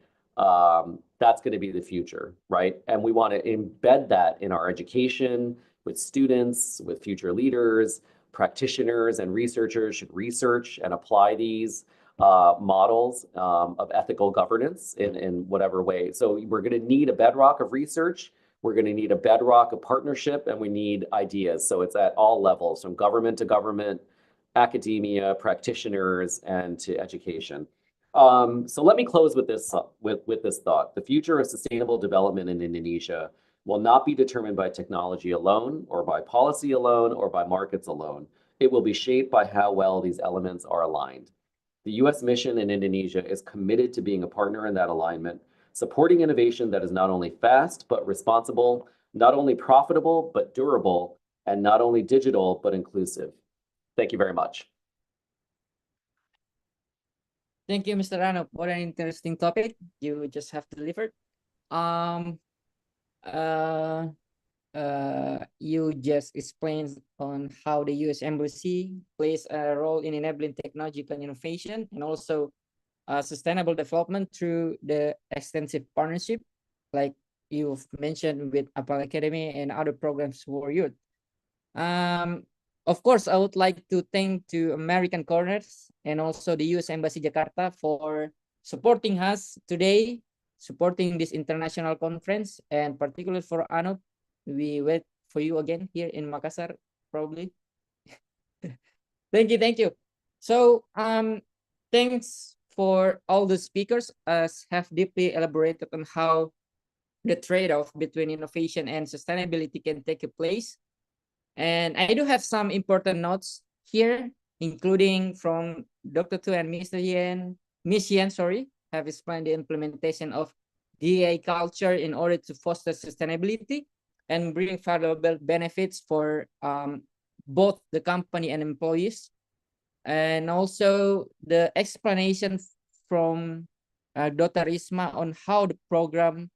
that's going to be the future, right? And we want to embed that in our education with students, with future leaders, practitioners, and researchers should research and apply these models of ethical governance in whatever way. So we're going to need a bedrock of research. We're going to need a bedrock of partnership, and we need ideas. So it's at all levels, from government to government, academia, practitioners, and to education. So let me close with this thought. The future of sustainable development in Indonesia will not be determined by technology alone, or by policy alone, or by markets alone. It will be shaped by how well these elements are aligned. The U.S. mission in Indonesia is committed to being a partner in that alignment, supporting innovation that is not only fast, but responsible, not only profitable, but durable, and not only digital, but inclusive. Thank you very much. Thank you, Mr. Anup. What an interesting topic you just have delivered. You just explained on how the U.S. Embassy plays a role in enabling technological innovation and also sustainable development through the extensive partnership, like you've mentioned, with Apple Academy and other programs for youth. Of course, I would like to thank to American Corners and also the U.S. Embassy Jakarta for supporting us today, supporting this international conference, and particularly for Anup. We wait for you again here in Makassar, probably. Thank you. So, thanks for all the speakers as have deeply elaborated on how the trade-off between innovation and sustainability can take place. And I do have some important notes here, including from Dr. Tu and Miss Yen, have explained the implementation of DEI culture in order to foster sustainability and bring valuable benefits for both the company and employees. And also the explanation from Dr. Isma on how the program,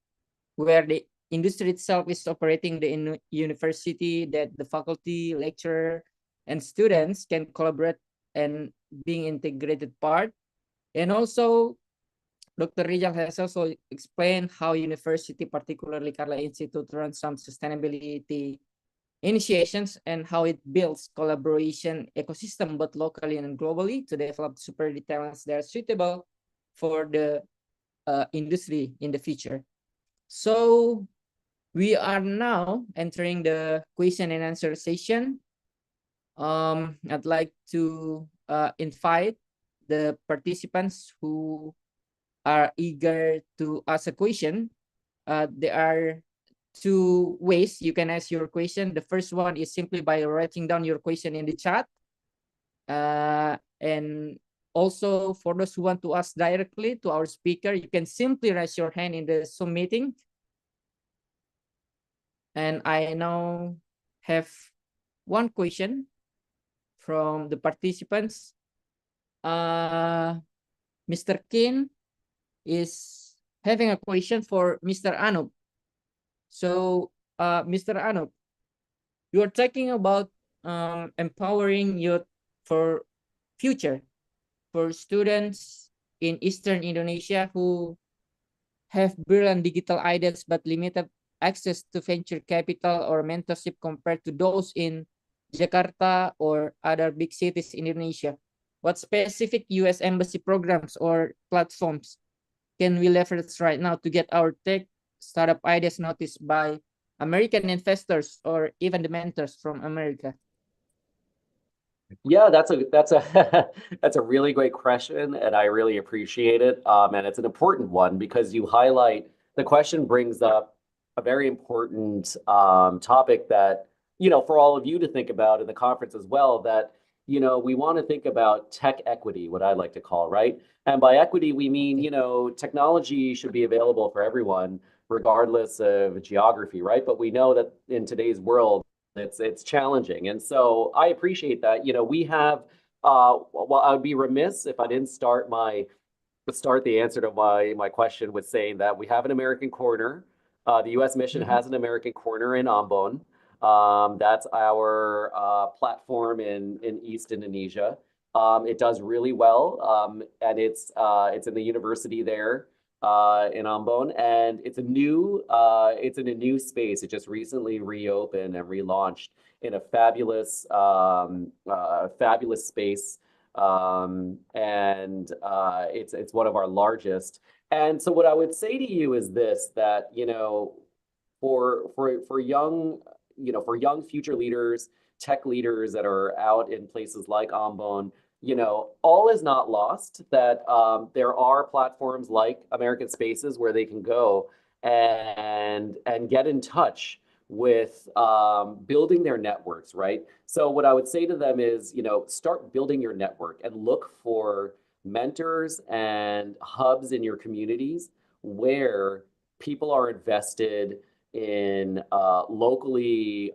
where the industry itself is operating the university, that the faculty, lecturer, and students can collaborate and being integrated part. And also Dr. Rijal has also explained how university, particularly Kalla Institute, runs some sustainability initiations and how it builds collaboration ecosystem both locally and globally to develop super talents that are suitable for the industry in the future. So we are now entering the question and answer session. I'd like to invite the participants who are eager to ask a question. There are two ways you can ask your question. The first one is simply by writing down your question in the chat. And also for those who want to ask directly to our speaker, you can simply raise your hand in the Zoom meeting. And I now have one question from the participants. Mr. Kin is having a question for Mr. Anup. So, Mr. Anup, you are talking about empowering youth for future, for students in Eastern Indonesia who have brilliant digital ideas but limited access to venture capital or mentorship compared to those in Jakarta or other big cities in Indonesia. What specific US Embassy programs or platforms can we leverage right now to get our tech startup ideas noticed by American investors or even the mentors from America? Yeah, that's a that's a really great question, and I really appreciate it. And it's an important one because you highlight the question brings up a very important topic that for all of you to think about in the conference as well. That we want to think about tech equity, what I like to call, right? And by equity, we mean technology should be available for everyone, regardless of geography, right? But we know that in today's world, it's challenging. And so I appreciate that. We have, well, I would be remiss if I didn't start the answer to my question with saying that we have an American corner. The U.S. mission has an American corner in Ambon. That's our platform in East Indonesia. It does really well, and it's in the university there in Ambon, and it's in a new space. It just recently reopened and relaunched in a fabulous space, and it's one of our largest. And so what I would say to you is this: that for young future leaders, tech leaders that are out in places like Ambon, all is not lost. That there are platforms like American Spaces where they can go and get in touch with building their networks, right? So what I would say to them is, start building your network and look for mentors and hubs in your communities where people are invested in locally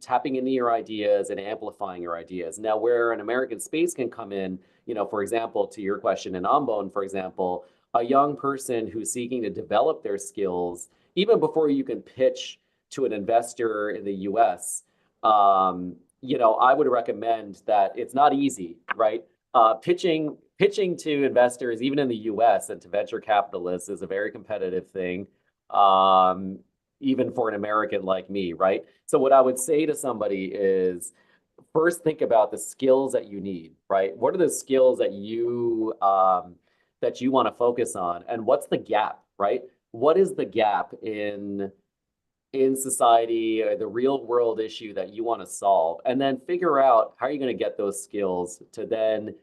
tapping into your ideas and amplifying your ideas. Now, where an American Space can come in, for example, to your question in Ambon, for example, a young person who's seeking to develop their skills, even before you can pitch to an investor in the US, I would recommend that. It's not easy, right? Pitching to investors, even in the US, and to venture capitalists is a very competitive thing. Even for an American like me, right? So what I would say to somebody is, first think about the skills that you need, right? What are the skills that you want to focus on, and what's the gap, right? What is the gap in society, or the real world issue that you want to solve, and then figure out how are you going to get those skills to then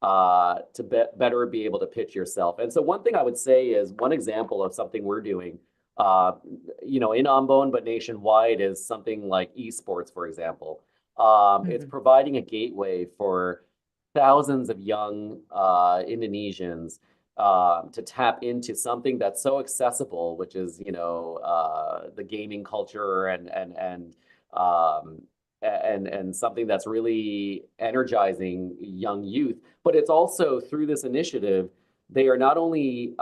better be able to pitch yourself. And so one thing I would say is, one example of something we're doing in Ambon, but nationwide, is something like esports, for example. It's providing a gateway for thousands of young Indonesians to tap into something that's so accessible, which is the gaming culture and something that's really energizing young youth. But it's also, through this initiative, they are not only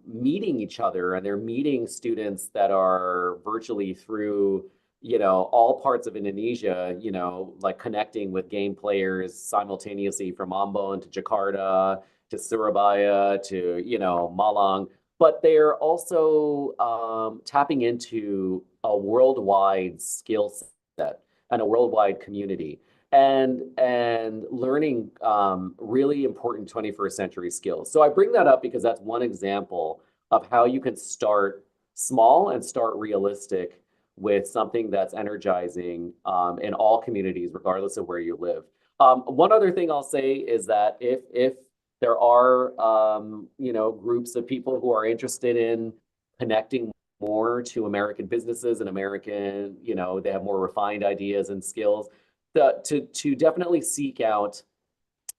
meeting each other, and they're meeting students that are virtually through all parts of Indonesia, like connecting with game players simultaneously from Ambon to Jakarta to Surabaya to, you know, Malang, but they're also tapping into a worldwide skill set and a worldwide community and learning really important 21st century skills. So I bring that up because that's one example of how you can start small and start realistic with something that's energizing in all communities, regardless of where you live. One other thing I'll say is that if there are you know, groups of people who are interested in connecting more to American businesses and American, you know, they have more refined ideas and skills, to definitely seek out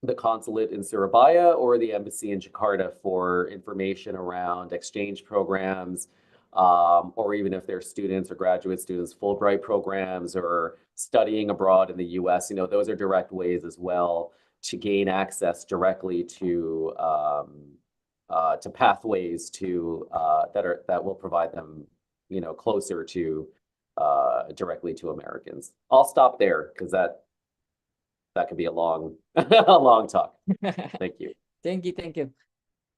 the consulate in Surabaya or the embassy in Jakarta for information around exchange programs, or even if they're students or graduate students, Fulbright programs or studying abroad in the US, you know, those are direct ways as well to gain access directly to pathways to that will provide them, you know, closer to directly to Americans. I'll stop there because that could be a long a long talk. Thank you. Thank you.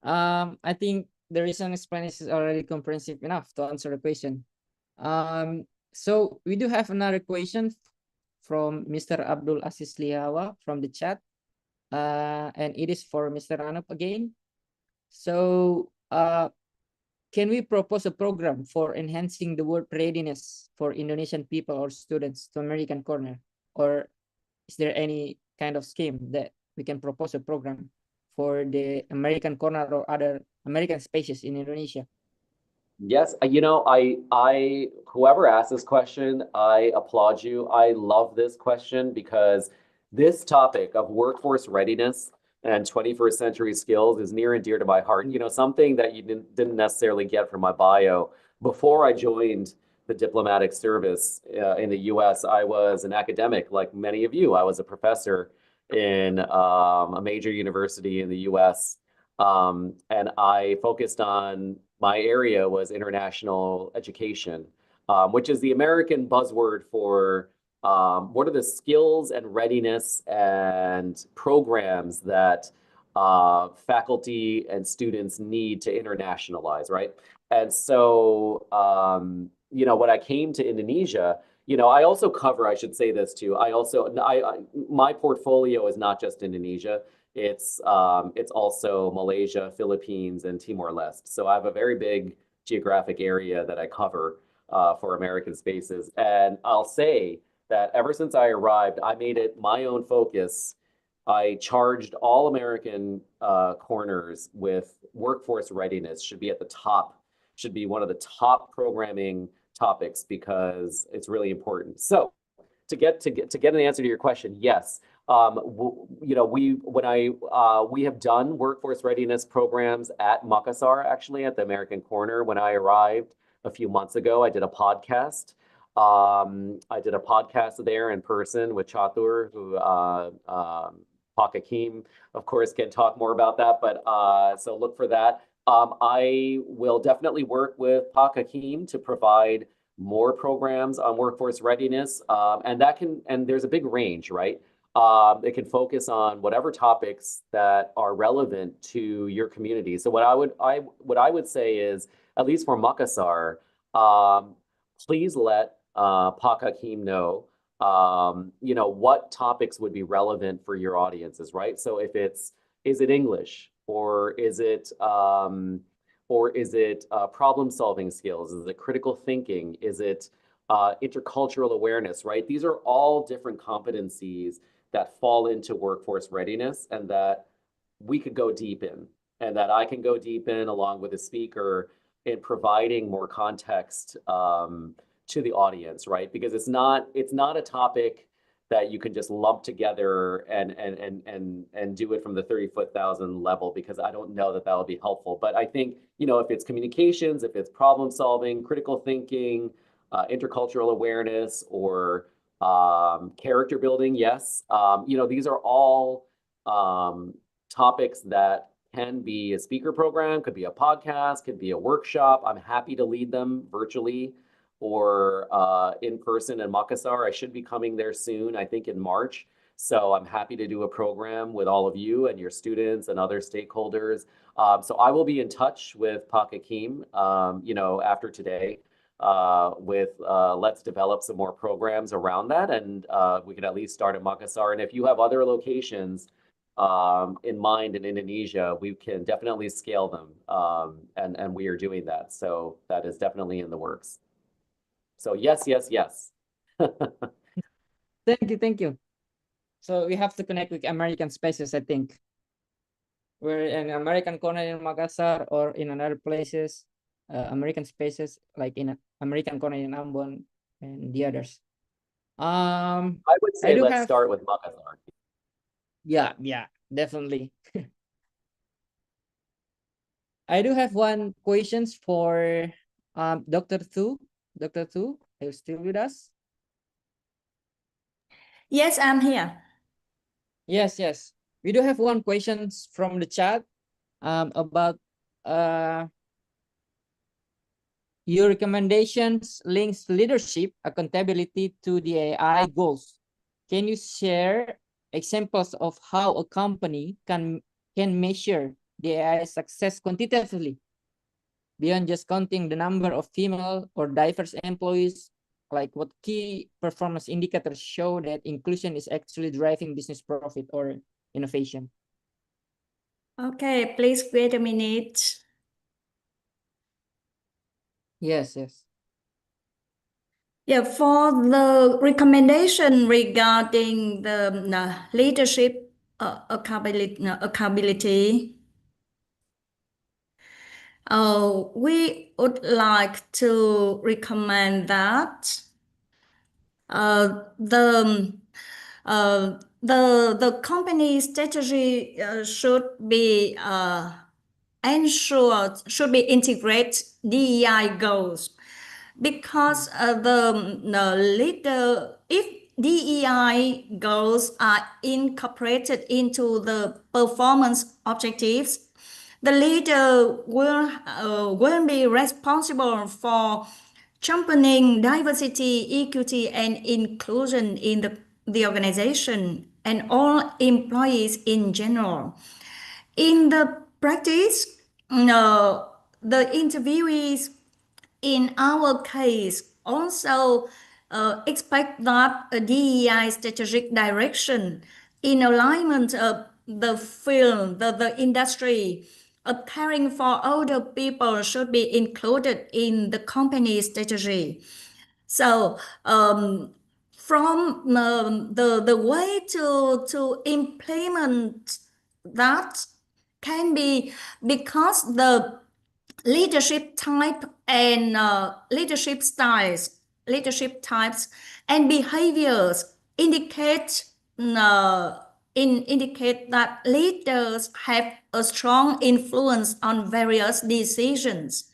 I think the reason explanation is already comprehensive enough to answer the question. So we do have another question from Mr. Abdul Aziz Liawa from the chat. And it is for Mr. Anup again. So can we propose a program for enhancing the work readiness for Indonesian people or students to American corner? Or is there any kind of scheme that we can propose a program for the American corner or other American spaces in Indonesia? Yes, you know, I whoever asked this question, I applaud you. I love this question because this topic of workforce readiness and 21st century skills is near and dear to my heart. You know, something that you didn't necessarily get from my bio. Before I joined the diplomatic service in the US, I was an academic like many of you. I was a professor in a major university in the US. And I focused on, my area was international education, which is the American buzzword for what are the skills and readiness and programs that faculty and students need to internationalize, right? And so, you know, when I came to Indonesia, you know, I also cover, I should say this too, my portfolio is not just Indonesia. It's also Malaysia, Philippines, and Timor-Leste. So I have a very big geographic area that I cover for American spaces. And I'll say that ever since I arrived, I made it my own focus. I charged all American corners with workforce readiness should be at the top, should be one of the top programming topics because it's really important. So to get an answer to your question, yes. You know, we have done workforce readiness programs at Makassar, actually at the American Corner. When I arrived a few months ago, I did a podcast. I did a podcast there in person with Chatur, who Pak Hakim, of course, can talk more about that. But so look for that. I will definitely work with Pak Hakim to provide more programs on workforce readiness, and there's a big range, right? It can focus on whatever topics that are relevant to your community. So what I would say is, at least for Makassar, please let Pak Hakim know, you know, what topics would be relevant for your audiences, right? So if is it English, or is it problem-solving skills? Is it critical thinking? Is it intercultural awareness, right? These are all different competencies that fall into workforce readiness and that we could go deep in, and that I can go deep in along with the speaker in providing more context to the audience, right? Because it's not a topic that you can just lump together and do it from the 30,000 level, because I don't know that will be helpful. But I think, you know, if it's communications, if it's problem solving, critical thinking, intercultural awareness, or character building, yes. You know, these are all topics that can be a speaker program, could be a podcast, could be a workshop. I'm happy to lead them virtually or in person in Makassar. I should be coming there soon, I think in March. So I'm happy to do a program with all of you and your students and other stakeholders. So I will be in touch with Pak Hakim, after today, let's develop some more programs around that, and we can at least start at Makassar. And if you have other locations in mind in Indonesia, we can definitely scale them, and we are doing that. So that is definitely in the works. So yes. Thank you. So we have to connect with American spaces, I think. We're in American corner in Makassar or in another places, American spaces, like in American corner in Ambon and the others. I would say let's start with Makassar. Yeah, definitely. I do have one questions for Dr. Thu. Dr. Thu, are you still with us? Yes, I'm here. Yes. We do have one questions from the chat about your recommendations links leadership accountability to the AI goals. Can you share examples of how a company can measure the AI success quantitatively beyond just counting the number of female or diverse employees? Like what key performance indicators show that inclusion is actually driving business profit or innovation? Okay, please wait a minute. Yes. Yeah, for the recommendation regarding the leadership accountability, we would like to recommend that the company strategy should be integrate DEI goals, because the leader, if DEI goals are incorporated into the performance objectives, the leader will be responsible for championing diversity, equity, and inclusion in the organization and all employees in general. In the practice, the interviewees in our case also expect that a DEI strategic direction in alignment of the field, the industry, caring for older people should be included in the company strategy. So from the way to implement that can be because the leadership type and leadership styles, leadership types and behaviors indicate that leaders have a strong influence on various decisions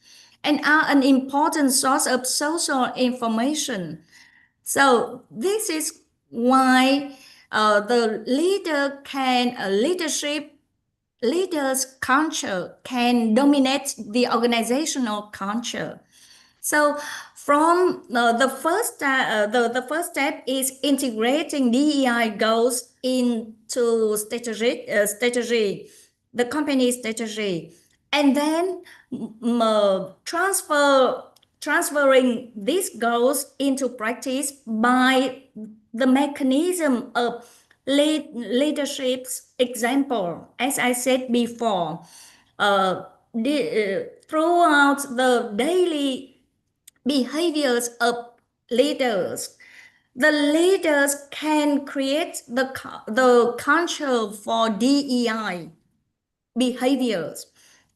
and are an important source of social information. So this is why the leaders' culture can dominate the organizational culture. So from the first step is integrating DEI goals into strategy, the company strategy, and then transferring these goals into practice by the mechanism of leadership's example, as I said before, throughout the daily behaviors of leaders. The leaders can create the culture for DEI behaviors.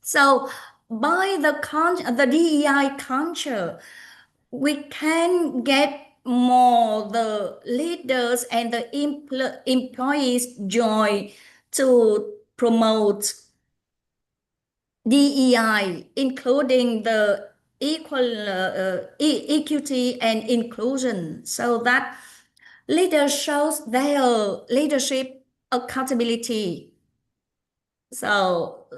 So by the DEI culture, we can get more the leaders and the employees joy to promote DEI, including the equity and inclusion, so that leaders shows their leadership accountability. So,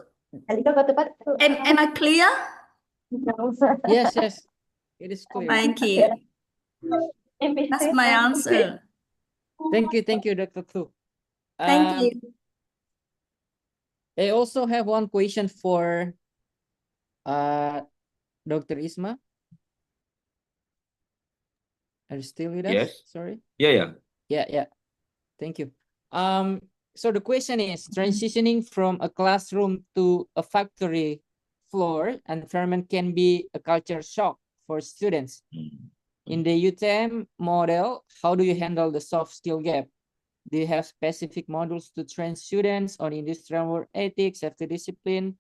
am I clear? Yes, it is clear. Thank you. That's my answer. Thank you, Dr. Thu. Thank you. I also have one question for Dr. Isma. Are you still with us? Yes. Sorry. Yeah. Yeah. Thank you. So the question is, transitioning from a classroom to a factory floor environment can be a culture shock for students. In the UTeM model, how do you handle the soft skill gap? Do you have specific modules to train students on industrial work ethics, safety discipline,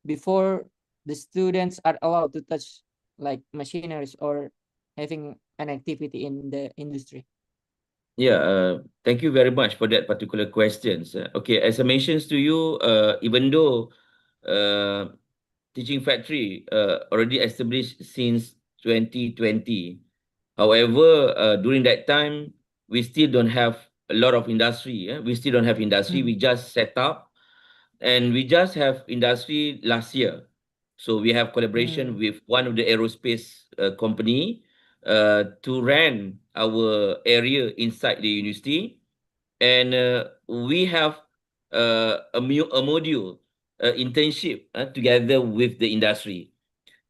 before the students are allowed to touch like machineries or having an activity in the industry? Yeah, thank you very much for that particular questions. Okay, as I mentioned to you, even though teaching factory already established since 2020, however, during that time, we still don't have a lot of industry. We still don't have industry. We just set up, and we just have industry last year. So we have collaboration with one of the aerospace company to rent our area inside the university, and we have a module internship together with the industry.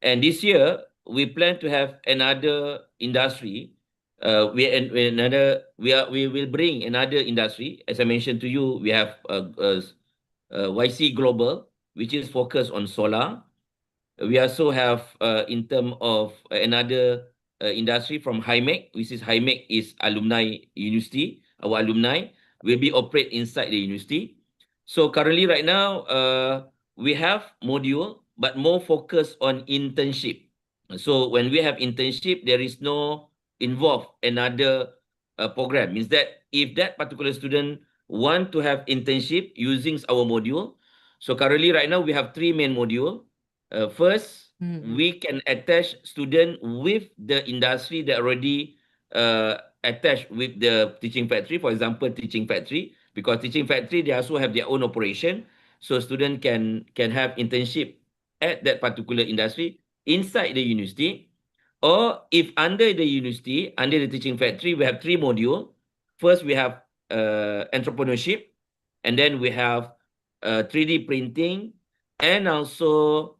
And this year we plan to have another industry. We will bring another industry. As I mentioned to you, we have YC Global, which is focused on solar. We also have in terms of another industry from HIMEC, which is HIMEC is alumni university. Our alumni will be operate inside the university. So currently right now, we have module, but more focused on internship. So when we have internship, there is no involve another program. Means that if that particular student want to have internship using our module, so currently right now we have 3 main module. First, we can attach student with the industry that already attached with the teaching factory. For example, teaching factory, because teaching factory, they also have their own operation. So student can have internship at that particular industry inside the university. Or if under the university, under the teaching factory, we have 3 module. First, we have entrepreneurship, and then we have 3D printing, and also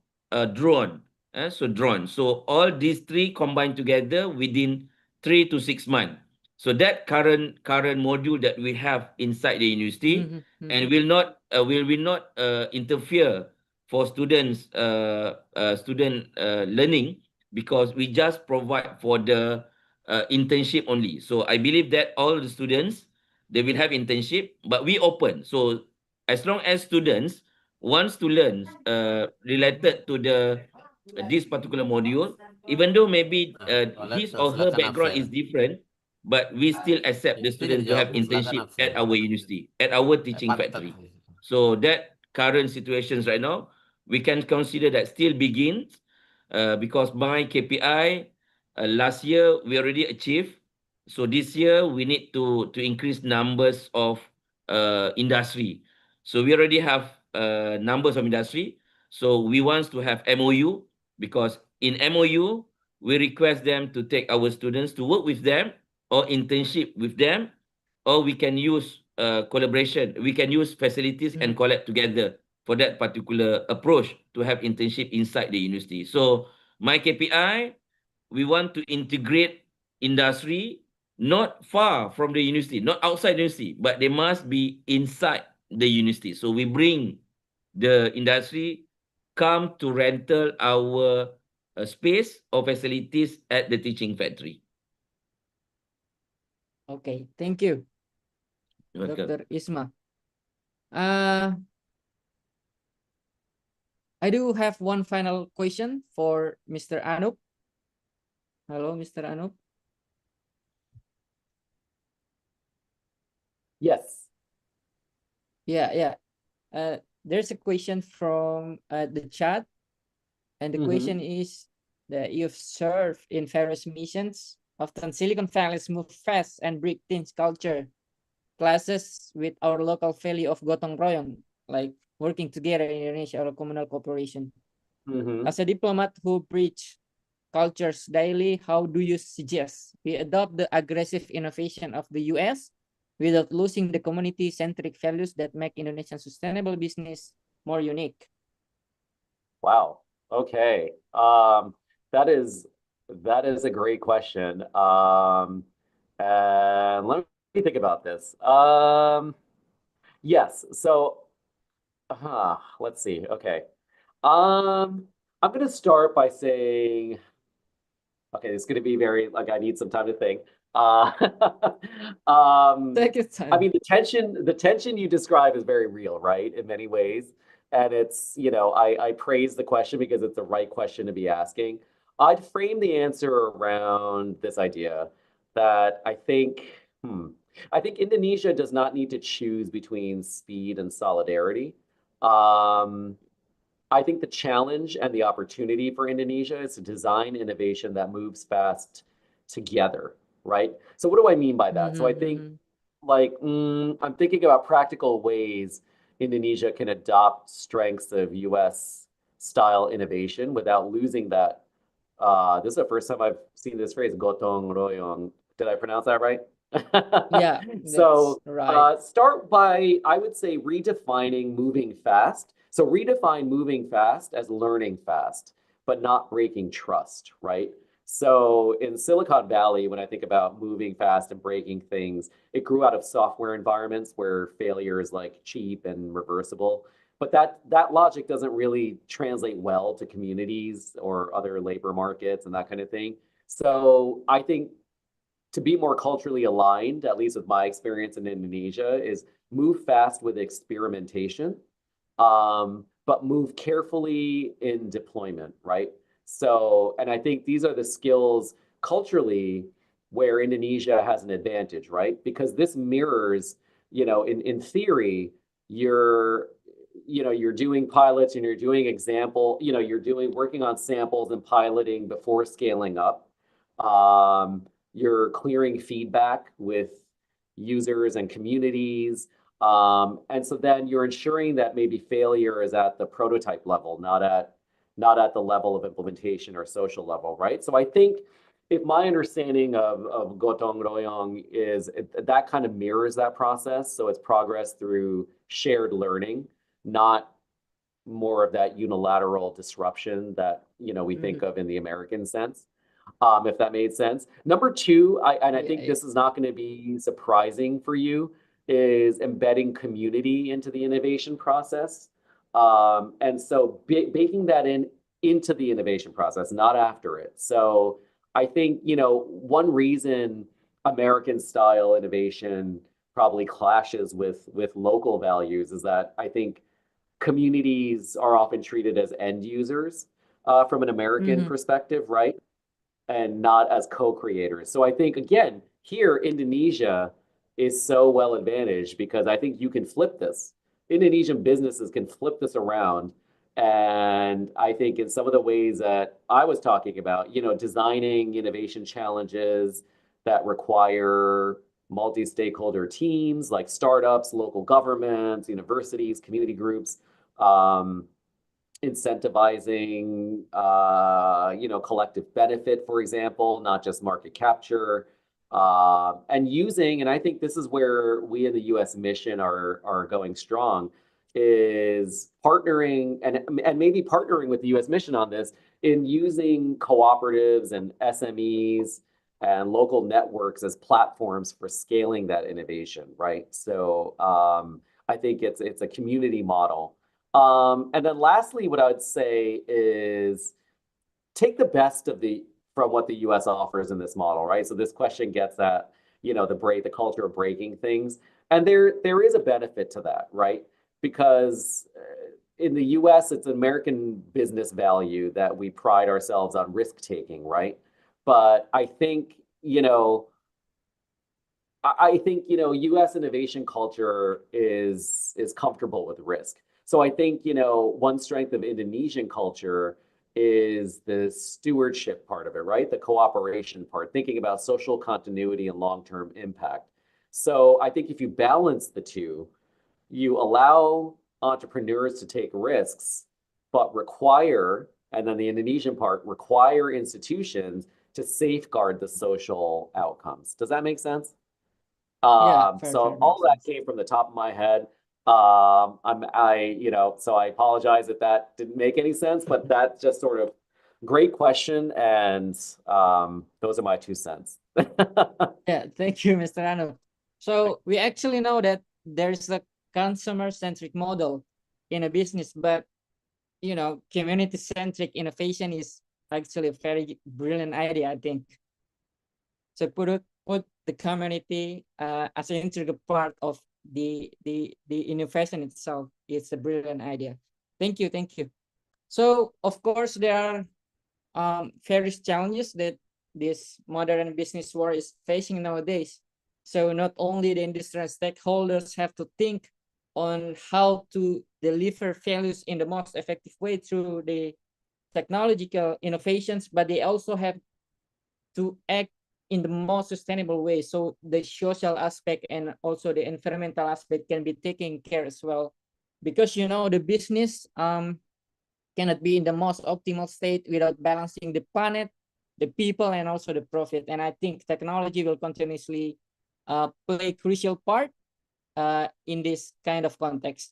drone. So drone. So all these 3 combined together within 3 to 6 months. So that current module that we have inside the university, and will not interfere for students learning, because we just provide for the internship only. So I believe that all the students, they will have internship, but we open. So as long as students wants to learn related to this particular module, even though maybe his or her background is different, but we still accept the student to have internship at our university, at our teaching factory. So that current situations right now, we can consider that still begins, because my KPI last year we already achieved. So this year we need to increase numbers of industry. So we already have numbers of industry. So we want to have MOU, because in MOU, we request them to take our students to work with them or internship with them, or we can use collaboration. We can use facilities and collab together for that particular approach to have internship inside the university. So my KPI, we want to integrate industry not far from the university, not outside the university, but they must be inside the university. So we bring the industry come to rental our space or facilities at the teaching factory. Okay, thank you, Dr. Isma. I do have one final question for Mr. Anup. Hello, Mr. Anup. Yes. Yeah. There's a question from the chat, and the question is that you've served in various missions. Often Silicon Valley's move fast and break teams culture classes with our local value of gotong royong, like working together in Indonesia or communal cooperation. As a diplomat who preach cultures daily, how do you suggest we adopt the aggressive innovation of the US without losing the community-centric values that make Indonesian sustainable business more unique. Wow. Okay. That is a great question. And let me think about this. Yes. So, let's see. Okay. I'm going to start by saying, okay, it's going to be very, like, I need some time to think. Take your time. I mean, the tension you describe is very real, right? In many ways. And it's, you know, I praise the question because it's the right question to be asking. I'd frame the answer around this idea that I think Indonesia does not need to choose between speed and solidarity. I think the challenge and the opportunity for Indonesia is to design innovation that moves fast together, right? So what do I mean by that? So I think, like, I'm thinking about practical ways Indonesia can adopt strengths of US style innovation without losing that. This is the first time I've seen this phrase, gotong royong. Did I pronounce that right? Yeah, So right. start by, I would say, redefining moving fast. So redefine moving fast as learning fast, but not breaking trust, right? So in Silicon Valley, when I think about moving fast and breaking things, it grew out of software environments where failure is like cheap and reversible. But that logic doesn't really translate well to communities or other labor markets and that kind of thing. So I think to be more culturally aligned, at least with my experience in Indonesia, is move fast with experimentation, but move carefully in deployment, right? So, and I think these are the skills culturally where Indonesia has an advantage, right? Because this mirrors, you know, in theory, you're doing pilots and you're doing you're working on samples and piloting before scaling up. You're clearing feedback with users and communities. And so then you're ensuring that maybe failure is at the prototype level, not at the level of implementation or social level, right? So I think if my understanding of gotong royong is that kind of mirrors that process, so it's progress through shared learning, not more of that unilateral disruption that we think of in the American sense. If that made sense. Number two, I think this is not going to be surprising for you, is embedding community into the innovation process. And so baking that into the innovation process, not after it. So I think, one reason American style innovation probably clashes with local values is that I think communities are often treated as end users from an American perspective, right? And not as co-creators. So I think, again, here, Indonesia is so well advantaged because I think you can flip this. Indonesian businesses can flip this around. And I think in some of the ways that I was talking about, designing innovation challenges that require multi-stakeholder teams like startups, local governments, universities, community groups, incentivizing, collective benefit, for example, not just market capture, and using, and I think this is where we in the U.S. mission are going strong, is partnering and maybe partnering with the U.S. mission on this in using cooperatives and SMEs and local networks as platforms for scaling that innovation, right? So I think it's a community model. And then lastly, what I would say is take the best from what the US offers in this model, right? So this question gets at, the culture of breaking things. And there is a benefit to that, right? Because in the US, it's an American business value that we pride ourselves on risk taking, right? But I think, US innovation culture is comfortable with risk. So I think, one strength of Indonesian culture is the stewardship part of it, right? The cooperation part, thinking about social continuity and long-term impact. So I think if you balance the two, you allow entrepreneurs to take risks, but require, and then the Indonesian part, require institutions to safeguard the social outcomes. Does that make sense? So all of that came from the top of my head. So I apologize if that didn't make any sense, but that's just sort of great question. And those are my 2 cents. Yeah, thank you, Mr. Anup. So we actually know that there's a consumer-centric model in a business, but community-centric innovation is actually a very brilliant idea, I think. So put the community as an integral part of the innovation itself. It's a brilliant idea. Thank you. So of course there are various challenges that this modern business world is facing nowadays. So not only the industrial stakeholders have to think on how to deliver values in the most effective way through the technological innovations, but they also have to act in the most sustainable way. So the social aspect and also the environmental aspect can be taken care as well. Because the business cannot be in the most optimal state without balancing the planet, the people, and also the profit. And I think technology will continuously play a crucial part in this kind of context.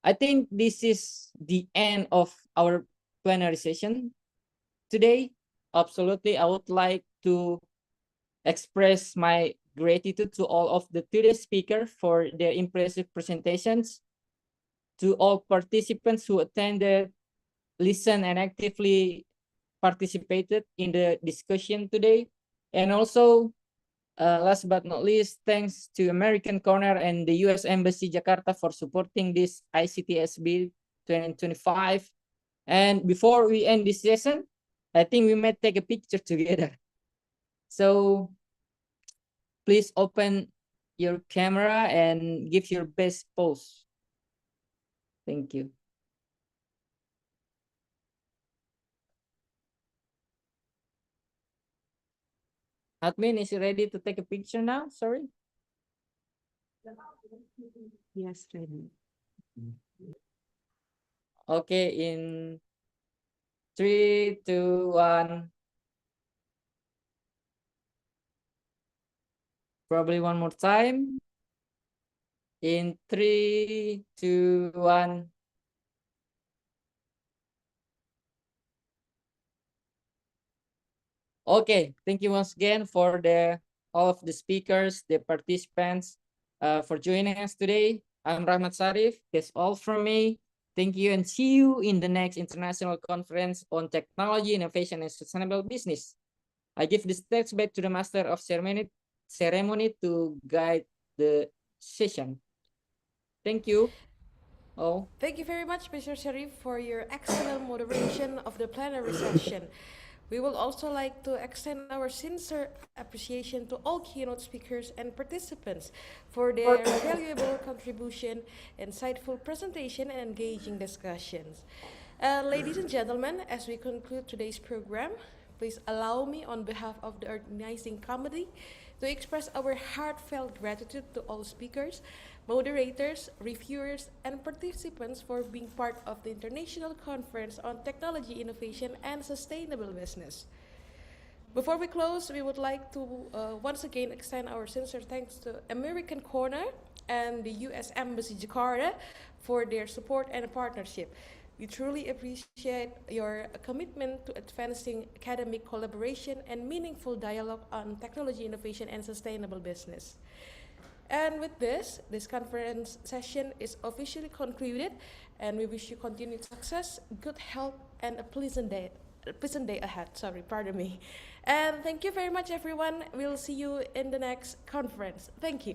I think this is the end of our plenary session today. Absolutely, I would like to express my gratitude to all of the today's speakers for their impressive presentations, to all participants who attended, listened, and actively participated in the discussion today. And also, last but not least, thanks to American Corner and the U.S. Embassy Jakarta for supporting this ICTISB 2025. And before we end this session, I think we might take a picture together. So please open your camera and give your best pose. Thank you. Admin, is you ready to take a picture now? Sorry. Yes, ready. Okay, in 3, 2, 1. Probably one more time. In 3, 2, 1. Okay, thank you once again for all of the speakers, the participants, for joining us today. I'm Rahmat Sarif. That's all from me. Thank you and see you in the next international conference on technology, innovation, and sustainable business. I give the stage back to the master of ceremony to guide the session. Thank you. Oh. Thank you very much, Mr. Sharif, for your excellent moderation of the plenary session. We would also like to extend our sincere appreciation to all keynote speakers and participants for their valuable contribution, insightful presentation, and engaging discussions. Ladies and gentlemen, as we conclude today's program, please allow me on behalf of the organizing committee to express our heartfelt gratitude to all speakers, moderators, reviewers, and participants for being part of the International Conference on Technology, Innovation, and Sustainable Business. Before we close, we would like to once again extend our sincere thanks to American Corner and the U.S. Embassy Jakarta for their support and partnership. We truly appreciate your commitment to advancing academic collaboration and meaningful dialogue on technology, innovation, and sustainable business. And with this conference session is officially concluded, and we wish you continued success, good health, and a pleasant day ahead. Pardon me. And thank you very much, everyone. We'll see you in the next conference. Thank you.